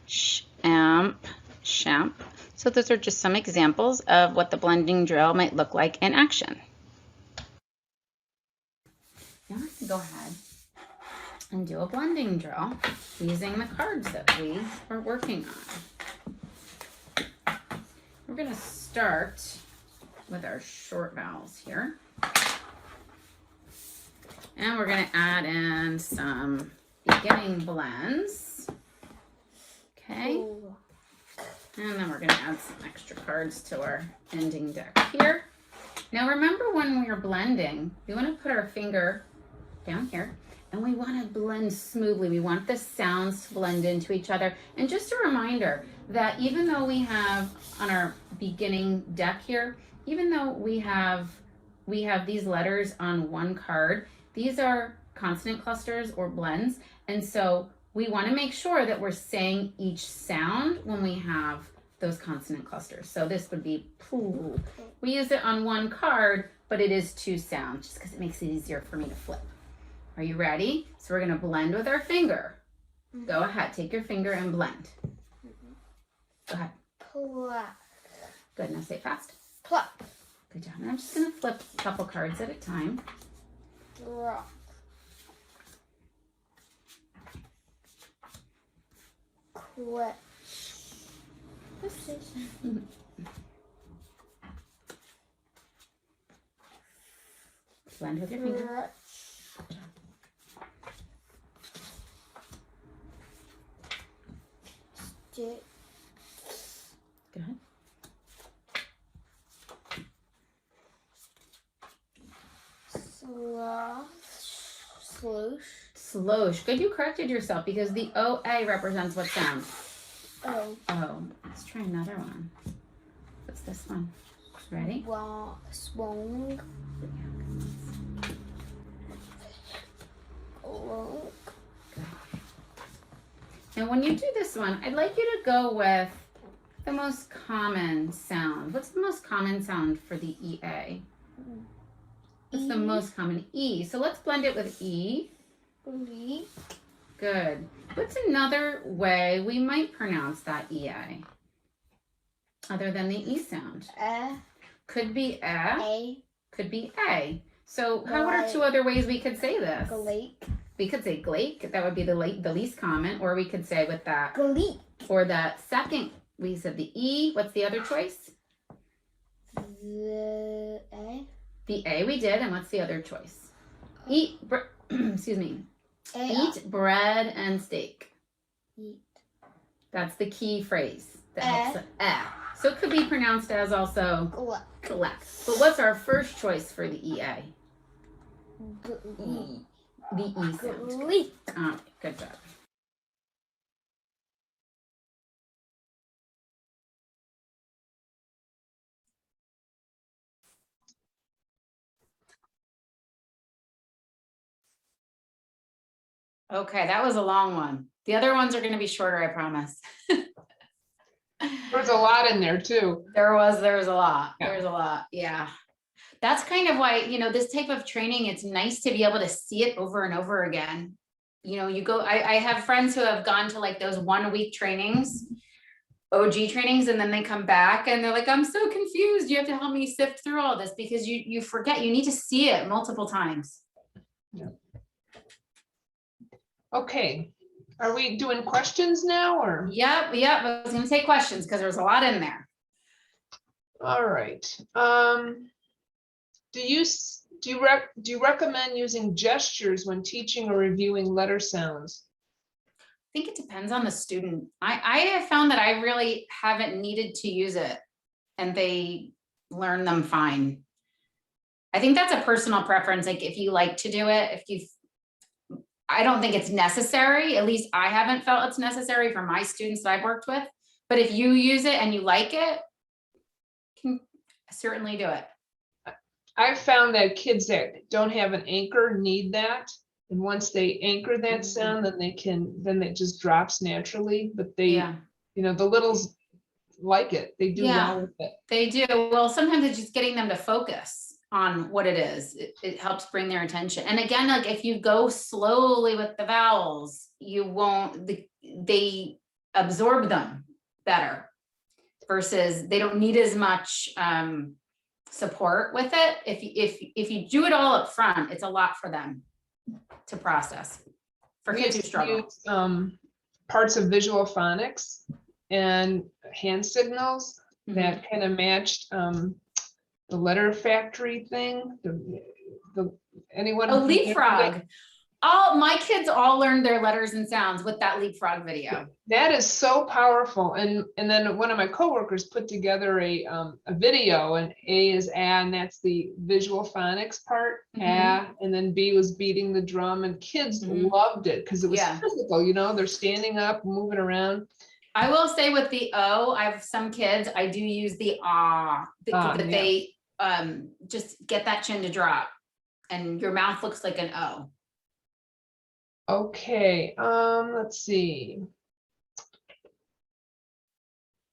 shamp, shamp. So those are just some examples of what the blending drill might look like in action. Now I can go ahead and do a blending drill using the cards that we are working on. We're going to start with our short vowels here. And we're going to add in some beginning blends. Okay. Ooh. And then we're going to add some extra cards to our ending deck here. Now remember when we were blending, we want to put our finger down here and we want to blend smoothly. We want the sounds to blend into each other. And just a reminder that even though we have on our beginning deck here, even though we have these letters on one card, these are consonant clusters or blends. And so we want to make sure that we're saying each sound when we have those consonant clusters. So this would be poo. We use it on one card, but it is 2 sounds just because it makes it easier for me to flip. Are you ready? So we're going to blend with our finger. Go ahead, take your finger and blend. Go ahead. Plop. Good, now say it fast. Plop. Good job. And I'm just going to flip a couple cards at a time. Drop. Quit. Blend with your finger. Stick. Go ahead. Sloosh. Sloosh. Good, you corrected yourself because the OA represents what sound? Oh. Oh, let's try another one. What's this one? Ready? Swung. And when you do this one, I'd like you to go with the most common sound. What's the most common sound for the EA? What's the most common? E. So let's blend it with E. E. Good. What's another way we might pronounce that EA? Other than the E sound? Could be A. Could be A. So what are 2 other ways we could say this? Glake. We could say glake. That would be the least common. Or we could say with that. Glake. For that second, we said the E. What's the other choice? The A. The A we did. And what's the other choice? Eat. Excuse me. Eat bread and steak. Eat. That's the key phrase. That helps. So it could be pronounced as also collect. But what's our first choice for the EA? E. The E sound. All right, good job. Okay, that was a long one. The other ones are going to be shorter, I promise. There's a lot in there too. There was a lot. Yeah. There's a lot. Yeah. That's kind of why, this type of training, it's nice to be able to see it over and over again. You go, I have friends who have gone to like those 1-week trainings, OG trainings, and then they come back and they're like, I'm so confused. You have to help me sift through all this because you forget, you need to see it multiple times. Yeah. Okay. Are we doing questions now or? Yep. I was going to take questions because there's a lot in there. All right. Do you recommend using gestures when teaching or reviewing letter sounds? I think it depends on the student. I have found that I really haven't needed to use it and they learn them fine. I think that's a personal preference. Like if you like to do it, I don't think it's necessary. At least I haven't felt it's necessary for my students that I've worked with. But if you use it and you like it, you can certainly do it. I've found that kids that don't have an anchor need that. And once they anchor that sound, then it just drops naturally. But the littles like it. They do well with it. They do. Well, sometimes it's just getting them to focus on what it is. It helps bring their attention. And again, like if you go slowly with the vowels, they absorb them better versus they don't need as much support with it. If you do it all up front, it's a lot for them to process. For kids who struggle. Parts of visual phonics and hand signals that kind of matched the letter factory thing. Anyone? Leapfrog. All my kids all learned their letters and sounds with that leapfrog video. That is so powerful. And then one of my coworkers put together a video, and A is A, and that's the visual phonics part, A, and then B was beating the drum, and kids loved it because it was physical, you know, they're standing up, moving around. I will say with the O, I have some kids, I do use the ah, that they just get that chin to drop and your mouth looks like an O. Okay, let's see.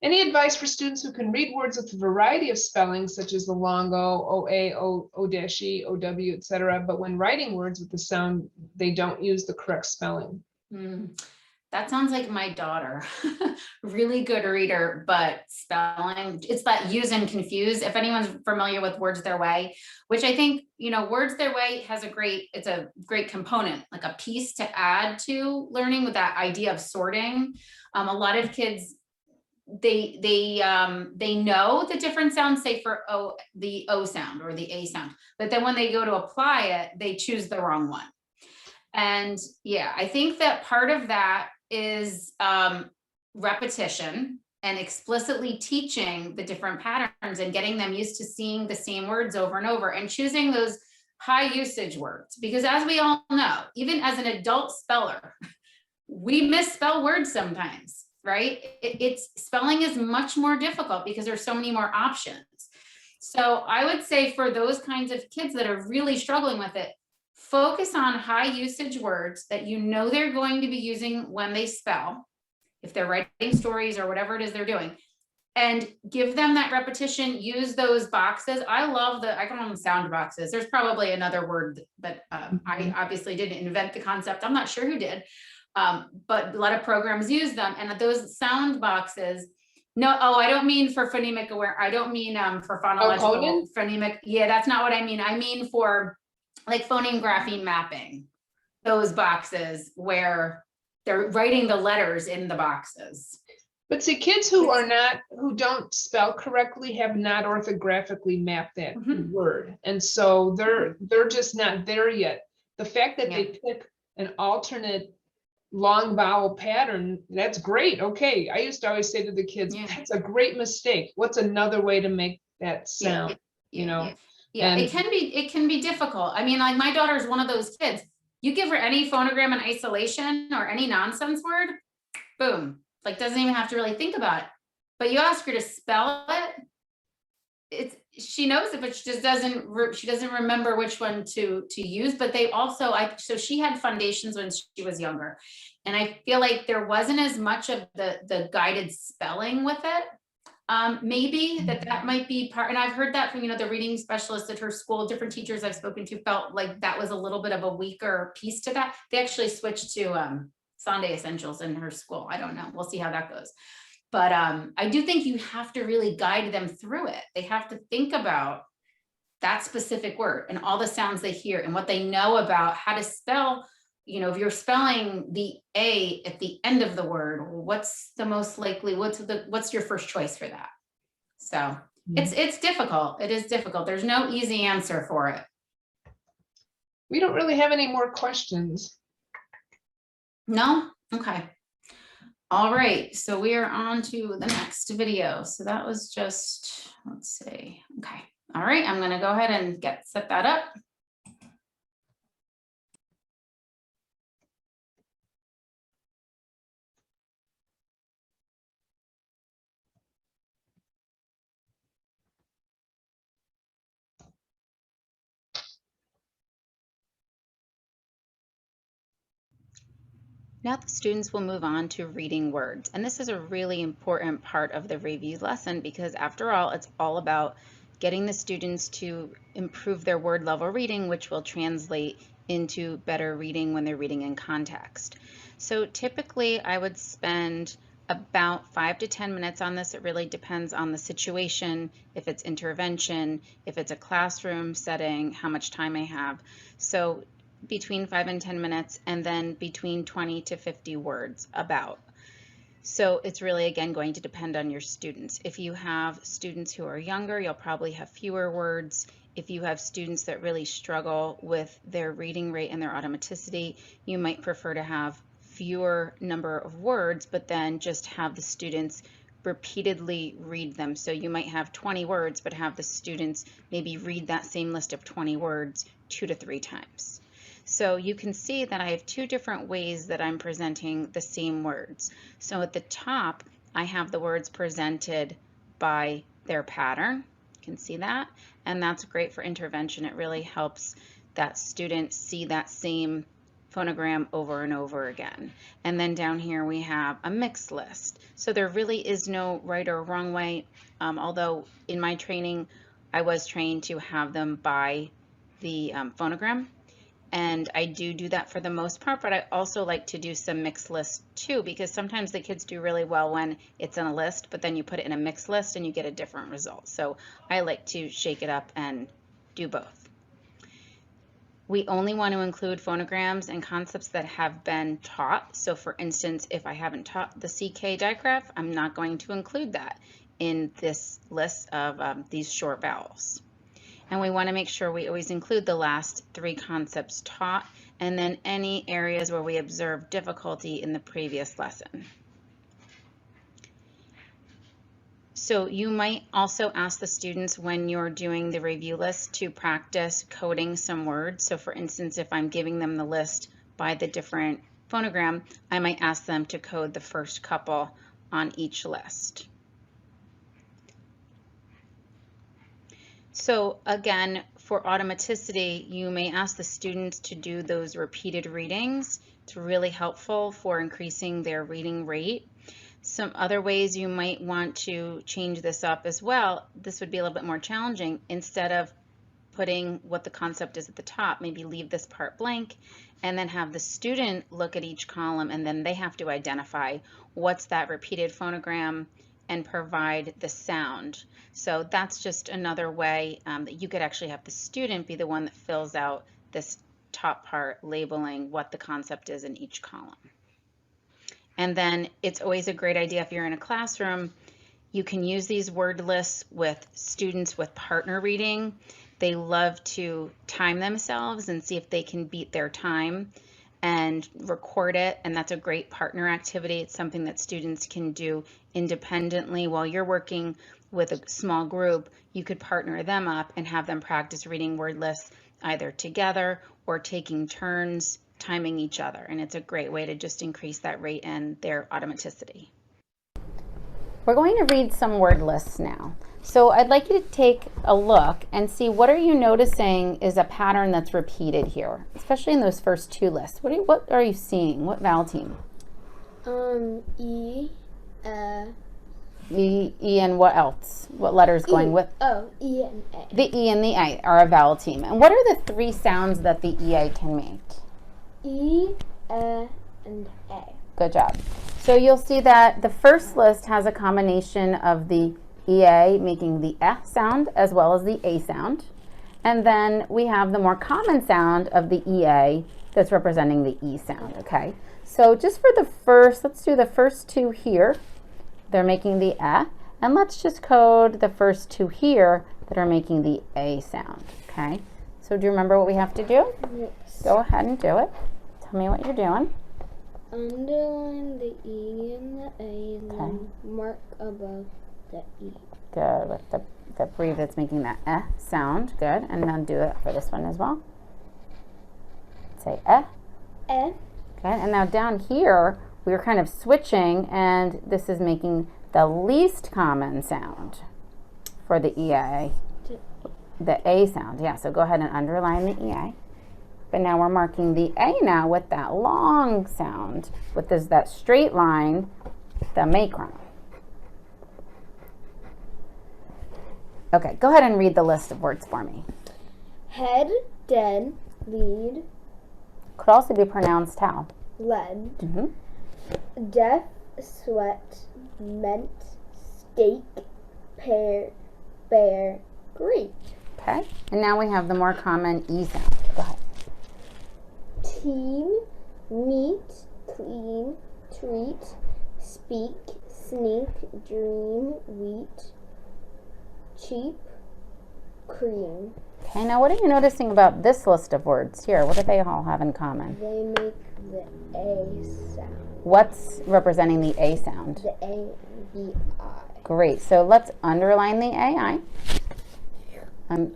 Any advice for students who can read words with a variety of spellings, such as the long O, OA, O-E, OW, etc., but when writing words with the sound, they don't use the correct spelling? That sounds like my daughter. Really good reader, but spelling, it's that use and confuse. If anyone's familiar with Words Their Way, which I think, you know, Words Their Way has it's a great component, like a piece to add to learning with that idea of sorting. A lot of kids, they know the different sounds, say for O, the O sound or the A sound, but then when they go to apply it, they choose the wrong one. And yeah, I think that part of that is repetition and explicitly teaching the different patterns and getting them used to seeing the same words over and over and choosing those high usage words. Because as we all know, even as an adult speller, we misspell words sometimes, right? Spelling is much more difficult because there's so many more options. So I would say for those kinds of kids that are really struggling with it, focus on high usage words that you know they're going to be using when they spell, if they're writing stories or whatever it is they're doing, and give them that repetition. Use those boxes. I love I call them sound boxes. There's probably another word, but I obviously didn't invent the concept. I'm not sure who did, but a lot of programs use them. And those sound boxes, I don't mean for phonemic aware. I don't mean for phonological phonemic. Yeah, that's not what I mean. I mean for like phoneme grapheme mapping, those boxes where they're writing the letters in the boxes. But see, kids who don't spell correctly have not orthographically mapped that word. And so they're just not there yet. The fact that they pick an alternate long vowel pattern, that's great. Okay. I used to always say to the kids, that's a great mistake. What's another way to make that sound? You know? Yeah, and it can be difficult. I mean, like my daughter's one of those kids. You give her any phonogram in isolation or any nonsense word, boom, like doesn't even have to really think about it. But you ask her to spell it, she knows it, but she just doesn't remember which one to use. But they also, so she had foundations when she was younger, and I feel like there wasn't as much of the guided spelling with it. Maybe that might be part, and I've heard that from, you know, the reading specialist at her school. Different teachers I've spoken to felt like that was a little bit of a weaker piece to that. They actually switched to Sunday Essentials in her school. I don't know. We'll see how that goes. But I do think you have to really guide them through it. They have to think about that specific word and all the sounds they hear and what they know about how to spell. You know, if you're spelling the A at the end of the word, what's the most likely, what's your first choice for that? So it's difficult. It is difficult. There's no easy answer for it. We don't really have any more questions. No? Okay. All right. So we are on to the next video. So that was just, let's see. Okay. All right. I'm going to go ahead and set that up. Now the students will move on to reading words. And this is a really important part of the review lesson because after all, it's all about getting the students to improve their word level reading, which will translate into better reading when they're reading in context. So typically I would spend about 5 to 10 minutes on this. It really depends on the situation, if it's intervention, if it's a classroom setting, how much time I have. So between 5 and 10 minutes, and then between 20 to 50 words about. So it's really, again, going to depend on your students. If you have students who are younger, you'll probably have fewer words. If you have students that really struggle with their reading rate and their automaticity, you might prefer to have fewer number of words, but then just have the students repeatedly read them. So you might have 20 words, but have the students maybe read that same list of 20 words 2 to 3 times. So you can see that I have 2 different ways that I'm presenting the same words. So at the top, I have the words presented by their pattern. You can see that, and that's great for intervention. It really helps that student see that same phonogram over and over again. And then down here we have a mixed list. So there really is no right or wrong way, although in my training, I was trained to have them by the phonogram. And I do that for the most part, but I also like to do some mixed lists too, because sometimes the kids do really well when it's in a list, but then you put it in a mixed list and you get a different result. So I like to shake it up and do both. We only want to include phonograms and concepts that have been taught. So for instance, if I haven't taught the CK digraph, I'm not going to include that in this list of these short vowels. And we want to make sure we always include the last 3 concepts taught, and then any areas where we observe difficulty in the previous lesson. So you might also ask the students when you're doing the review list to practice coding some words. So for instance, if I'm giving them the list by the different phonogram, I might ask them to code the first couple on each list. So again, for automaticity, you may ask the students to do those repeated readings. It's really helpful for increasing their reading rate. Some other ways you might want to change this up as well, this would be a little bit more challenging. Instead of putting what the concept is at the top, maybe leave this part blank and then have the student look at each column, and then they have to identify what's that repeated phonogram and provide the sound. So that's just another way that you could actually have the student be the one that fills out this top part, labeling what the concept is in each column. And then it's always a great idea if you're in a classroom, you can use these word lists with students with partner reading. They love to time themselves and see if they can beat their time and record it, and that's a great partner activity. It's something that students can do independently while you're working with a small group. You could partner them up and have them practice reading word lists either together or taking turns timing each other, and it's a great way to just increase that rate and their automaticity. We're going to read some word lists now. So I'd like you to take a look and see what are you noticing is a pattern that's repeated here, especially in those first 2 lists. What are you seeing? What vowel team? E, E and what else? What letters going with? Oh, E and A. The E and the A are a vowel team. And what are the 3 sounds that the EA can make? E, and A. Good job. So you'll see that the first list has a combination of the EA making the sound as well as the A sound. And then we have the more common sound of the EA that's representing the E sound, okay? So just for the first, let's do the first 2 here. They're making the and let's just code the first 2 here that are making the A sound, okay? So do you remember what we have to do? Yes. Go ahead and do it. Tell me what you're doing. Underline the E and the A and Okay. then mark above the E. Good, with the breathe that's making that sound. Good, and then do it for this one as well. Say E. Good, and now down here, we're kind of switching, and this is making the least common sound for the EA. The A sound, yeah, so go ahead and underline the EA. But now we're marking the A now with that long sound, with that straight line, the macron. Okay, go ahead and read the list of words for me. Head, dead, lead, Could also be pronounced how? lead, Mm-hmm. death, sweat, meant, stake, pear, bear, Greek. Okay, and now we have the more common E sound. Go ahead. Team, meat, clean, treat, speak, sneak, dream, wheat, cheap, cream. Okay, now what are you noticing about this list of words here? What do they all have in common? They make the A sound. What's representing the A sound? The A and the I. Great, so let's underline the AI.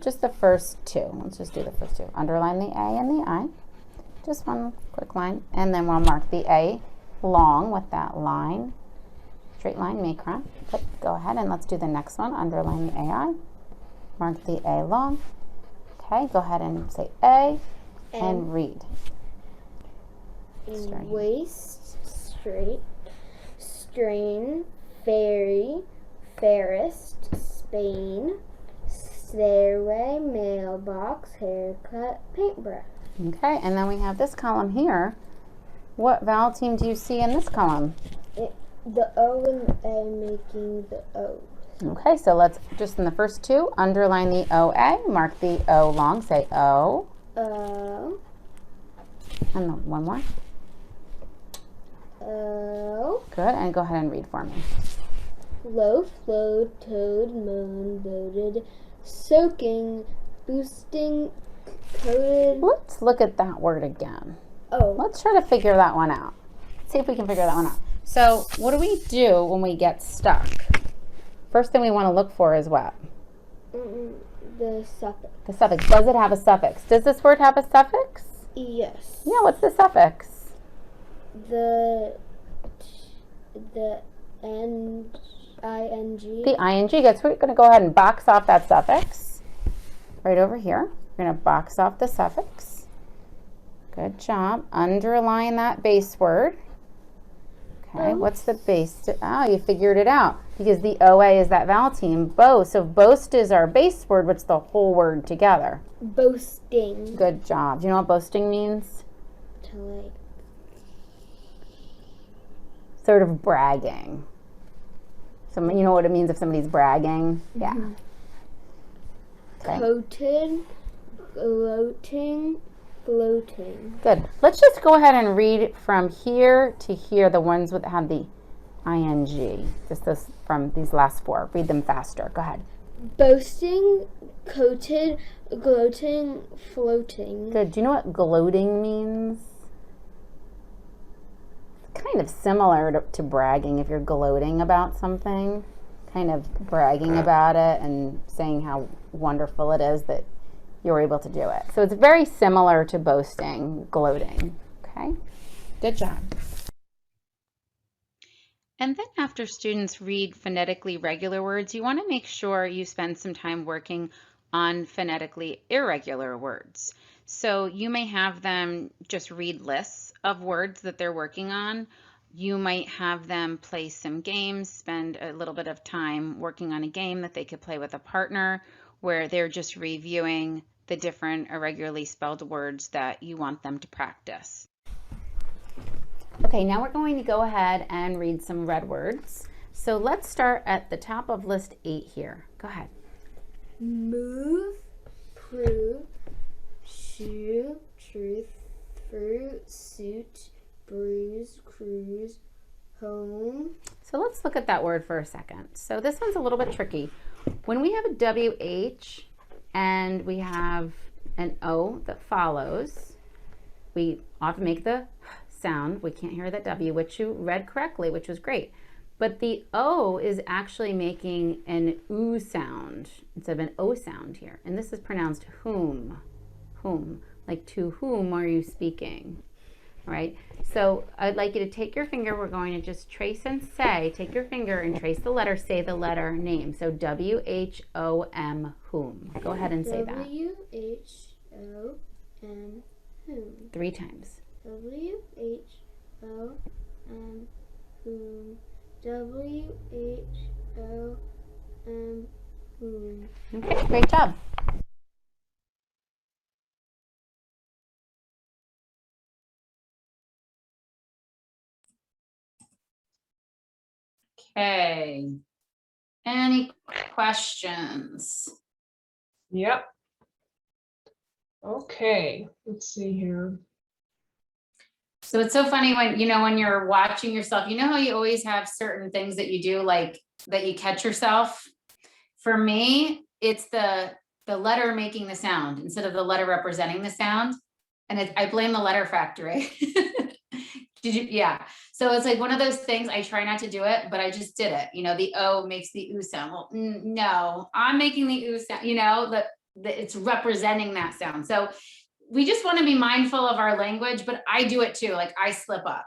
Just the first two. Let's just do the first two. Underline the A and the I. Just one quick line. And then we'll mark the A long with that line. Straight line, macron. Good. Go ahead and let's do the next one. Underline the AI. Mark the A long. Okay, go ahead and say A and read. Waist, straight, strain, fairy, fairest, Spain, stairway, mailbox, haircut, paintbrush. Okay, and then we have this column here. What vowel team do you see in this column? The O and the A making the O. Okay, so let's just in the first two, underline the OA, mark the O long, say O. O. And then one more. O. Good, and go ahead and read for me. Loaf, load, toad, moan, loaded, soaking, boosting, coated. Let's look at that word again. Oh. Let's try to figure that one out. Let's see if we can figure that one out. So what do we do when we get stuck? First thing we want to look for is what? The suffix. The suffix. Does it have a suffix? Does this word have a suffix? Yes. Yeah, what's the suffix? The ing. The ing. Good. So we're going to go ahead and box off that suffix. Right over here. We're going to box off the suffix. Good job. Underline that base word. Okay, what's the base? Oh, you figured it out. Because the OA is that vowel team. Boast. So boast is our base word. What's the whole word together? Boasting. Good job. Do you know what boasting means? To like. Sort of bragging. So you know what it means if somebody's bragging? Yeah. Okay. Coated, gloating, floating. Good. Let's just go ahead and read from here to here the ones that have the ing. Just this from these last four. Read them faster. Go ahead. Boasting, coated, gloating, floating. Good. Do you know what gloating means? It's kind of similar to bragging if you're gloating about something. Kind of bragging about it and saying how wonderful it is that you're able to do it. So it's very similar to boasting, gloating. Okay? Good job. And then after students read phonetically regular words, you want to make sure you spend some time working on phonetically irregular words. So you may have them just read lists of words that they're working on. You might have them play some games, spend a little bit of time working on a game that they could play with a partner where they're just reviewing the different irregularly spelled words that you want them to practice. Okay, now we're going to go ahead and read some red words. So let's start at the top of list 8 here. Go ahead. Move, prove, shoe, truth, fruit, suit, bruise, cruise, home. So let's look at that word for a second. So this one's a little bit tricky. When we have a WH and we have an O that follows, we often make the sound. We can't hear that W, which you read correctly, which was great. But the O is actually making an oo sound instead of an O sound here. And this is pronounced whom. Whom. Like to whom are you speaking? All right. So I'd like you to take your finger. We're going to just trace and say, take your finger and trace the letter, say the letter name. So W-H-O-M, whom. Go ahead and say that. W-H-O-M, whom. 3 times. W-H-O-M, whom. W-H-O-M, whom. Okay, great job. Okay. Any questions? Yep. Okay, let's see here. So it's so funny when, when you're watching yourself, how you always have certain things that you do, like that you catch yourself. For me, it's the letter making the sound instead of the letter representing the sound. And I blame the letter factory. Yeah. So it's like one of those things, I try not to do it, but I just did it. The O makes the oo sound. Well, no, I'm making the oo sound, that it's representing that sound. So we just want to be mindful of our language, but I do it too. Like I slip up,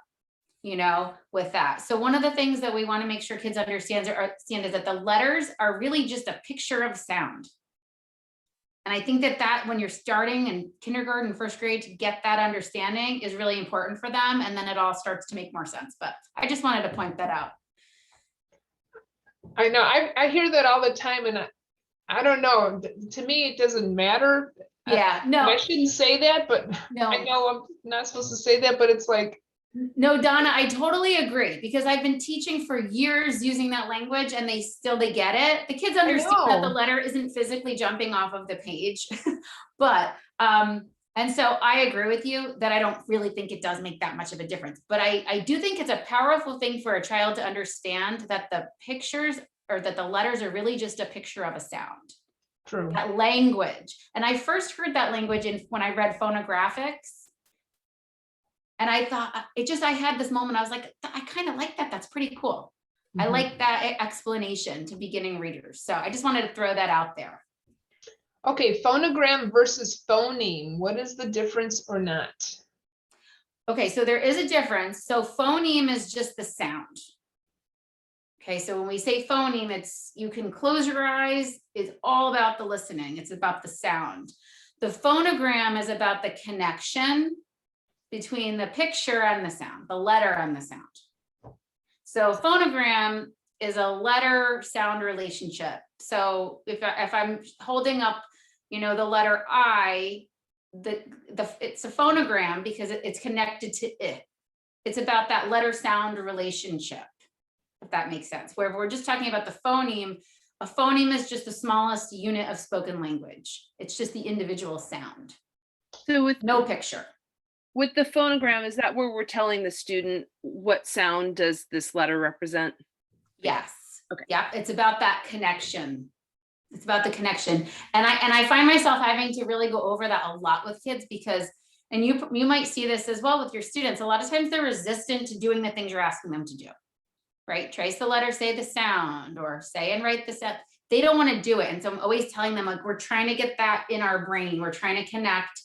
with that. So one of the things that we want to make sure kids understand is that the letters are really just a picture of sound. And I think that when you're starting in kindergarten, first grade, to get that understanding is really important for them. And then it all starts to make more sense. But I just wanted to point that out. I know, I hear that all the time, and I don't know, to me, it doesn't matter. Yeah, no. I shouldn't say that, but no. I know I'm not supposed to say that, but it's like. No, Donna, I totally agree, because I've been teaching for years using that language and they get it. The kids understand that the letter isn't physically jumping off of the page, but, and so I agree with you that I don't really think it does make that much of a difference, but I do think it's a powerful thing for a child to understand that the pictures or that the letters are really just a picture of a sound. True. That language. And I first heard that language when I read phonographics. And I thought I had this moment. I was like, I kind of like that. That's pretty cool. Mm-hmm. I like that explanation to beginning readers. So I just wanted to throw that out there. Okay, phonogram versus phoneme. What is the difference or not? Okay, so there is a difference. So phoneme is just the sound. Okay, so when we say phoneme, you can close your eyes. It's all about the listening. It's about the sound. The phonogram is about the connection between the picture and the sound, the letter and the sound. So phonogram is a letter sound relationship. So if I'm holding up, the letter I, it's a phonogram because it's connected to it. It's about that letter sound relationship, if that makes sense. Where we're just talking about the phoneme, a phoneme is just the smallest unit of spoken language. It's just the individual sound. So with no picture. With the phonogram, is that where we're telling the student what sound does this letter represent? Yes. Okay. Yeah, it's about that connection. It's about the connection. And I find myself having to really go over that a lot with kids because, and you might see this as well with your students, a lot of times they're resistant to doing the things you're asking them to do, right? Trace the letter, say the sound, or say and write the sound. They don't want to do it. And so I'm always telling them, like, we're trying to get that in our brain. We're trying to connect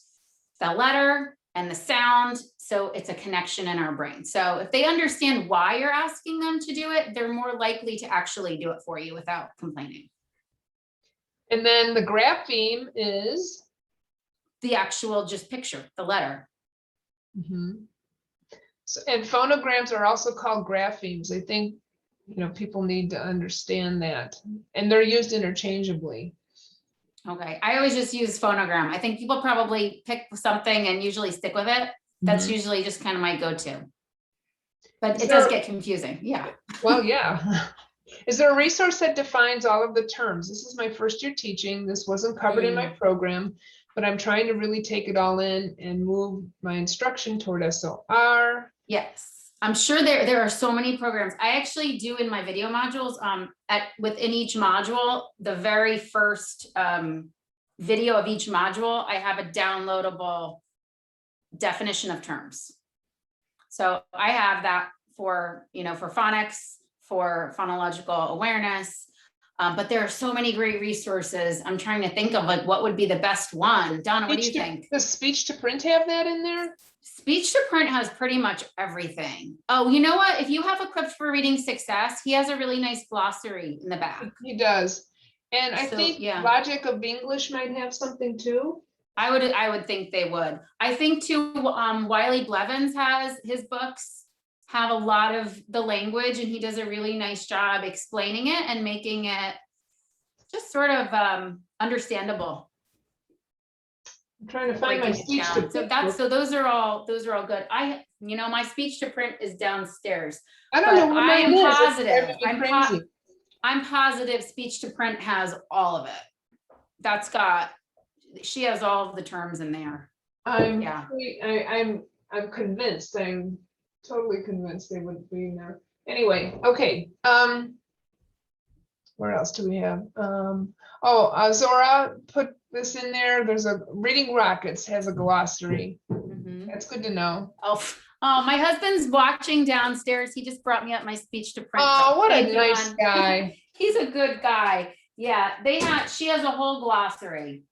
the letter and the sound, so it's a connection in our brain. So if they understand why you're asking them to do it, they're more likely to actually do it for you without complaining. And then the grapheme is? The actual just picture, the letter. Mm-hmm. So, and phonograms are also called graphemes. I think, people need to understand that. And they're used interchangeably. Okay, I always just use phonogram. I think people probably pick something and usually stick with it. That's usually just kind of my go-to. But it does get confusing, yeah. Well, yeah. Is there a resource that defines all of the terms? This is my first year teaching. This wasn't covered in my program, but I'm trying to really take it all in and move my instruction toward SOR. Yes. I'm sure there are so many programs. I actually do in my video modules, within each module, the very first video of each module, I have a downloadable definition of terms. So I have that for phonics, for phonological awareness, but there are so many great resources. I'm trying to think of like what would be the best one. Donna, what do you think? Does speech to print have that in there? Speech to print has pretty much everything. Oh, you know what? If you have Equipped for Reading Success, he has a really nice glossary in the back. He does. And I think Logic of English might have something too. I would think they would. I think too, Wiley Blevins his books have a lot of the language and he does a really nice job explaining it and making it just sort of understandable. I'm trying to find my speech to print. So those are all good. My speech to print is downstairs. I don't know where mine is. Positive. I'm positive speech to print has all of it. She has all of the terms in there. I'm I'm convinced, I'm totally convinced they wouldn't be in there. Anyway, okay. Where else do we have? Zora put this in there. There's a Reading Rockets has a glossary. That's good to know. Oh, my husband's watching downstairs. He just brought me up my speech to print. Oh, what Thank a you, nice hon. guy. He's a good guy. Yeah, she has a whole glossary.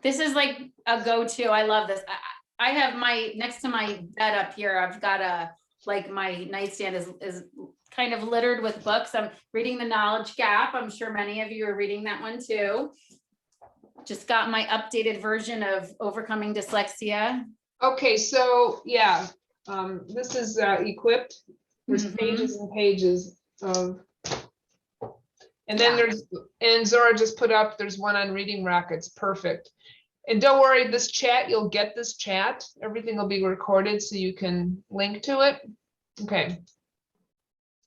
This is like a go-to. I love this. I have next to my bed up here, I've got my nightstand is kind of littered with books. I'm reading The Knowledge Gap. I'm sure many of you are reading that one too. Just got my updated version of Overcoming Dyslexia. Okay, so yeah, this is equipped. There's pages and pages of, and then and Zora just put up, there's one on Reading Rockets. Perfect. And don't worry, this chat, you'll get this chat. Everything will be recorded so you can link to it. Okay.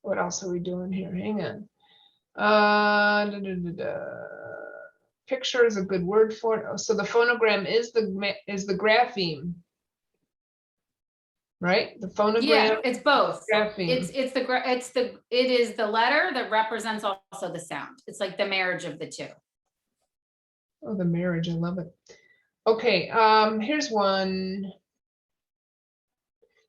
What else are we doing here? Hang on. Picture is a good word for it. So the phonogram is the grapheme, right? The phonogram. Yeah, it's both. Grapheme. It is the letter that represents also the sound. It's like the marriage of the two. Oh, the marriage, I love it. Okay, here's one.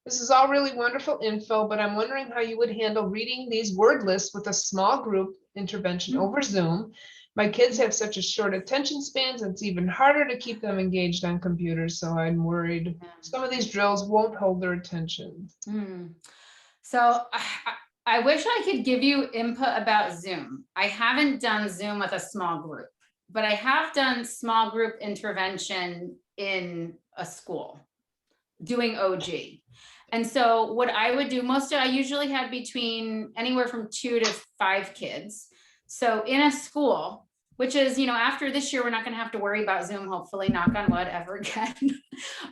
This is all really wonderful info, but I'm wondering how you would handle reading these word lists with a small group intervention over Zoom. My kids have such a short attention spans, and it's even harder to keep them engaged on computers, so I'm worried some of these drills won't hold their attention. So I wish I could give you input about Zoom. I haven't done Zoom with a small group, but I have done small group intervention in a school doing OG. And so what I would do, I usually had between anywhere from 2 to 5 kids. So in a school, which is, after this year, we're not going to have to worry about Zoom, hopefully, knock on wood, ever again.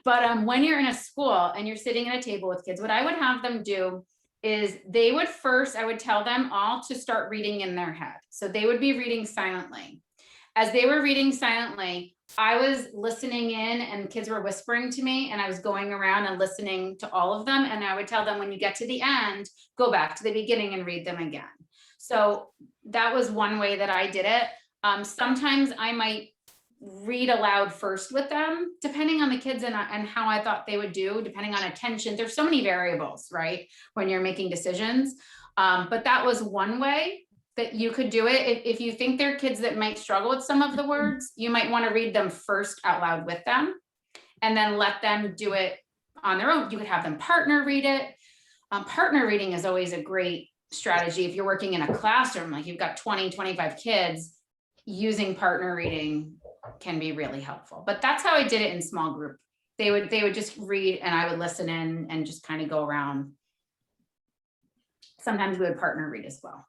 But when you're in a school and you're sitting at a table with kids, what I would have them do is I would tell them all to start reading in their head. So they would be reading silently. As they were reading silently, I was listening in and kids were whispering to me, and I was going around and listening to all of them. And I would tell them, when you get to the end, go back to the beginning and read them again. So that was one way that I did it. Sometimes I might read aloud first with them, depending on the kids and how I thought they would do, depending on attention. There's so many variables, right, when you're making decisions. But that was one way that you could do it. If you think there are kids that might struggle with some of the words, you might want to read them first out loud with them and then let them do it on their own. You could have them partner read it. Partner reading is always a great strategy. If you're working in a classroom, like you've got 20, 25 kids, using partner reading can be really helpful. But that's how I did it in small group. They would just read and I would listen in and just kind of go around. Sometimes we would partner read as well.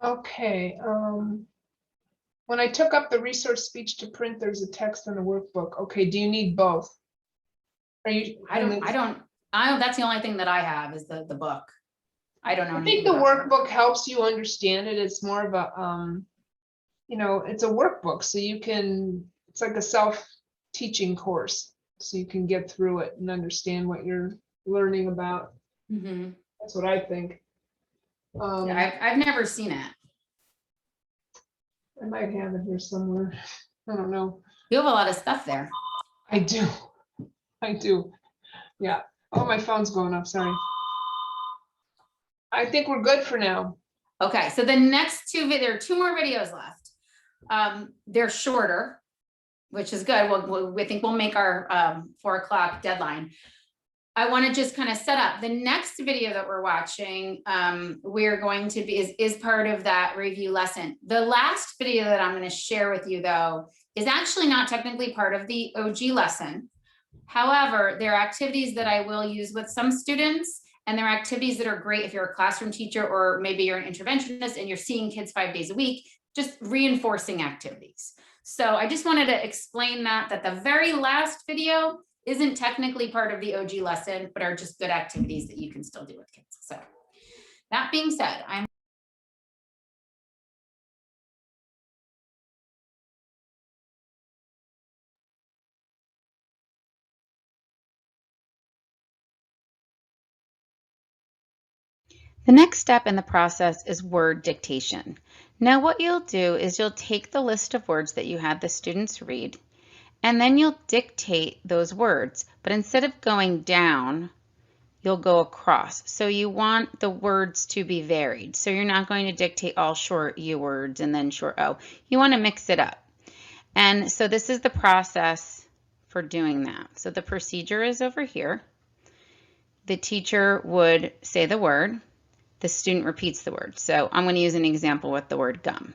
Okay. When I took up the resource speech to print, there's a text and a workbook. Okay, do you need both? I don't, that's the only thing that I have is the book. I don't know. I think the workbook helps you understand it. It's more of a, it's a workbook. So it's like a self-teaching course. So you can get through it and understand what you're learning about. Mm-hmm. That's what I think. Yeah, I've never seen it. I might have it here somewhere. I don't know. You have a lot of stuff there. I do. Yeah. Oh, my phone's going off. Sorry. I think we're good for now. Okay, so the next there are 2 more videos left. They're shorter, which is good. We think we'll make our 4 o'clock deadline. I want to just kind of set up the next video that we're watching. We're going to be is part of that review lesson. The last video that I'm going to share with you, though, is actually not technically part of the OG lesson. However, there are activities that I will use with some students, and there are activities that are great if you're a classroom teacher or maybe you're an interventionist and you're seeing kids 5 days a week, just reinforcing activities. So I just wanted to explain that the very last video isn't technically part of the OG lesson, but are just good activities that you can still do with kids. So that being said, I'm The next step in the process is word dictation. Now what you'll do is you'll take the list of words that you had the students read, and then you'll dictate those words, but instead of going down, you'll go across. So you want the words to be varied. So you're not going to dictate all short U words and then short O. You want to mix it up. And so this is the process for doing that. So the procedure is over here. The teacher would say the word. The student repeats the word. So I'm going to use an example with the word gum.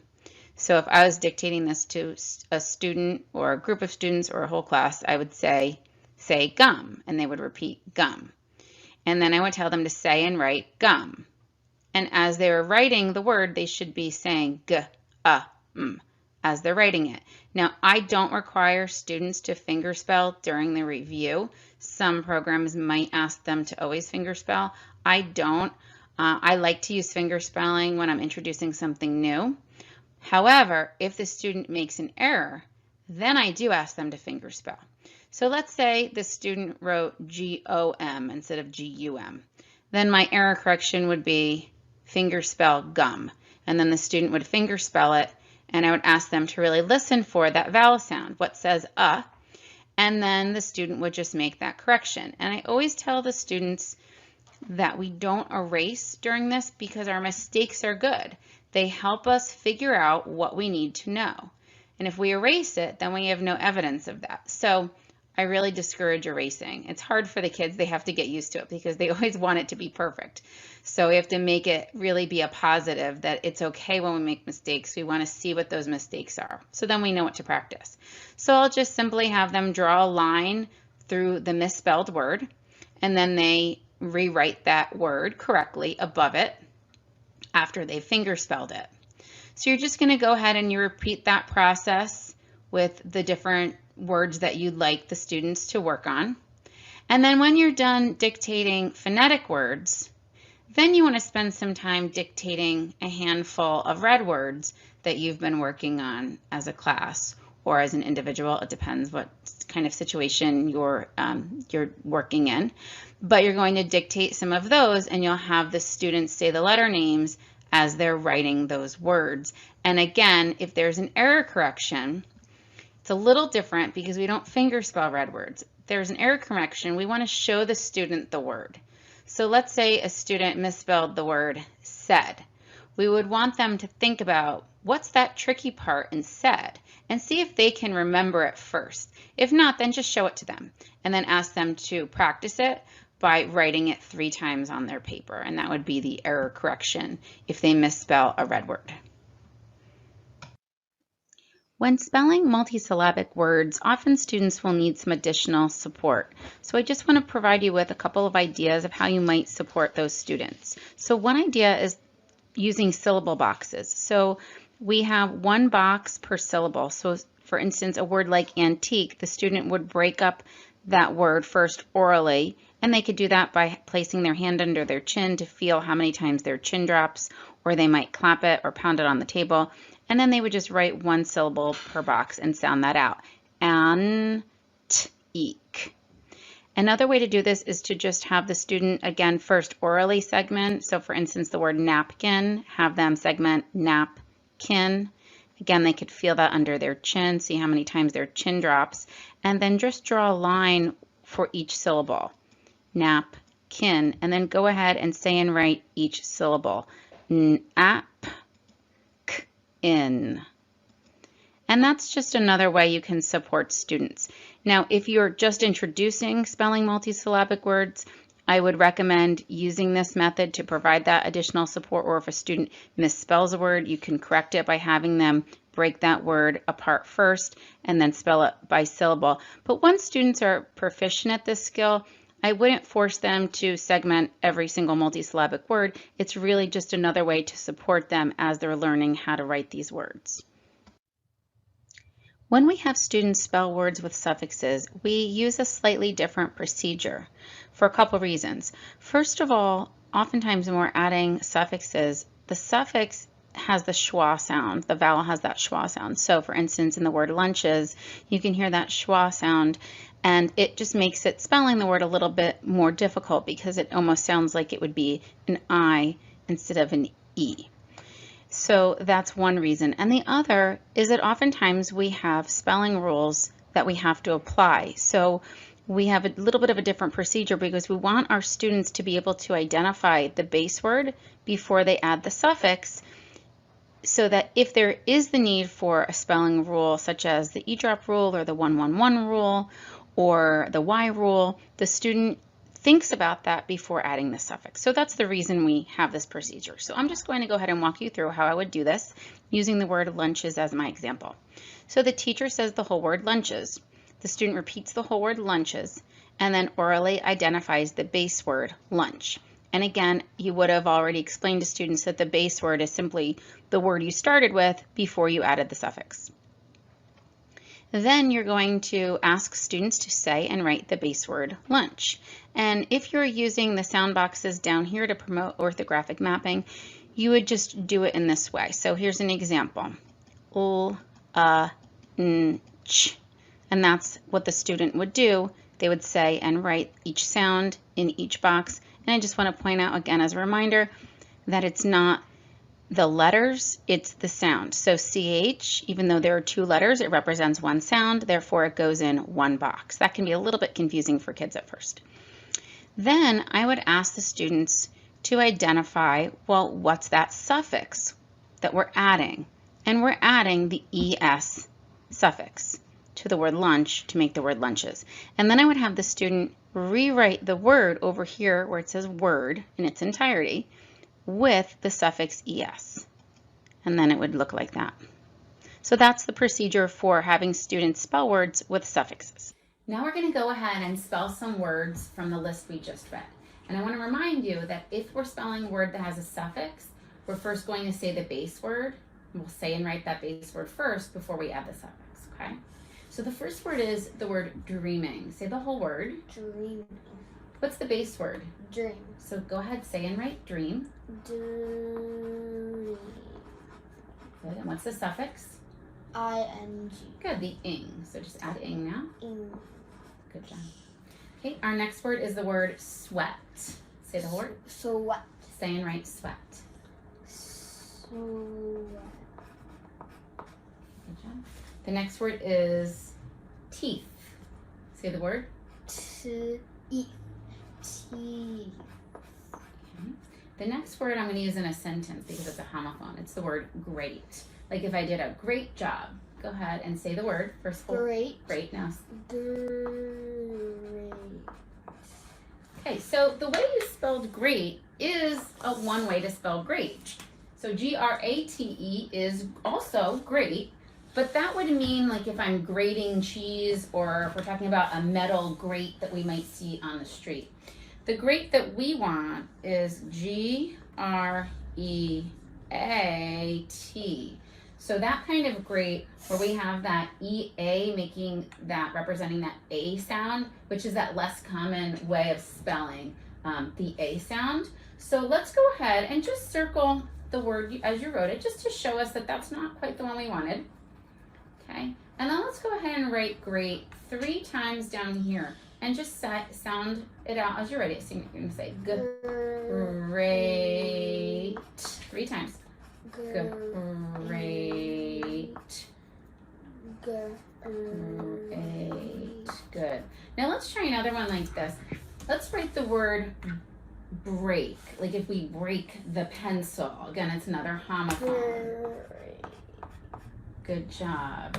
So if I was dictating this to a student or a group of students or a whole class, I would say gum, and they would repeat gum. And then I would tell them to say and write gum. And as they were writing the word, they should be saying g, m as they're writing it. Now, I don't require students to fingerspell during the review. Some programs might ask them to always fingerspell. I don't. I like to use fingerspelling when I'm introducing something new. However, if the student makes an error, then I do ask them to fingerspell. So let's say the student wrote G-O-M instead of G-U-M. Then my error correction would be fingerspell gum. And then the student would fingerspell it, and I would ask them to really listen for that vowel sound, what says and then the student would just make that correction. And I always tell the students that we don't erase during this because our mistakes are good. They help us figure out what we need to know. And if we erase it, then we have no evidence of that. So I really discourage erasing. It's hard for the kids. They have to get used to it because they always want it to be perfect. So we have to make it really be a positive that it's okay when we make mistakes. We want to see what those mistakes are. So then we know what to practice. So I'll just simply have them draw a line through the misspelled word, and then they rewrite that word correctly above it after they've fingerspelled it. So you're just going to go ahead and you repeat that process with the different words that you'd like the students to work on. And then when you're done dictating phonetic words, then you want to spend some time dictating a handful of read words that you've been working on as a class or as an individual. It depends what kind of situation you're working in. But you're going to dictate some of those, and you'll have the students say the letter names as they're writing those words. And again, if there's an error correction, it's a little different because we don't fingerspell read words. If there's an error correction, we want to show the student the word. So let's say a student misspelled the word said. We would want them to think about what's that tricky part in said and see if they can remember it first. If not, then just show it to them and then ask them to practice it by writing it 3 times on their paper, and that would be the error correction if they misspell a read word. When spelling multisyllabic words, often students will need some additional support. So I just want to provide you with a couple of ideas of how you might support those students. So one idea is using syllable boxes. So we have 1 box per syllable. So for instance, a word like antique, the student would break up that word first orally, and they could do that by placing their hand under their chin to feel how many times their chin drops, or they might clap it or pound it on the table. And then they would just write 1 syllable per box and sound that out. Antique. Another way to do this is to just have the student, again, first orally segment. So for instance, the word napkin, have them segment napkin. Again, they could feel that under their chin, see how many times their chin drops, and then just draw a line for each syllable. Napkin, and then go ahead and say and write each syllable. Nap. In. And that's just another way you can support students. Now, if you're just introducing spelling multisyllabic words, I would recommend using this method to provide that additional support, or if a student misspells a word, you can correct it by having them break that word apart first and then spell it by syllable. But once students are proficient at this skill, I wouldn't force them to segment every single multisyllabic word. It's really just another way to support them as they're learning how to write these words. When we have students spell words with suffixes, we use a slightly different procedure for a couple reasons. First of all, oftentimes when we're adding suffixes, the suffix has the schwa sound. The vowel has that schwa sound. So for instance, in the word lunches, you can hear that schwa sound, and it just makes it spelling the word a little bit more difficult because it almost sounds like it would be an I instead of an E. So that's one reason. And the other is that oftentimes we have spelling rules that we have to apply. So we have a little bit of a different procedure because we want our students to be able to identify the base word before they add the suffix, so that if there is the need for a spelling rule, such as the E-drop rule or the 1-1-1 rule or the Y rule, the student thinks about that before adding the suffix. So that's the reason we have this procedure. So I'm just going to go ahead and walk you through how I would do this using the word lunches as my example. So the teacher says the whole word lunches. The student repeats the whole word lunches and then orally identifies the base word lunch. And again, you would have already explained to students that the base word is simply the word you started with before you added the suffix. Then you're going to ask students to say and write the base word lunch. And if you're using the sound boxes down here to promote orthographic mapping, you would just do it in this way. So here's an example. L-N-Ch. And that's what the student would do. They would say and write each sound in each box. And I just want to point out again as a reminder that it's not the letters, it's the sound. So CH, even though there are two letters, it represents one sound, therefore it goes in one box. That can be a little bit confusing for kids at first. Then I would ask the students to identify, well, what's that suffix that we're adding? And we're adding the ES suffix to the word lunch to make the word lunches. And then I would have the student rewrite the word over here where it says word in its entirety with the suffix ES. And then it would look like that. So that's the procedure for having students spell words with suffixes. Now we're going to go ahead and spell some words from the list we just read. And I want to remind you that if we're spelling a word that has a suffix, we're first going to say the base word. We'll say and write that base word first before we add the suffix, okay? So the first word is the word dreaming. Say the whole word. Dreaming. What's the base word? Dream. So go ahead, say and write dream. Dream. Good. And what's the suffix? ING. Good, the ing. So just add ing now. Ing. Good job. Okay, our next word is the word sweat. Say the whole word. So what? Say and write sweat. So Good job. The next word is teeth. Say the word. teeth. Teeth. Okay. The next word I'm going to use in a sentence because it's a homophone. It's the word great. Like if I did a great job. Go ahead and say the word first. Great. Great. Now. Great. Okay, so the way you spelled great is one way to spell great. So G-R-A-T-E is also great, but that would mean like if I'm grating cheese or if we're talking about a metal grate that we might see on the street. The grate that we want is G-R-E-A-T. So that kind of grate where we have that E-A making that, representing that A sound, which is that less common way of spelling the A sound. So let's go ahead and just circle the word as you wrote it, just to show us that that's not quite the one we wanted. Okay, and then let's go ahead and write great 3 times down here and just sound it out as you write it. So you're going to say great 3 times. Great. Great. Good. Now let's try another one like this. Let's write the word break. Like if we break the pencil. Again, it's another homophone. Good job.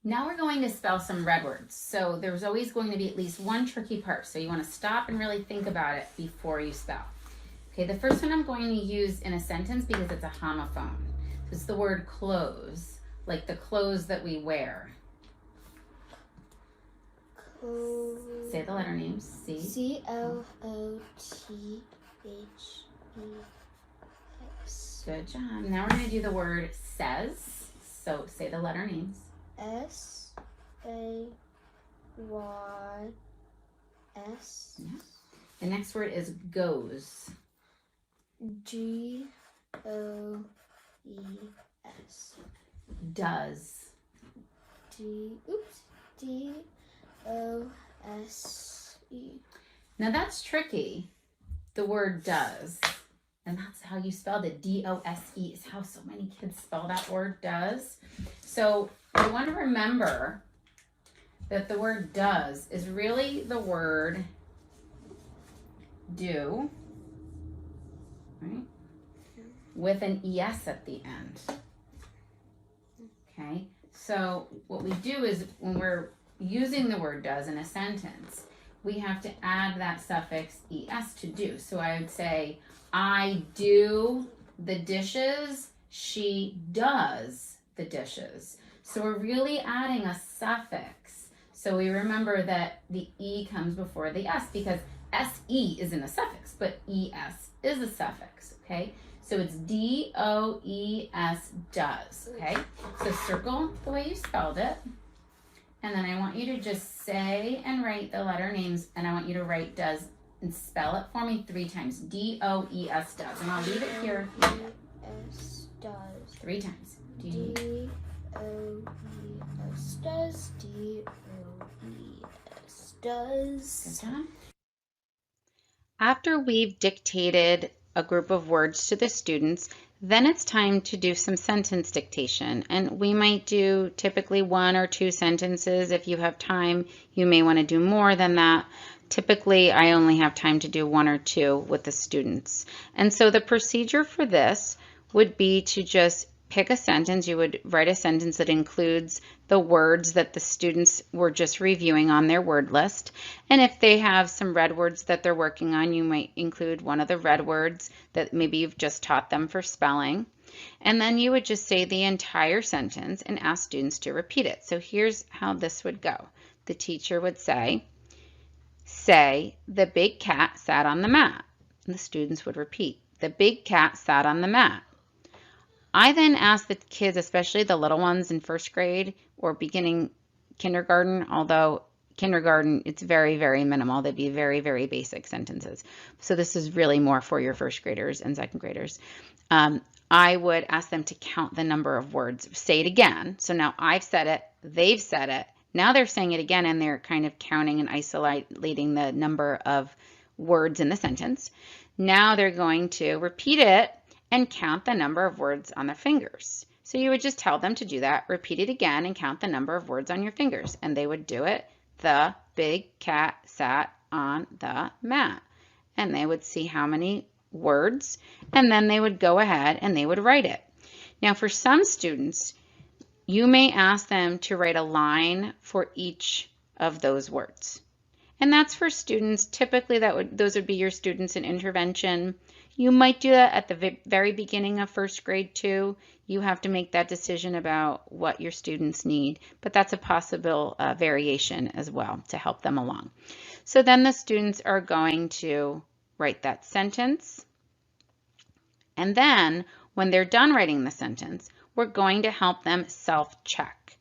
Now we're going to spell some red words. So there's always going to be at least one tricky part. So you want to stop and really think about it before you spell. Okay, the first one I'm going to use in a sentence because it's a homophone. It's the word clothes, like the clothes that we wear. Clothes. Say the letter names. C. C-L-O-T-H-E-S. Good job. Now we're going to do the word says. So say the letter names. S-A-Y-S. Yeah. The next word is goes. G-O-E-S. Does. D-O-S-E. Now that's tricky. The word does. And that's how you spelled it. D-O-S-E is how so many kids spell that word, does. So I want to remember that the word does is really the word do, right? With an ES at the end. Okay, so what we do is when we're using the word does in a sentence, we have to add that suffix ES to do. So I would say, I do the dishes, she does the dishes. So we're really adding a suffix. So we remember that the E comes before the S because SE isn't a suffix, but ES is a suffix, okay? So it's D-O-E-S, does, okay? So circle the way you spelled it. And then I want you to just say and write the letter names, and I want you to write does and spell it for me 3 times. D-O-E-S, does. And I'll leave it here. D-O-E-S, does. 3 times. D-O-E-S, does. D-O-E-S, does. Good job. After we've dictated a group of words to the students, then it's time to do some sentence dictation. And we might do typically 1 or 2 sentences. If you have time, you may want to do more than that. Typically, I only have time to do 1 or 2 with the students. And so the procedure for this would be to just pick a sentence. You would write a sentence that includes the words that the students were just reviewing on their word list. And if they have some red words that they're working on, you might include one of the red words that maybe you've just taught them for spelling. And then you would just say the entire sentence and ask students to repeat it. So here's how this would go. The teacher would say, the big cat sat on the mat. And the students would repeat, the big cat sat on the mat. I then asked the kids, especially the little ones in 1st grade or beginning kindergarten, although kindergarten, it's very, very minimal. They'd be very, very basic sentences. So this is really more for your 1st graders and 2nd graders. I would ask them to count the number of words. Say it again. So now I've said it, they've said it. Now they're saying it again, and they're kind of counting and isolating the number of words in the sentence. Now they're going to repeat it and count the number of words on their fingers. So you would just tell them to do that, repeat it again, and count the number of words on your fingers. And they would do it. The big cat sat on the mat. And they would see how many words, and then they would go ahead and they would write it. Now for some students, you may ask them to write a line for each of those words. And that's for students, typically those would be your students in intervention. You might do that at the very beginning of 1st grade too. You have to make that decision about what your students need, but that's a possible variation as well to help them along. So then the students are going to write that sentence. And then when they're done writing the sentence, we're going to help them self-check.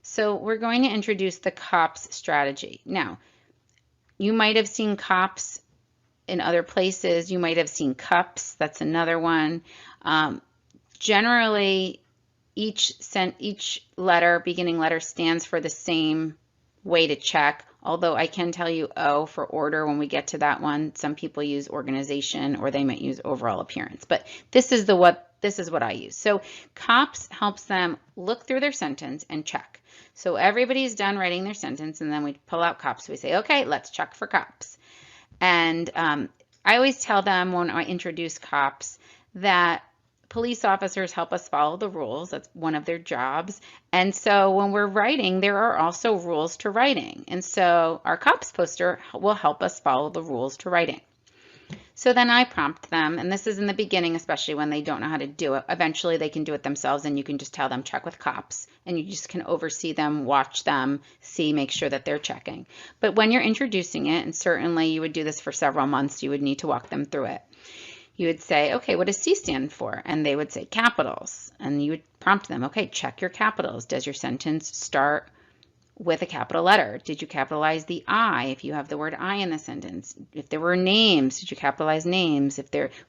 So we're going to introduce the COPS strategy. Now, you might have seen COPS in other places. You might have seen cups. That's another one. Generally, each beginning letter stands for the same way to check. Although I can tell you O for order when we get to that one. Some people use organization, or they might use overall appearance. But this is what I use. So COPS helps them look through their sentence and check. So everybody's done writing their sentence, and then we pull out COPS. We say, okay, let's check for COPS. And I always tell them when I introduce COPS that police officers help us follow the rules. That's one of their jobs. And so when we're writing, there are also rules to writing. And so our COPS poster will help us follow the rules to writing. So then I prompt them, and this is in the beginning, especially when they don't know how to do it. Eventually they can do it themselves, and you can just tell them check with COPS, and you just can oversee them, watch them, make sure that they're checking. But when you're introducing it, and certainly you would do this for several months, you would need to walk them through it. You would say, okay, what does C stand for? And they would say capitals, and you would prompt them, okay, check your capitals. Does your sentence start with a capital letter? Did you capitalize the I if you have the word I in the sentence? If there were names, did you capitalize names?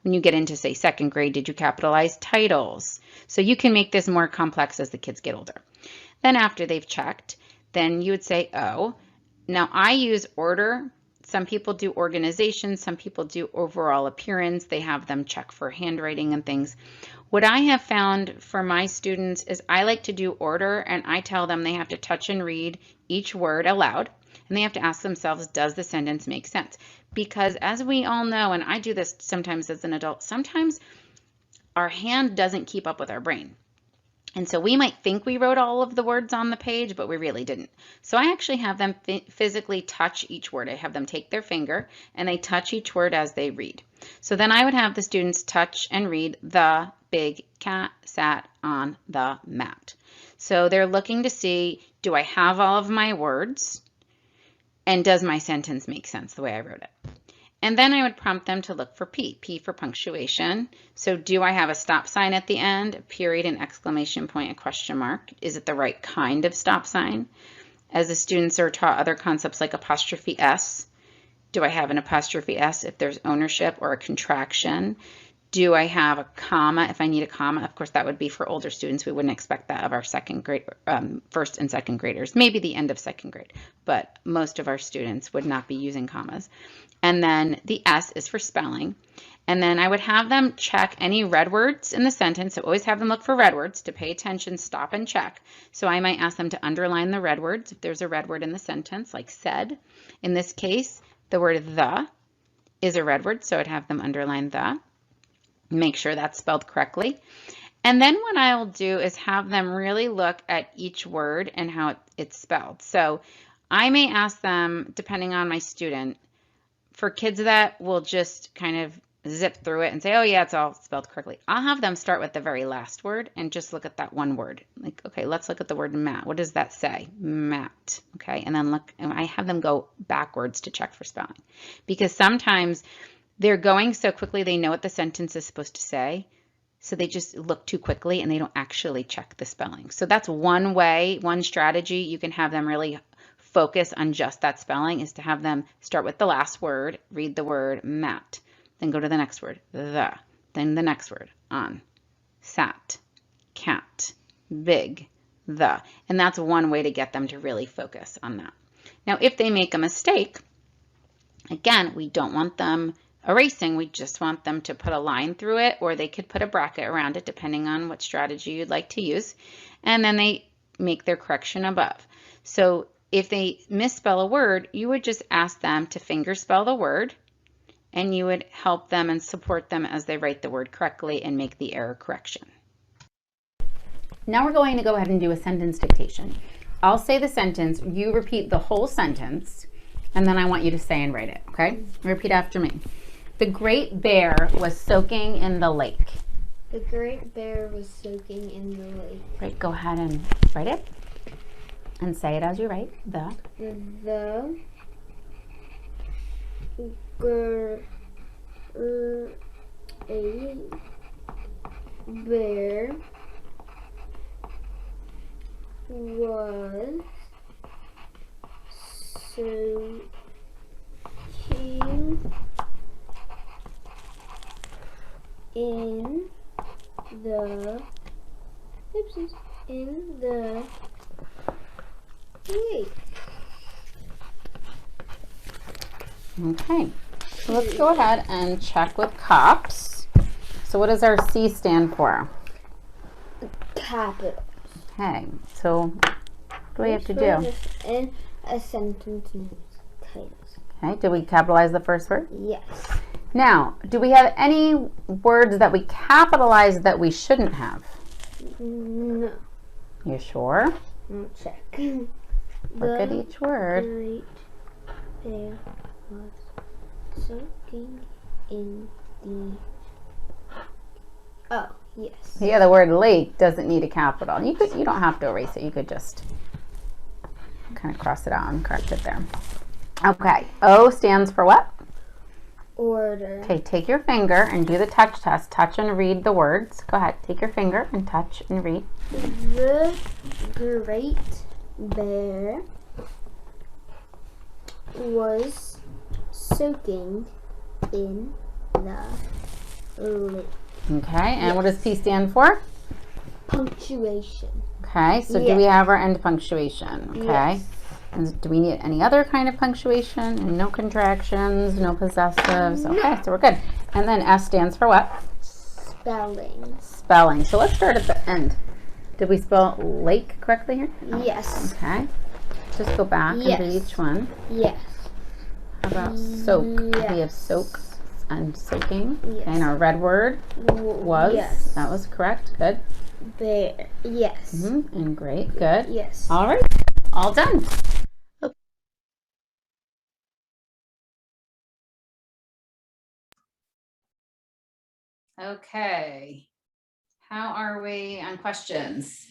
When you get into, say, 2nd grade, did you capitalize titles? So you can make this more complex as the kids get older. Then after they've checked, then you would say, oh, now I use order Some people do organization, some people do overall appearance. They have them check for handwriting and things. What I have found for my students is I like to do order, and I tell them they have to touch and read each word aloud, and they have to ask themselves, does the sentence make sense? Because as we all know, and I do this sometimes as an adult, sometimes our hand doesn't keep up with our brain. And so we might think we wrote all of the words on the page, but we really didn't. So I actually have them physically touch each word. I have them take their finger and they touch each word as they read. So then I would have the students touch and read the big cat sat on the mat. So they're looking to see, do I have all of my words? And does my sentence make sense the way I wrote it? And then I would prompt them to look for P for punctuation. So do I have a stop sign at the end, a period, an exclamation point, a question mark? Is it the right kind of stop sign? As the students are taught other concepts like apostrophe S, do I have an apostrophe S if there's ownership or a contraction? Do I have a comma if I need a comma? Of course, that would be for older students. We wouldn't expect that of our second grade, first and second graders, maybe the end of second grade, but most of our students would not be using commas. And then the S is for spelling. And then I would have them check any red words in the sentence. So always have them look for red words to pay attention, stop and check. So I might ask them to underline the red words if there's a red word in the sentence, like said. In this case, the word the is a red word, so I'd have them underline the. Make sure that's spelled correctly. And then what I'll do is have them really look at each word and how it's spelled. So I may ask them, depending on my student, for kids that will just kind of zip through it and say, oh yeah, it's all spelled correctly, I'll have them start with the very last word and just look at that one word. Like, okay, let's look at the word mat. What does that say? Mat. Okay, and then look, and I have them go backwards to check for spelling. Because sometimes they're going so quickly they know what the sentence is supposed to say, so they just look too quickly and they don't actually check the spelling. So that's one way, one strategy you can have them really focus on just that spelling, is to have them start with the last word, read the word mat, then go to the next word, the, then the next word, on, sat, cat, big, the. And that's one way to get them to really focus on that. Now, if they make a mistake, again, we don't want them erasing, we just want them to put a line through it, or they could put a bracket around it depending on what strategy you'd like to use, and then they make their correction above. So if they misspell a word, you would just ask them to finger spell the word, and you would help them and support them as they write the word correctly and make the error correction. Now we're going to go ahead and do a sentence dictation. I'll say the sentence, you repeat the whole sentence, and then I want you to say and write it, okay? Repeat after me. The great bear was soaking in the lake. The great bear was soaking in the lake. Great, go ahead and write it. And say it as you write. The great bear was soaking in the lake. Okay, so let's go ahead and check with COPS. So what does our C stand for? Capital. Okay, so what do we have to do? In a sentence news titles. Okay, did we capitalize the first word? Yes. Now, do we have any words that we capitalized that we shouldn't have? No. You sure? I'll check. Look at each word. Great bear was soaking in the... Oh, yes. Yeah, the word lake doesn't need a capital. You don't have to erase it. You could just kind of cross it out and correct it there. Okay, O stands for what? Order. Okay, take your finger and do the touch test. Touch and read the words. Go ahead, take your finger and touch and read. The great bear was soaking in the lake. Okay, and what does P stand for? Punctuation. Okay, so do we have our end punctuation? Okay. Yes. And do we need any other kind of punctuation? And no contractions, no possessives. Okay, so we're good. And then S stands for what? Spelling. Spelling. So let's start at the end. Did we spell lake correctly here? Yes. Okay. Just go back and do each one. Yes. How about soak? Yes. We have soak and soaking. Yes. And our red word was? Yes. That was correct. Good. Bear. Yes. And great. Good. Yes. All right. All done. Okay. How are we on questions?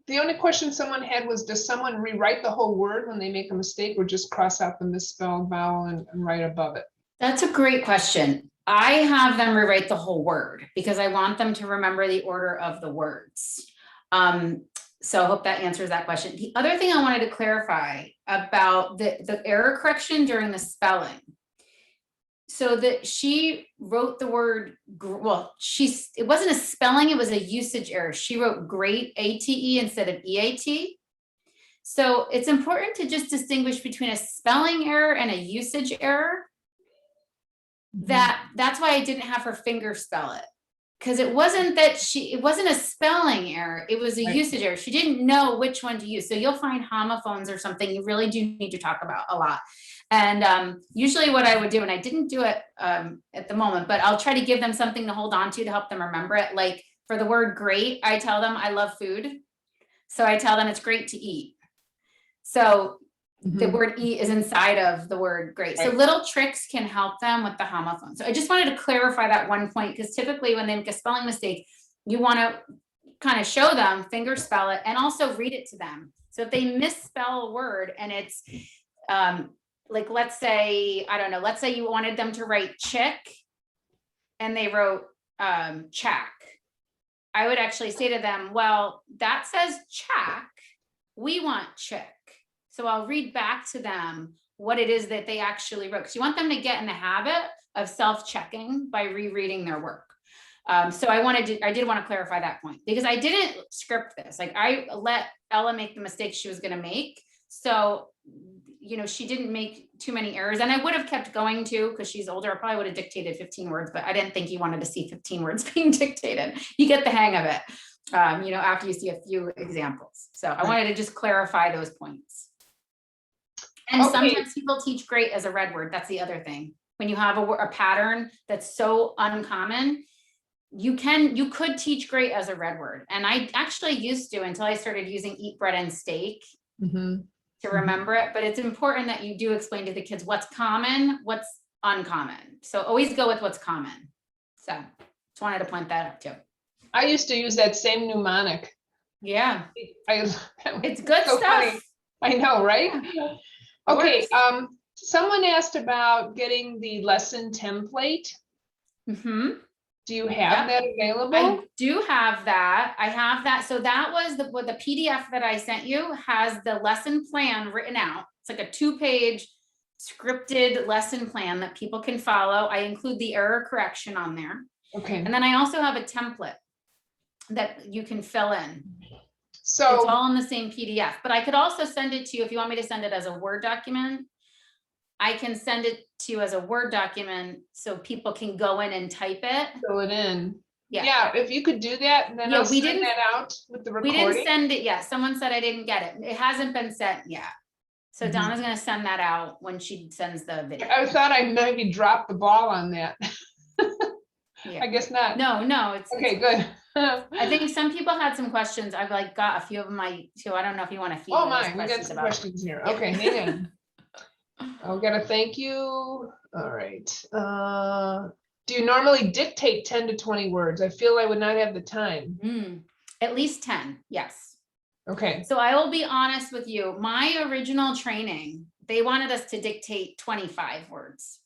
The only question someone had was, does someone rewrite the whole word when they make a mistake, or just cross out the misspelled vowel and write above it? That's a great question. I have them rewrite the whole word because I want them to remember the order of the words. So I hope that answers that question. The other thing I wanted to clarify about the error correction during the spelling. So that she wrote the word, well, it wasn't a spelling, it was a usage error. She wrote great, ATE instead of EAT. So it's important to just distinguish between a spelling error and a usage error. That's why I didn't have her finger spell it. Because it wasn't a spelling error, it was a usage error. She didn't know which one to use. So you'll find homophones or something you really do need to talk about a lot. And usually what I would do, and I didn't do it at the moment, but I'll try to give them something to hold on to help them remember it. Like for the word great, I tell them I love food. So I tell them it's great to eat. So the word eat is inside of the word great. So little tricks can help them with the homophone. So I just wanted to clarify that one point, because typically when they make a spelling mistake, you want to kind of show them, finger spell it, and also read it to them. So if they misspell a word and it's like, let's say, I don't know, let's say you wanted them to write chick and they wrote chack. I would actually say to them, well, that says chack. We want chick. So I'll read back to them what it is that they actually wrote. Because you want them to get in the habit of self-checking by rereading their work. So I did want to clarify that point, because I didn't script this. Like I let Ella make the mistake she was going to make. So, you know, she didn't make too many errors, and I would have kept going too, because she's older. I probably would have dictated 15 words, but I didn't think you wanted to see 15 words being dictated. You get the hang of it, you know, after you see a few examples. So I wanted to just clarify those points. And sometimes people teach great as a red word. That's the other thing. When you have a pattern that's so uncommon, you could teach great as a red word. And I actually used to, until I started using eat bread and steak to remember it. But it's important that you do explain to the kids what's common, what's uncommon. So always go with what's common. So just wanted to point that out too. I used to use that same mnemonic. Yeah. It's good so stuff. Funny. I know, right? Yeah. Okay. Someone asked about getting the lesson template. Do you have that available? I do have that. I have that. So that was the PDF that I sent you has the lesson plan written out. It's like a 2-page scripted lesson plan that people can follow. I include the error correction on there. Okay. And then I also have a template that you can fill in. So it's all in the same PDF, but I could also send it to you if you want me to send it as a Word document. I can send it to you as a Word document so people can go in and type it. Fill it in. Yeah. Yeah, if you could do that, then I'll send that out with the recording. We didn't send it yet. Someone said I didn't get it. It hasn't been sent yet. So Donna's going to send that out when she sends the video. I thought I maybe dropped the ball on that. I guess not. No, it's okay. Good. I think some people had some questions. I've like got a few of them. I don't know if you want to feed. Oh my, we got some questions here. Okay, hang on. I'll get a thank you. All right. Do you normally dictate 10 to 20 words? I feel I would not have the time. At least 10. Yes. Okay. So I will be honest with you. My original training, they wanted us to dictate 25 words.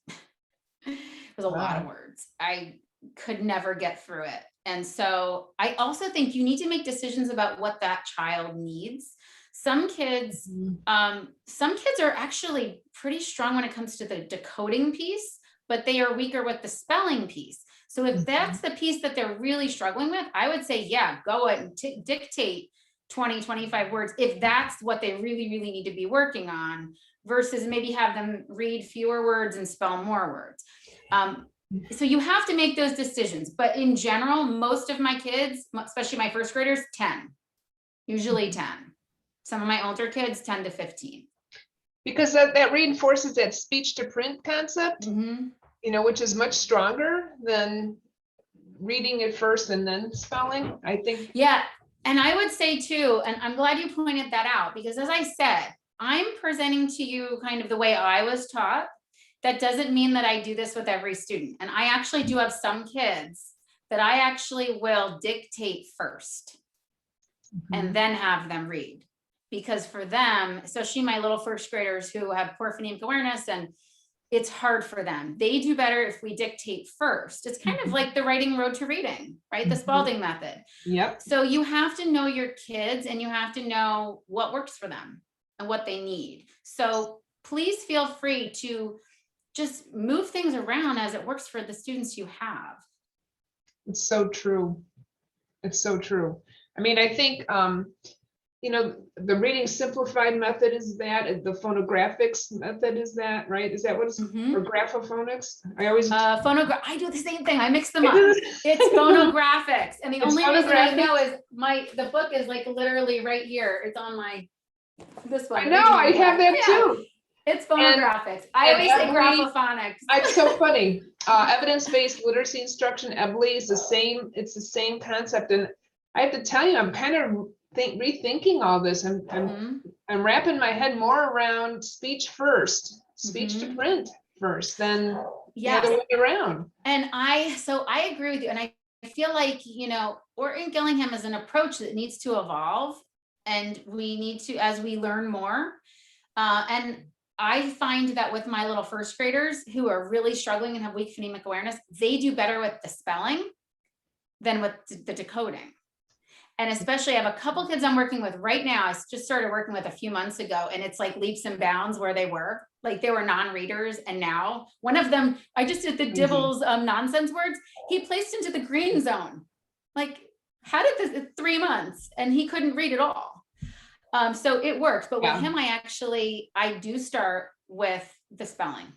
It was a lot of words. I could never get through it. And so I also think you need to make decisions about what that child needs. Some kids are actually pretty strong when it comes to the decoding piece, but they are weaker with the spelling piece. So if that's the piece that they're really struggling with, I would say, yeah, go ahead and dictate 20, 25 words, if that's what they really, really need to be working on, versus maybe have them read fewer words and spell more words. So you have to make those decisions. But in general, most of my kids, especially my first graders, 10, usually 10. Some of my older kids, 10 to 15. Because that reinforces that speech to print concept, Mhm. you know, which is much stronger than reading it first and then spelling, I think. Yeah. And I would say too, and I'm glad you pointed that out, because as I said, I'm presenting to you kind of the way I was taught. That doesn't mean that I do this with every student. And I actually do have some kids that I actually will dictate first and then have them read. Because for them, especially my little first graders who have poor phonemic awareness, and it's hard for them. They do better if we dictate first. It's kind of like the writing road to reading, right? The Spalding method. Yep. So you have to know your kids and you have to know what works for them and what they need. So please feel free to just move things around as it works for the students you have. It's so true. It's so true. I mean, I think, you know, the reading simplified method is that, the phonographics method is that, right? Is that what it's, or graphophonics? I always. I do the same thing. I mix them up. It's phonographics. And the It's only reason I phonographics? know is the book is like literally right here. It's on this one. I know, I have that too. It's phonographics. I always say graphophonics. It's so funny. Evidence-based literacy instruction, EBLI, is the same. It's the same concept. And I have to tell you, I'm kind of rethinking all this. I'm wrapping my head more around speech first, speech to print first, than the other way around. And I agree with you. And I feel like, you know, Orton Gillingham is an approach that needs to evolve, and we need to, as we learn more. And I find that with my little first graders who are really struggling and have weak phonemic awareness, they do better with the spelling than with the decoding. And especially I have a couple kids I'm working with right now. I just started working with a few months ago, and it's like leaps and bounds where they were. Like they were non-readers, and now one of them, I just did the Dibbles nonsense words. He placed into the green zone. Like, how did this 3 months? And he couldn't read at all. So it works. But with him, I do start with the spelling,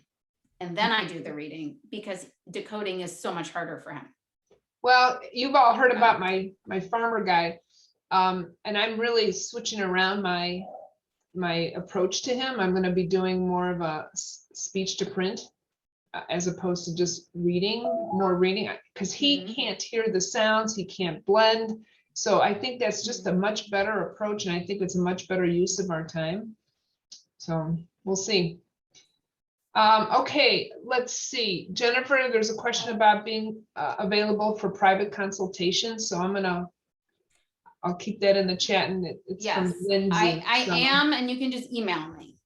and then I do the reading, because decoding is so much harder for him. Well, you've all heard about my farmer guy, and I'm really switching around my approach to him. I'm going to be doing more of a speech to print as opposed to just more reading, because he can't hear the sounds, he can't blend. So I think that's just a much better approach, and I think it's a much better use of our time. So we'll see. Okay, let's see. Jennifer, there's a question about being available for private consultations. So I'll keep that in the chat, and it's from Lindsay. I am, and you can just email me.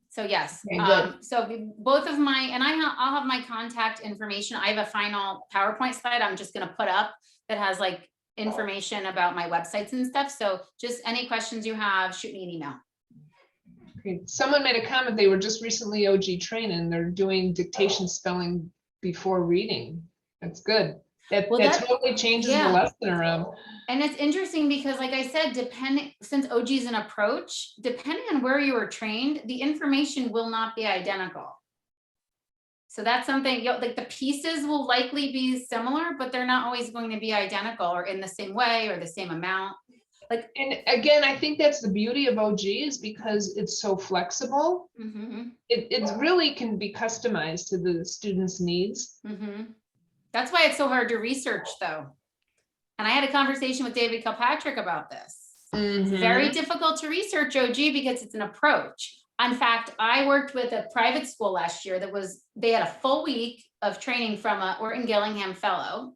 So yes, okay, so both of I'll have my contact information. I have a final PowerPoint slide I'm just going to put up that has like information about my websites and stuff. So just any questions you have, shoot me an email. Okay. Someone made a comment, they were just recently OG trained and they're doing dictation spelling before reading. That's good. That totally changes the lesson around. And it's interesting because, like I said, since OG is an approach, depending on where you were trained, the information will not be identical. So that's something, like the pieces will likely be similar, but they're not always going to be identical or in the same way or the same amount. And again, I think that's the beauty of OG, is because it's so flexible. It really can be customized to the student's needs. That's why it's so hard to research, though. And I had a conversation with David Kilpatrick about this. It's very difficult to research OG because it's an approach. In fact, I worked with a private school last year they had a full week of training from a Orton Gillingham fellow.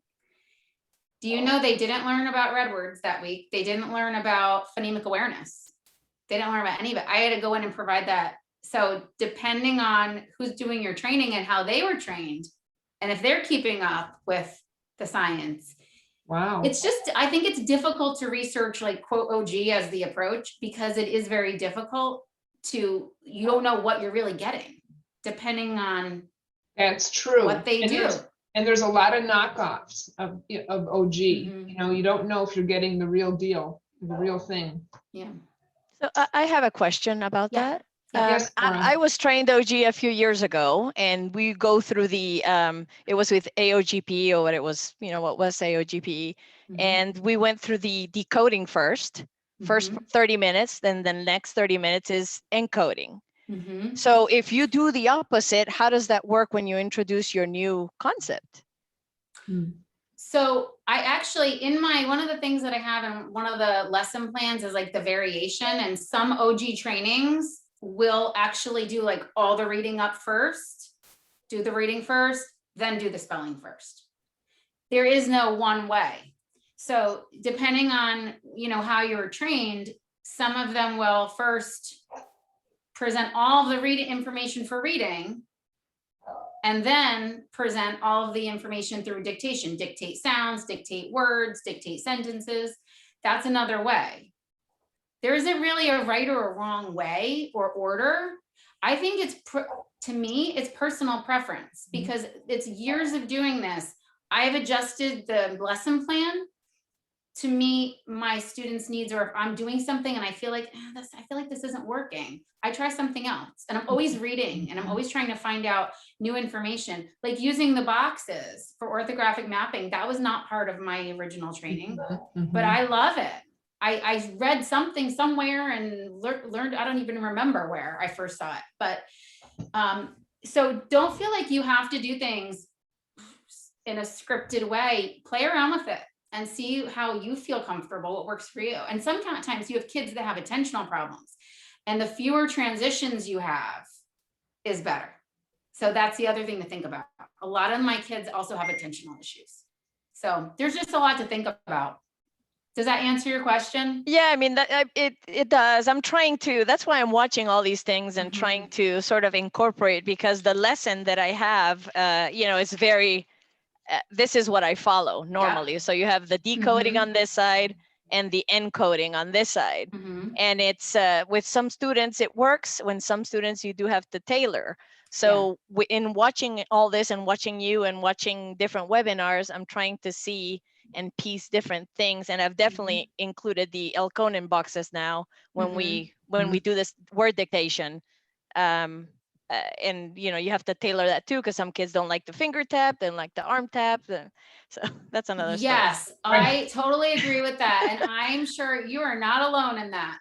Do you know they didn't learn about red words that week? They didn't learn about phonemic awareness. They didn't learn about any of it. I had to go in and provide that. So depending on who's doing your training and how they were trained, and if they're keeping up with the science. Wow. It's just, I think it's difficult to research like quote OG as the approach, because it is very difficult you don't know what you're really getting depending on that's true what they do. And there's a lot of knockoffs of OG. You know, you don't know if you're getting the real deal. the real thing. Yeah. So I have a question about Yeah. that. Yes, Laura. I was trained OG a few years ago, and we go through the, it was with AOGP, or what it was, what was AOGP. And we went through the decoding first 30 minutes, then the next 30 minutes is encoding. So if you do the opposite, how does that work when you introduce your new concept? So I actually, one of the things that I have in one of the lesson plans is like the variation, and some OG trainings will actually do like all the reading up first, do the reading first, then do the spelling first. There is no one way. So depending on, how you were trained, some of them will first present all the reading information for reading, and then present all of the information through dictation, dictate sounds, dictate words, dictate sentences. That's another way. There isn't really a right or a wrong way or order. I think to me, it's personal preference, because it's years of doing this. I have adjusted the lesson plan to meet my students' needs, or if I'm doing something and I feel like this isn't working, I try something else. And I'm always reading, and I'm always trying to find out new information, like using the boxes for orthographic mapping. That was not part of my original training, but I love it. I read something somewhere and learned, I don't even remember where I first saw it, but so don't feel like you have to do things in a scripted way. Play around with it and see how you feel comfortable, what works for you. And sometimes you have kids that have attentional problems, and the fewer transitions you have is better. So that's the other thing to think about. A lot of my kids also have attentional issues. So there's just a lot to think about. Does that answer your question? Yeah, I mean, it does. I'm trying to, that's why I'm watching all these things and trying to sort of incorporate, because the lesson that I have, is very, this is what I follow normally. So you have the decoding on this side and the encoding on this side. And it's with some students it works. When some students you do have to tailor. So in watching all this and watching you and watching different webinars, I'm trying to see and piece different things. And I've definitely included the Elkonin boxes now when we do this word dictation. And you have to tailor that too, because some kids don't like the finger tap, they like the arm tap. So that's another story. Yes, I totally agree with that. And I'm sure you are not alone in that.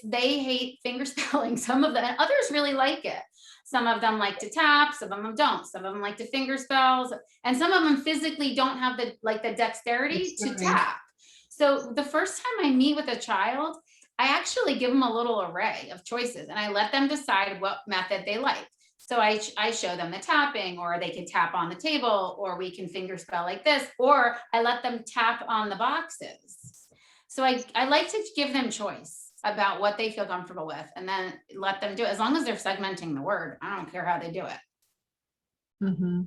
They hate finger spelling. Some of them, and others really like it. Some of them like to tap, some of them don't. Some of them like to finger spells, and some of them physically don't have the dexterity to tap. So the first time I meet with a child, I actually give them a little array of choices, and I let them decide what method they like. So I show them the tapping, or they can tap on the table, or we can finger spell like this, or I let them tap on the boxes. So I like to give them choice about what they feel comfortable with, and then let them do it, as long as they're segmenting the word. I don't care how they do it.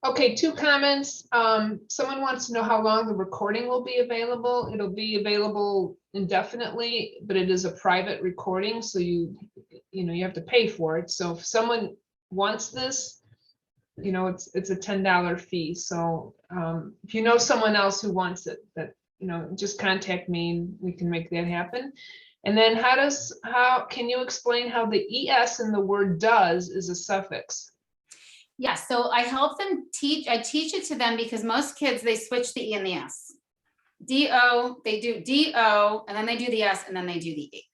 Okay, 2 comments. Someone wants to know how long the recording will be available. It'll be available indefinitely, but it is a private recording, so you have to pay for it. So if someone wants this, it's a $10 fee. So if you know someone else who wants it, that just contact me and we can make that happen. And then how can you explain how the ES in the word does is a suffix? Yeah, so I help them teach it to them, because most kids, they switch the E and the S. D-O, they do D-O, and then they do the S, and then they do the E,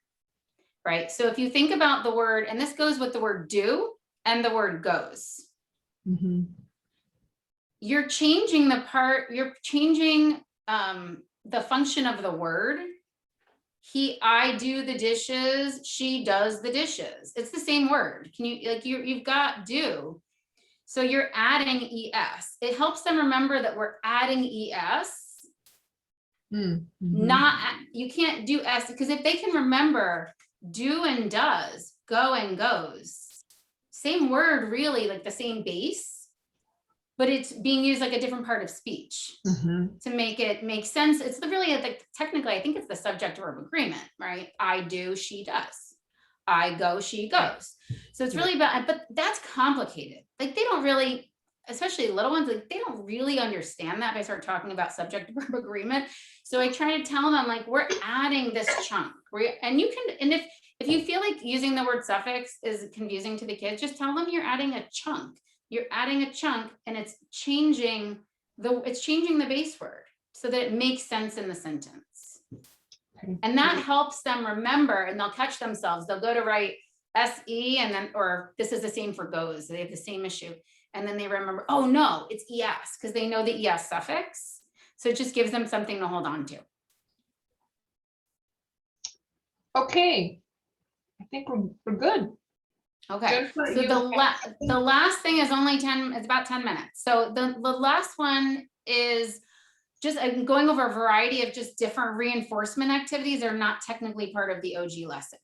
right? So if you think about the word, and this goes with the word do and the word goes. You're changing the function of the word. I do the dishes, she does the dishes. It's the same word. You've got do. So you're adding ES. It helps them remember that we're adding ES. You can't do S, because if they can remember do and does, go and goes, same word, really, like the same base, but it's being used like a different part of speech to make it make sense. It's really technically, I think it's the subject verb agreement, right? I do, she does. I go, she goes. So it's really about, but that's complicated. They don't really especially little ones, like they don't really understand that if I start talking about subject verb agreement. So I try to tell them, like, we're adding this chunk. And you can, and if you feel like using the word suffix is confusing to the kids, just tell them you're adding a chunk. You're adding a chunk, and it's changing the base word so that it makes sense in the sentence. Okay. And that helps them remember, and they'll catch themselves. They'll go to write SE, and then, or this is the same for goes. They have the same issue. And then they remember, oh no, it's ES, because they know the ES suffix. So it just gives them something to hold on to. Okay, I think we're good. Okay, Jennifer, so you the last thing is only 10, it's about 10 minutes. So the last one is just going over a variety of just different reinforcement activities. Are not technically part of the OG lesson,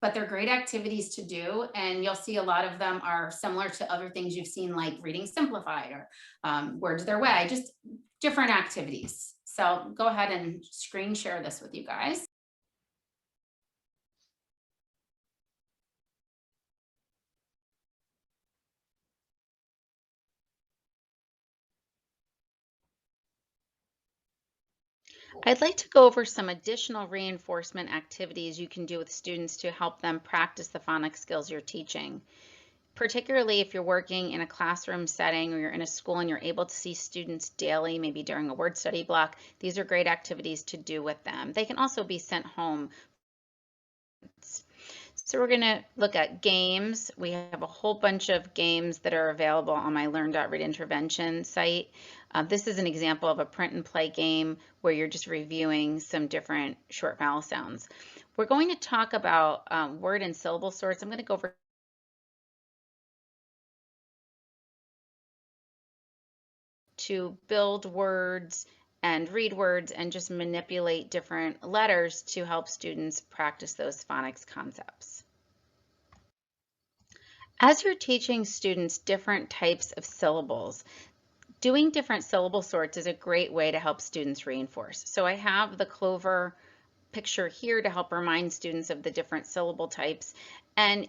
but they're great activities to do. And you'll see a lot of them are similar to other things you've seen, like reading simplified or words their way, just different activities. So go ahead and screen share this with you guys. I'd like to go over some additional reinforcement activities you can do with students to help them practice the phonics skills you're teaching. Particularly if you're working in a classroom setting or you're in a school and you're able to see students daily, maybe during a word study block, these are great activities to do with them. They can also be sent home. So we're going to look at games. We have a whole bunch of games that are available on my Learn.Read Intervention site. This is an example of a print and play game where you're just reviewing some different short vowel sounds. We're going to talk about word and syllable sorts. I'm going to go over to build words and read words and just manipulate different letters to help students practice those phonics concepts. As you're teaching students different types of syllables, doing different syllable sorts is a great way to help students reinforce. So I have the clover picture here to help remind students of the different syllable types, and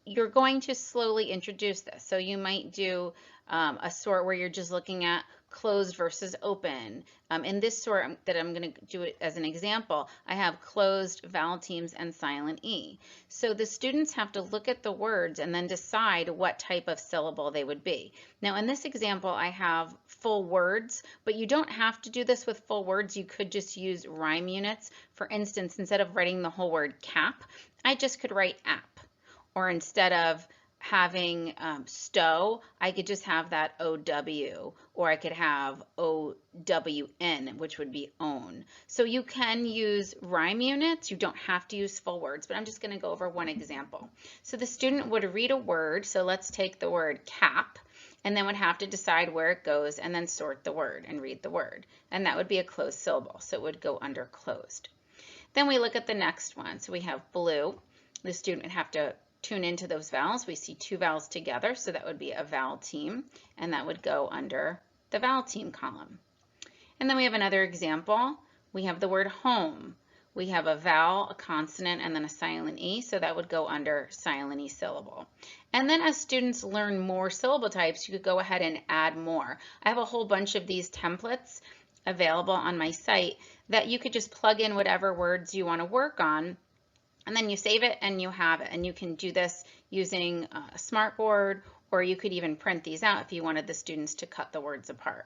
you're going to slowly introduce this. So you might do a sort where you're just looking at closed versus open. In this sort that I'm going to do it as an example, I have closed, vowel teams, and silent E. So the students have to look at the words and then decide what type of syllable they would be. Now in this example, I have full words, but you don't have to do this with full words. You could just use rhyme units. For instance, instead of writing the whole word cap, I just could write app. Or instead of having stow, I could just have that OW, or I could have OWN, which would be own. So you can use rhyme units. You don't have to use full words, but I'm just going to go over one example. So the student would read a word. So let's take the word cap, and then would have to decide where it goes and then sort the word and read the word. And that would be a closed syllable, so it would go under closed. Then we look at the next one. So we have blue. The student would have to tune into those vowels. We see two vowels together, so that would be a vowel team, and that would go under the vowel team column. And then we have another example. We have the word home. We have a vowel, a consonant, and then a silent E, so that would go under silent E syllable. And then as students learn more syllable types, you could go ahead and add more. I have a whole bunch of these templates available on my site that you could just plug in whatever words you want to work on, and then you save it and you have it. And you can do this using a smartboard, or you could even print these out if you wanted the students to cut the words apart.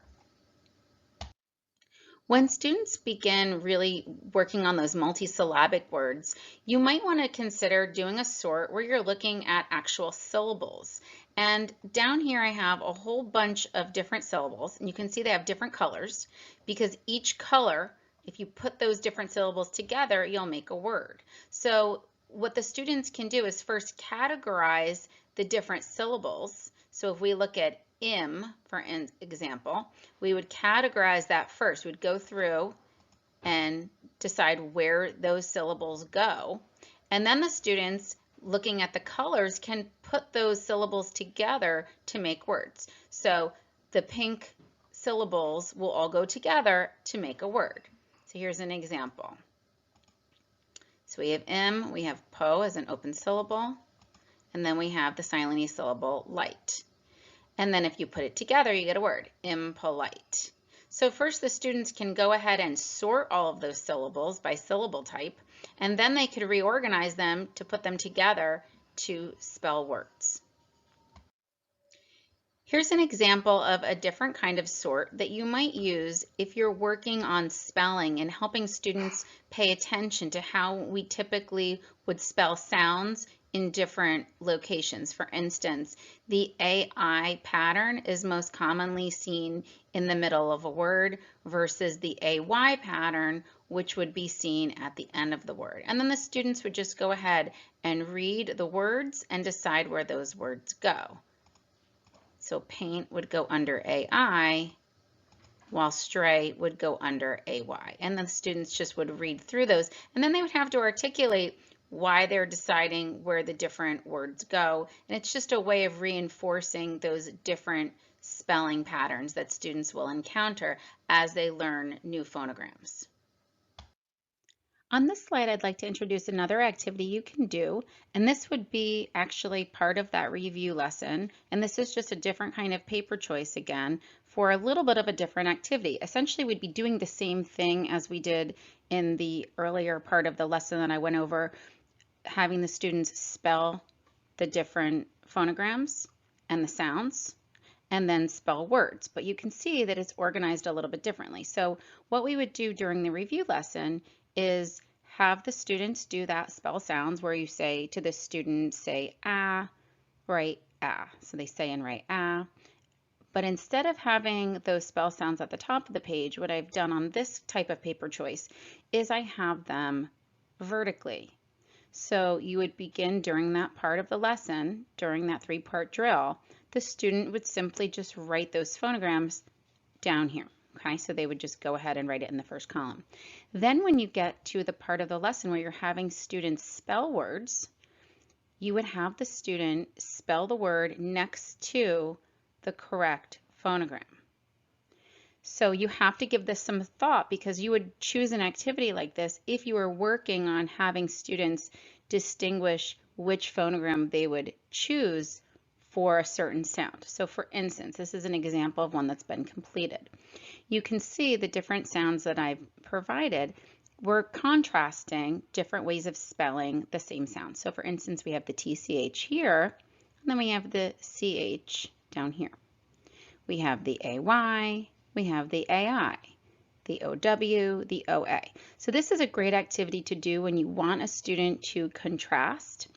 When students begin really working on those multisyllabic words, you might want to consider doing a sort where you're looking at actual syllables. And down here I have a whole bunch of different syllables, and you can see they have different colors, because each color, if you put those different syllables together, you'll make a word. So what the students can do is first categorize the different syllables. So if we look at im, for example, we would categorize that first. We'd go through and decide where those syllables go. And then the students, looking at the colors, can put those syllables together to make words. So the pink syllables will all go together to make a word. So here's an example. So we have im, we have po as an open syllable, and then we have the silent E syllable light. And then if you put it together, you get a word, impolite. So first the students can go ahead and sort all of those syllables by syllable type, and then they could reorganize them to put them together to spell words. Here's an example of a different kind of sort that you might use if you're working on spelling and helping students pay attention to how we typically would spell sounds in different locations. For instance, the AI pattern is most commonly seen in the middle of a word versus the AY pattern, which would be seen at the end of the word. And then the students would just go ahead and read the words and decide where those words go. So paint would go under AI, while stray would go under AY. And then the students just would read through those, and then they would have to articulate why they're deciding where the different words go. And it's just a way of reinforcing those different spelling patterns that students will encounter as they learn new phonograms. On this slide, I'd like to introduce another activity you can do, and this would be actually part of that review lesson, and this is just a different kind of paper choice again for a little bit of a different activity. Essentially, we'd be doing the same thing as we did in the earlier part of the lesson that I went over, having the students spell the different phonograms and the sounds, and then spell words. But you can see that it's organized a little bit differently. So what we would do during the review lesson is have the students do that spell sounds where you say to the student, say ah, write ah. So they say and write ah. But instead of having those spell sounds at the top of the page, what I've done on this type of paper choice is I have them vertically. So you would begin during that part of the lesson, during that 3-part drill, the student would simply just write those phonograms down here. Okay, so they would just go ahead and write it in the first column. Then when you get to the part of the lesson where you're having students spell words, you would have the student spell the word next to the correct phonogram. So you have to give this some thought, because you would choose an activity like this if you were working on having students distinguish which phonogram they would choose for a certain sound. So for instance, this is an example of one that's been completed. You can see the different sounds that I've provided. We're contrasting different ways of spelling the same sound. So for instance, we have the TCH here, and then we have the CH down here. We have the AY, we have the AI, the OW, the OA. So this is a great activity to do when you want a student to contrast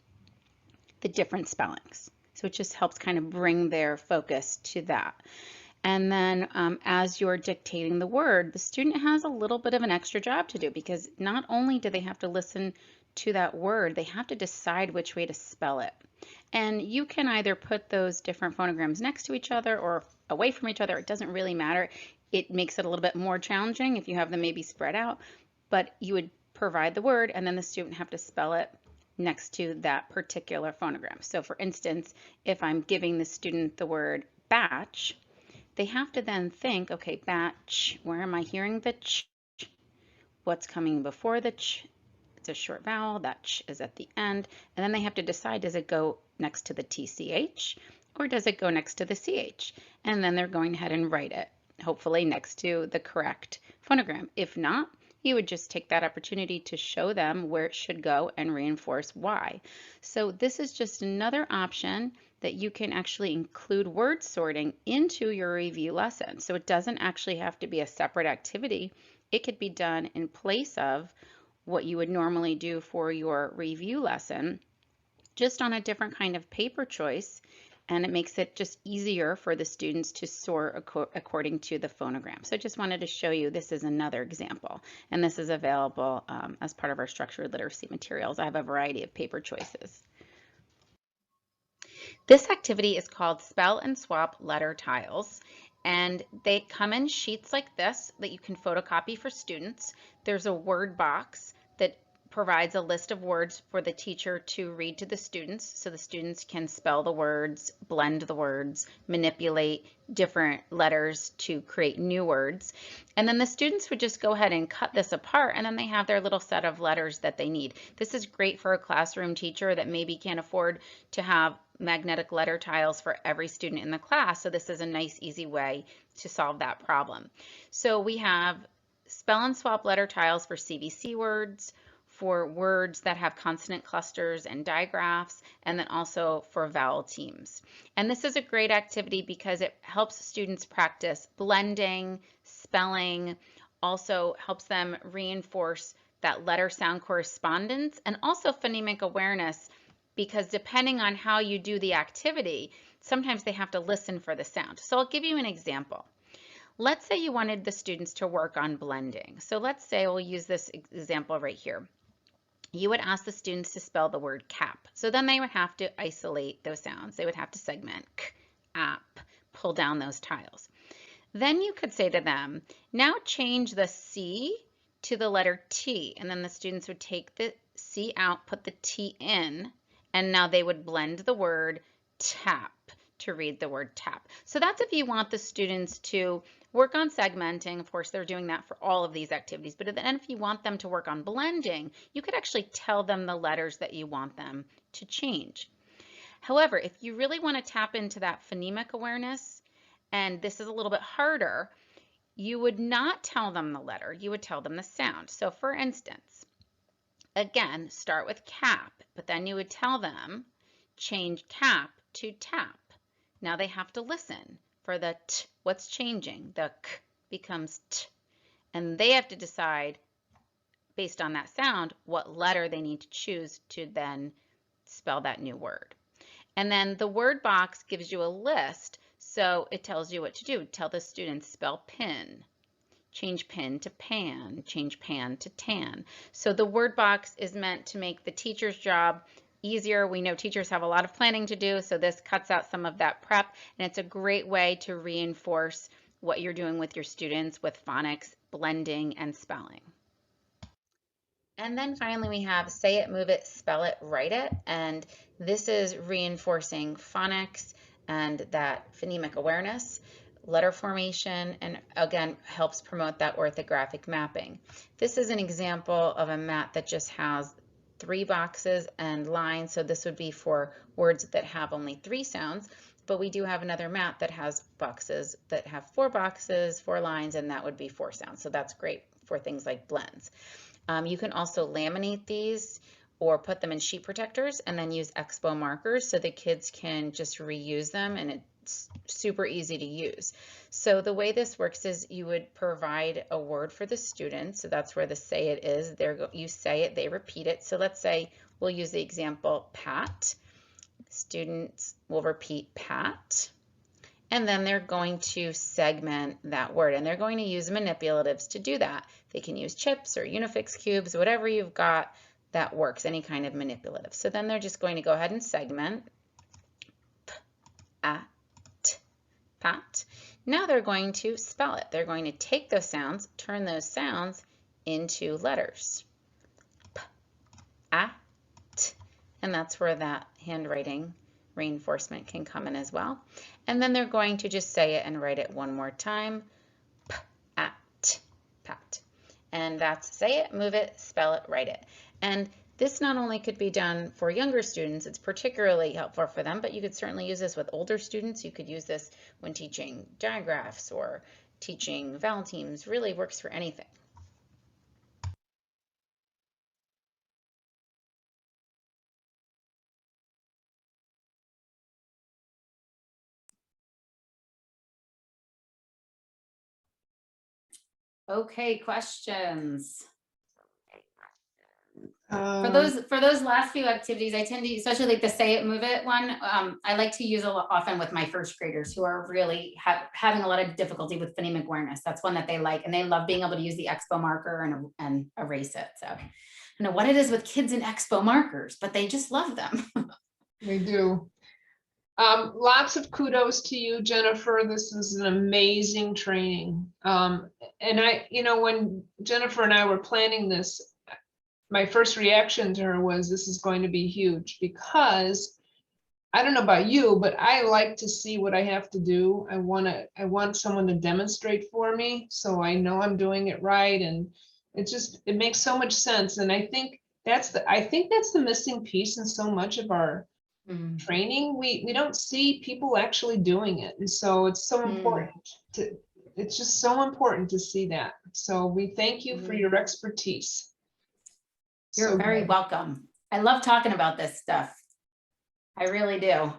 the different spellings. So it just helps kind of bring their focus to that. And then as you're dictating the word, the student has a little bit of an extra job to do, because not only do they have to listen to that word, they have to decide which way to spell it. And you can either put those different phonograms next to each other or away from each other. It doesn't really matter. It makes it a little bit more challenging if you have them maybe spread out, but you would provide the word and then the student have to spell it next to that particular phonogram. So for instance, if I'm giving the student the word batch, they have to then think, okay, batch, where am I hearing the ch? What's coming before the ch? It's a short vowel, that ch is at the end. And then they have to decide, does it go next to the TCH or does it go next to the CH? And then they're going ahead and write it, hopefully next to the correct phonogram. If not, you would just take that opportunity to show them where it should go and reinforce why. So this is just another option that you can actually include word sorting into your review lesson. So it doesn't actually have to be a separate activity. It could be done in place of what you would normally do for your review lesson, just on a different kind of paper choice. And it makes it just easier for the students to sort according to the phonogram. So I just wanted to show you, this is another example, and this is available as part of our structured literacy materials. I have a variety of paper choices. This activity is called Spell and Swap Letter Tiles, and they come in sheets like this that you can photocopy for students. There's a word box that provides a list of words for the teacher to read to the students, so the students can spell the words, blend the words, manipulate different letters to create new words. And then the students would just go ahead and cut this apart, and then they have their little set of letters that they need. This is great for a classroom teacher that maybe can't afford to have magnetic letter tiles for every student in the class. So this is a nice, easy way to solve that problem. So we have spell and swap letter tiles for CVC words, for words that have consonant clusters and digraphs, and then also for vowel teams. And this is a great activity because it helps students practice blending, spelling, also helps them reinforce that letter sound correspondence, and also phonemic awareness, because depending on how you do the activity, sometimes they have to listen for the sound. So I'll give you an example. Let's say you wanted the students to work on blending. So let's say we'll use this example right here. You would ask the students to spell the word cap. So then they would have to isolate those sounds. They would have to segment k, app, pull down those tiles. Then you could say to them, now change the C to the letter T, and then the students would take the C out, put the T in, and now they would blend the word tap to read the word tap. So that's if you want the students to work on segmenting. Of course, they're doing that for all of these activities, but then if you want them to work on blending, you could actually tell them the letters that you want them to change. However, if you really want to tap into that phonemic awareness, and this is a little bit harder, you would not tell them the letter, you would tell them the sound. So for instance, again, start with cap, but then you would tell them, change cap to tap. Now they have to listen for the t, what's changing? The k becomes t, and they have to decide based on that sound what letter they need to choose to then spell that new word. And then the word box gives you a list, so it tells you what to do. Tell the students spell pin, change pin to pan, change pan to tan. So the word box is meant to make the teacher's job easier. We know teachers have a lot of planning to do, so this cuts out some of that prep, and it's a great way to reinforce what you're doing with your students with phonics, blending, and spelling. And then finally we have say it, move it, spell it, write it, and this is reinforcing phonics and that phonemic awareness, letter formation, and again helps promote that orthographic mapping. This is an example of a mat that just has 3 boxes and lines, so this would be for words that have only 3 sounds, but we do have another mat that has boxes that have 4 boxes, 4 lines, and that would be 4 sounds, so that's great for things like blends. You can also laminate these or put them in sheet protectors and then use expo markers so the kids can just reuse them, and it's super easy to use. So the way this works is you would provide a word for the students. So that's where the say it is. You say it, they repeat it. So let's say we'll use the example pat. Students will repeat pat. And then they're going to segment that word, and they're going to use manipulatives to do that. They can use chips or Unifix cubes, whatever you've got that works, any kind of manipulative. So then they're just going to go ahead and segment p, a, t, pat. Now they're going to spell it. They're going to take those sounds, turn those sounds into letters. P, a, t, and that's where that handwriting reinforcement can come in as well. And then they're going to just say it and write it one more time. P, a, t, pat. And that's say it, move it, spell it, write it. And this not only could be done for younger students, it's particularly helpful for them, but you could certainly use this with older students. You could use this when teaching digraphs or teaching vowel teams. Really works for anything. Okay, questions. For those last few activities, I tend to, especially like the say it, move it one, I like to use a lot often with my first graders who are really having a lot of difficulty with phonemic awareness. That's one that they like, and they love being able to use the expo marker and erase it. So I don't know what it is with kids and expo markers, but they just love them. They do. Lots of kudos to you, Jennifer. This is an amazing training. And when Jennifer and I were planning this, my first reaction to her was, this is going to be huge, because I don't know about you, but I like to see what I have to do. I want someone to demonstrate for me, so I know I'm doing it right. And it makes so much sense. And I think that's the missing piece in so much of our training, we don't see people actually doing it. And so it's so important it's just so important to see that. So we thank you for your expertise. You're So very good. welcome. I love talking about this stuff. I really do.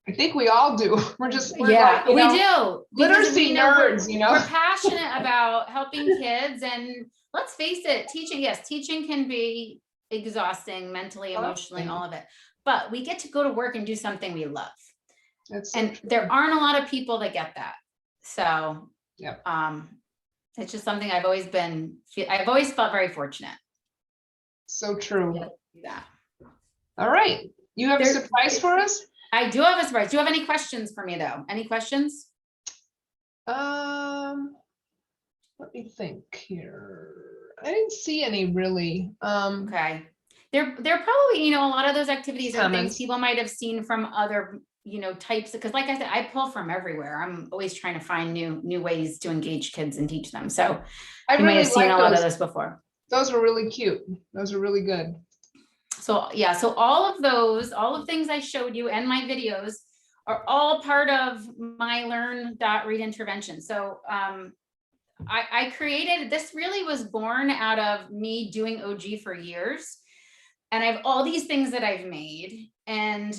I think we all do. We're like, we do. Literacy nerds, We're passionate about helping kids, and let's face it, teaching can be exhausting mentally, emotionally, all of it. But we get to go to work and do something we love. And there aren't a lot of people that get that. So it's just something I've always felt very fortunate. So true. Yeah. All right. You have a surprise for us? I do have a surprise. Do you have any questions for me though? Any questions? Let me think here. I didn't see any really. Okay. They're probably, a lot of those activities are things Comments. people might have seen from other, types, because like I said, I pull from everywhere. I'm always trying to find new ways to engage kids and teach them. So I you might really have seen like a lot of those. those before. Those were really cute. Those were really good. So yeah, so all of things I showed you and my videos are all part of my Learn.Read intervention. So I created, this really was born out of me doing OG for years. And I have all these things that I've made. And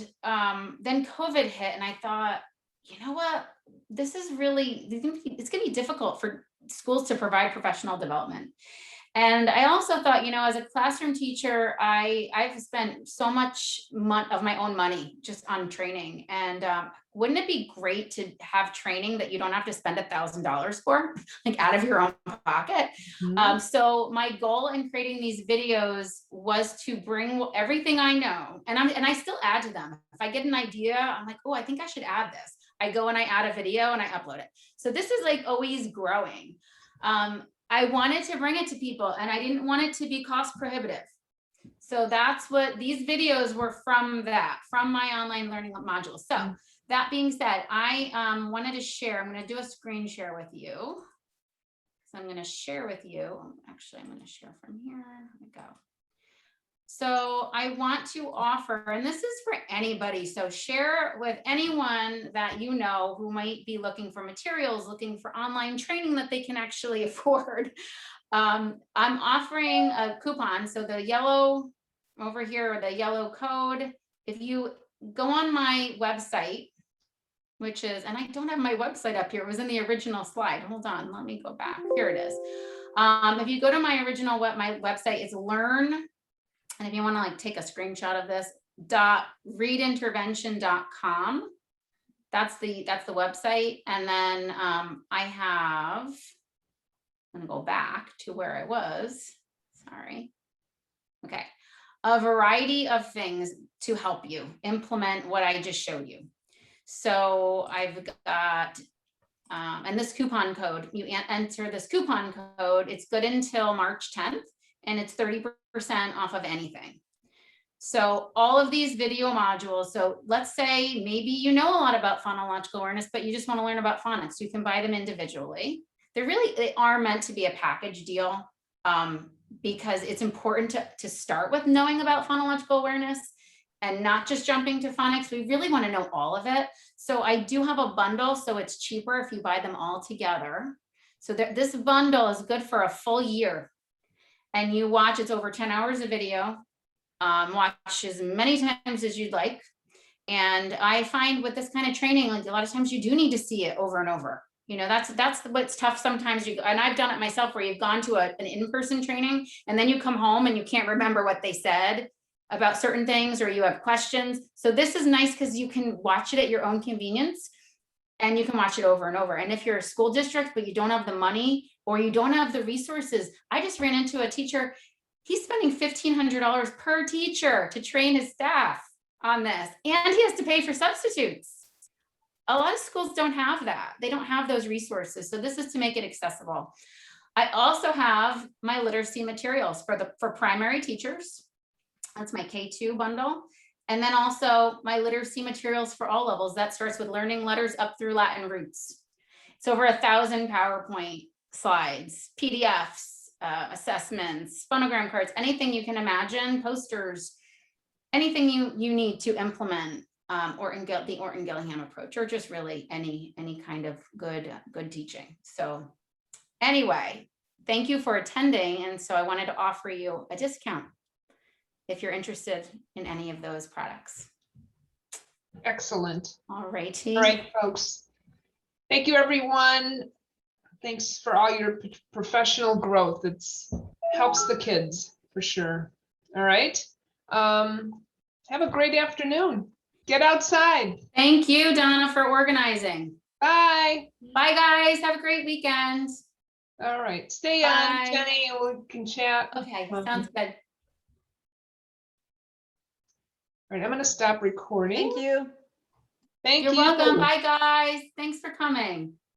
then COVID hit and I thought, you know what, it's gonna be difficult for schools to provide professional development. And I also thought, as a classroom teacher, I've spent so much of my own money just on training. And wouldn't it be great to have training that you don't have to spend $1,000 for, like out of your own pocket? So my goal in creating these videos was to bring everything I know, and I still add to them. If I get an idea, I'm like, oh, I think I should add this. I go and I add a video and I upload it. So this is like always growing. I wanted to bring it to people and I didn't want it to be cost prohibitive. So that's what these videos were from my online learning module. So that being said, I wanted to share, I'm going to do a screen share with you. So I'm going to share with you. Actually, I'm going to share from here. Here we go. So I want to offer, and this is for anybody, so share with anyone that you know who might be looking for materials, looking for online training that they can actually afford. I'm offering a coupon. So the yellow over here, the yellow code, if you go on my website, which is, and I don't have my website up here, it was in the original slide. Hold on, let me go back. Here it is. If you go to my original my website, it's learn. And if you want to take a screenshot of this, .readintervention.com. That's the website. And then I'm gonna go back to where I was. Sorry. Okay. A variety of things to help you implement what I just showed you. So I've got, and this coupon code, you enter this coupon code, it's good until March 10th. And it's 30% off of anything. So all of these video modules, so let's say maybe you know a lot about phonological awareness, but you just want to learn about phonics. You can buy them individually. They are meant to be a package deal because it's important to start with knowing about phonological awareness and not just jumping to phonics. We really want to know all of it. So I do have a bundle, so it's cheaper if you buy them all together. So this bundle is good for a full year. And you watch, it's over 10 hours of video, watch as many times as you'd like. And I find with this kind of training, a lot of times you do need to see it over and over. That's what's tough sometimes. And I've done it myself where you've gone to an in-person training and then you come home and you can't remember what they said about certain things or you have questions. So this is nice because you can watch it at your own convenience and you can watch it over and over. And if you're a school district, but you don't have the money, or you don't have the resources. I just ran into a teacher. He's spending $1,500 per teacher to train his staff on this. And he has to pay for substitutes. A lot of schools don't have that. They don't have those resources. So this is to make it accessible. I also have my literacy materials for primary teachers. That's my K2 bundle. And then also my literacy materials for all levels. That starts with learning letters up through Latin roots. It's over 1,000 PowerPoint slides, PDFs, assessments, phonogram cards, anything you can imagine, posters, anything you need to implement the Orton Gillingham approach, or just really any kind of good teaching. So anyway, thank you for attending. And so I wanted to offer you a discount if you're interested in any of those products. Excellent. All righty. All right, folks. Thank you, everyone. Thanks for all your professional growth. It's helps the kids for sure. All right. Have a great afternoon. Get outside. Thank you, Donna, for organizing. Bye. Bye, guys. Have a great weekend. All right. Stay Bye. on, Jenny, and we can chat. Okay, sounds good. All right, I'm going to stop recording. Thank you. Thank You're you. welcome. Bye, guys. Thanks for coming.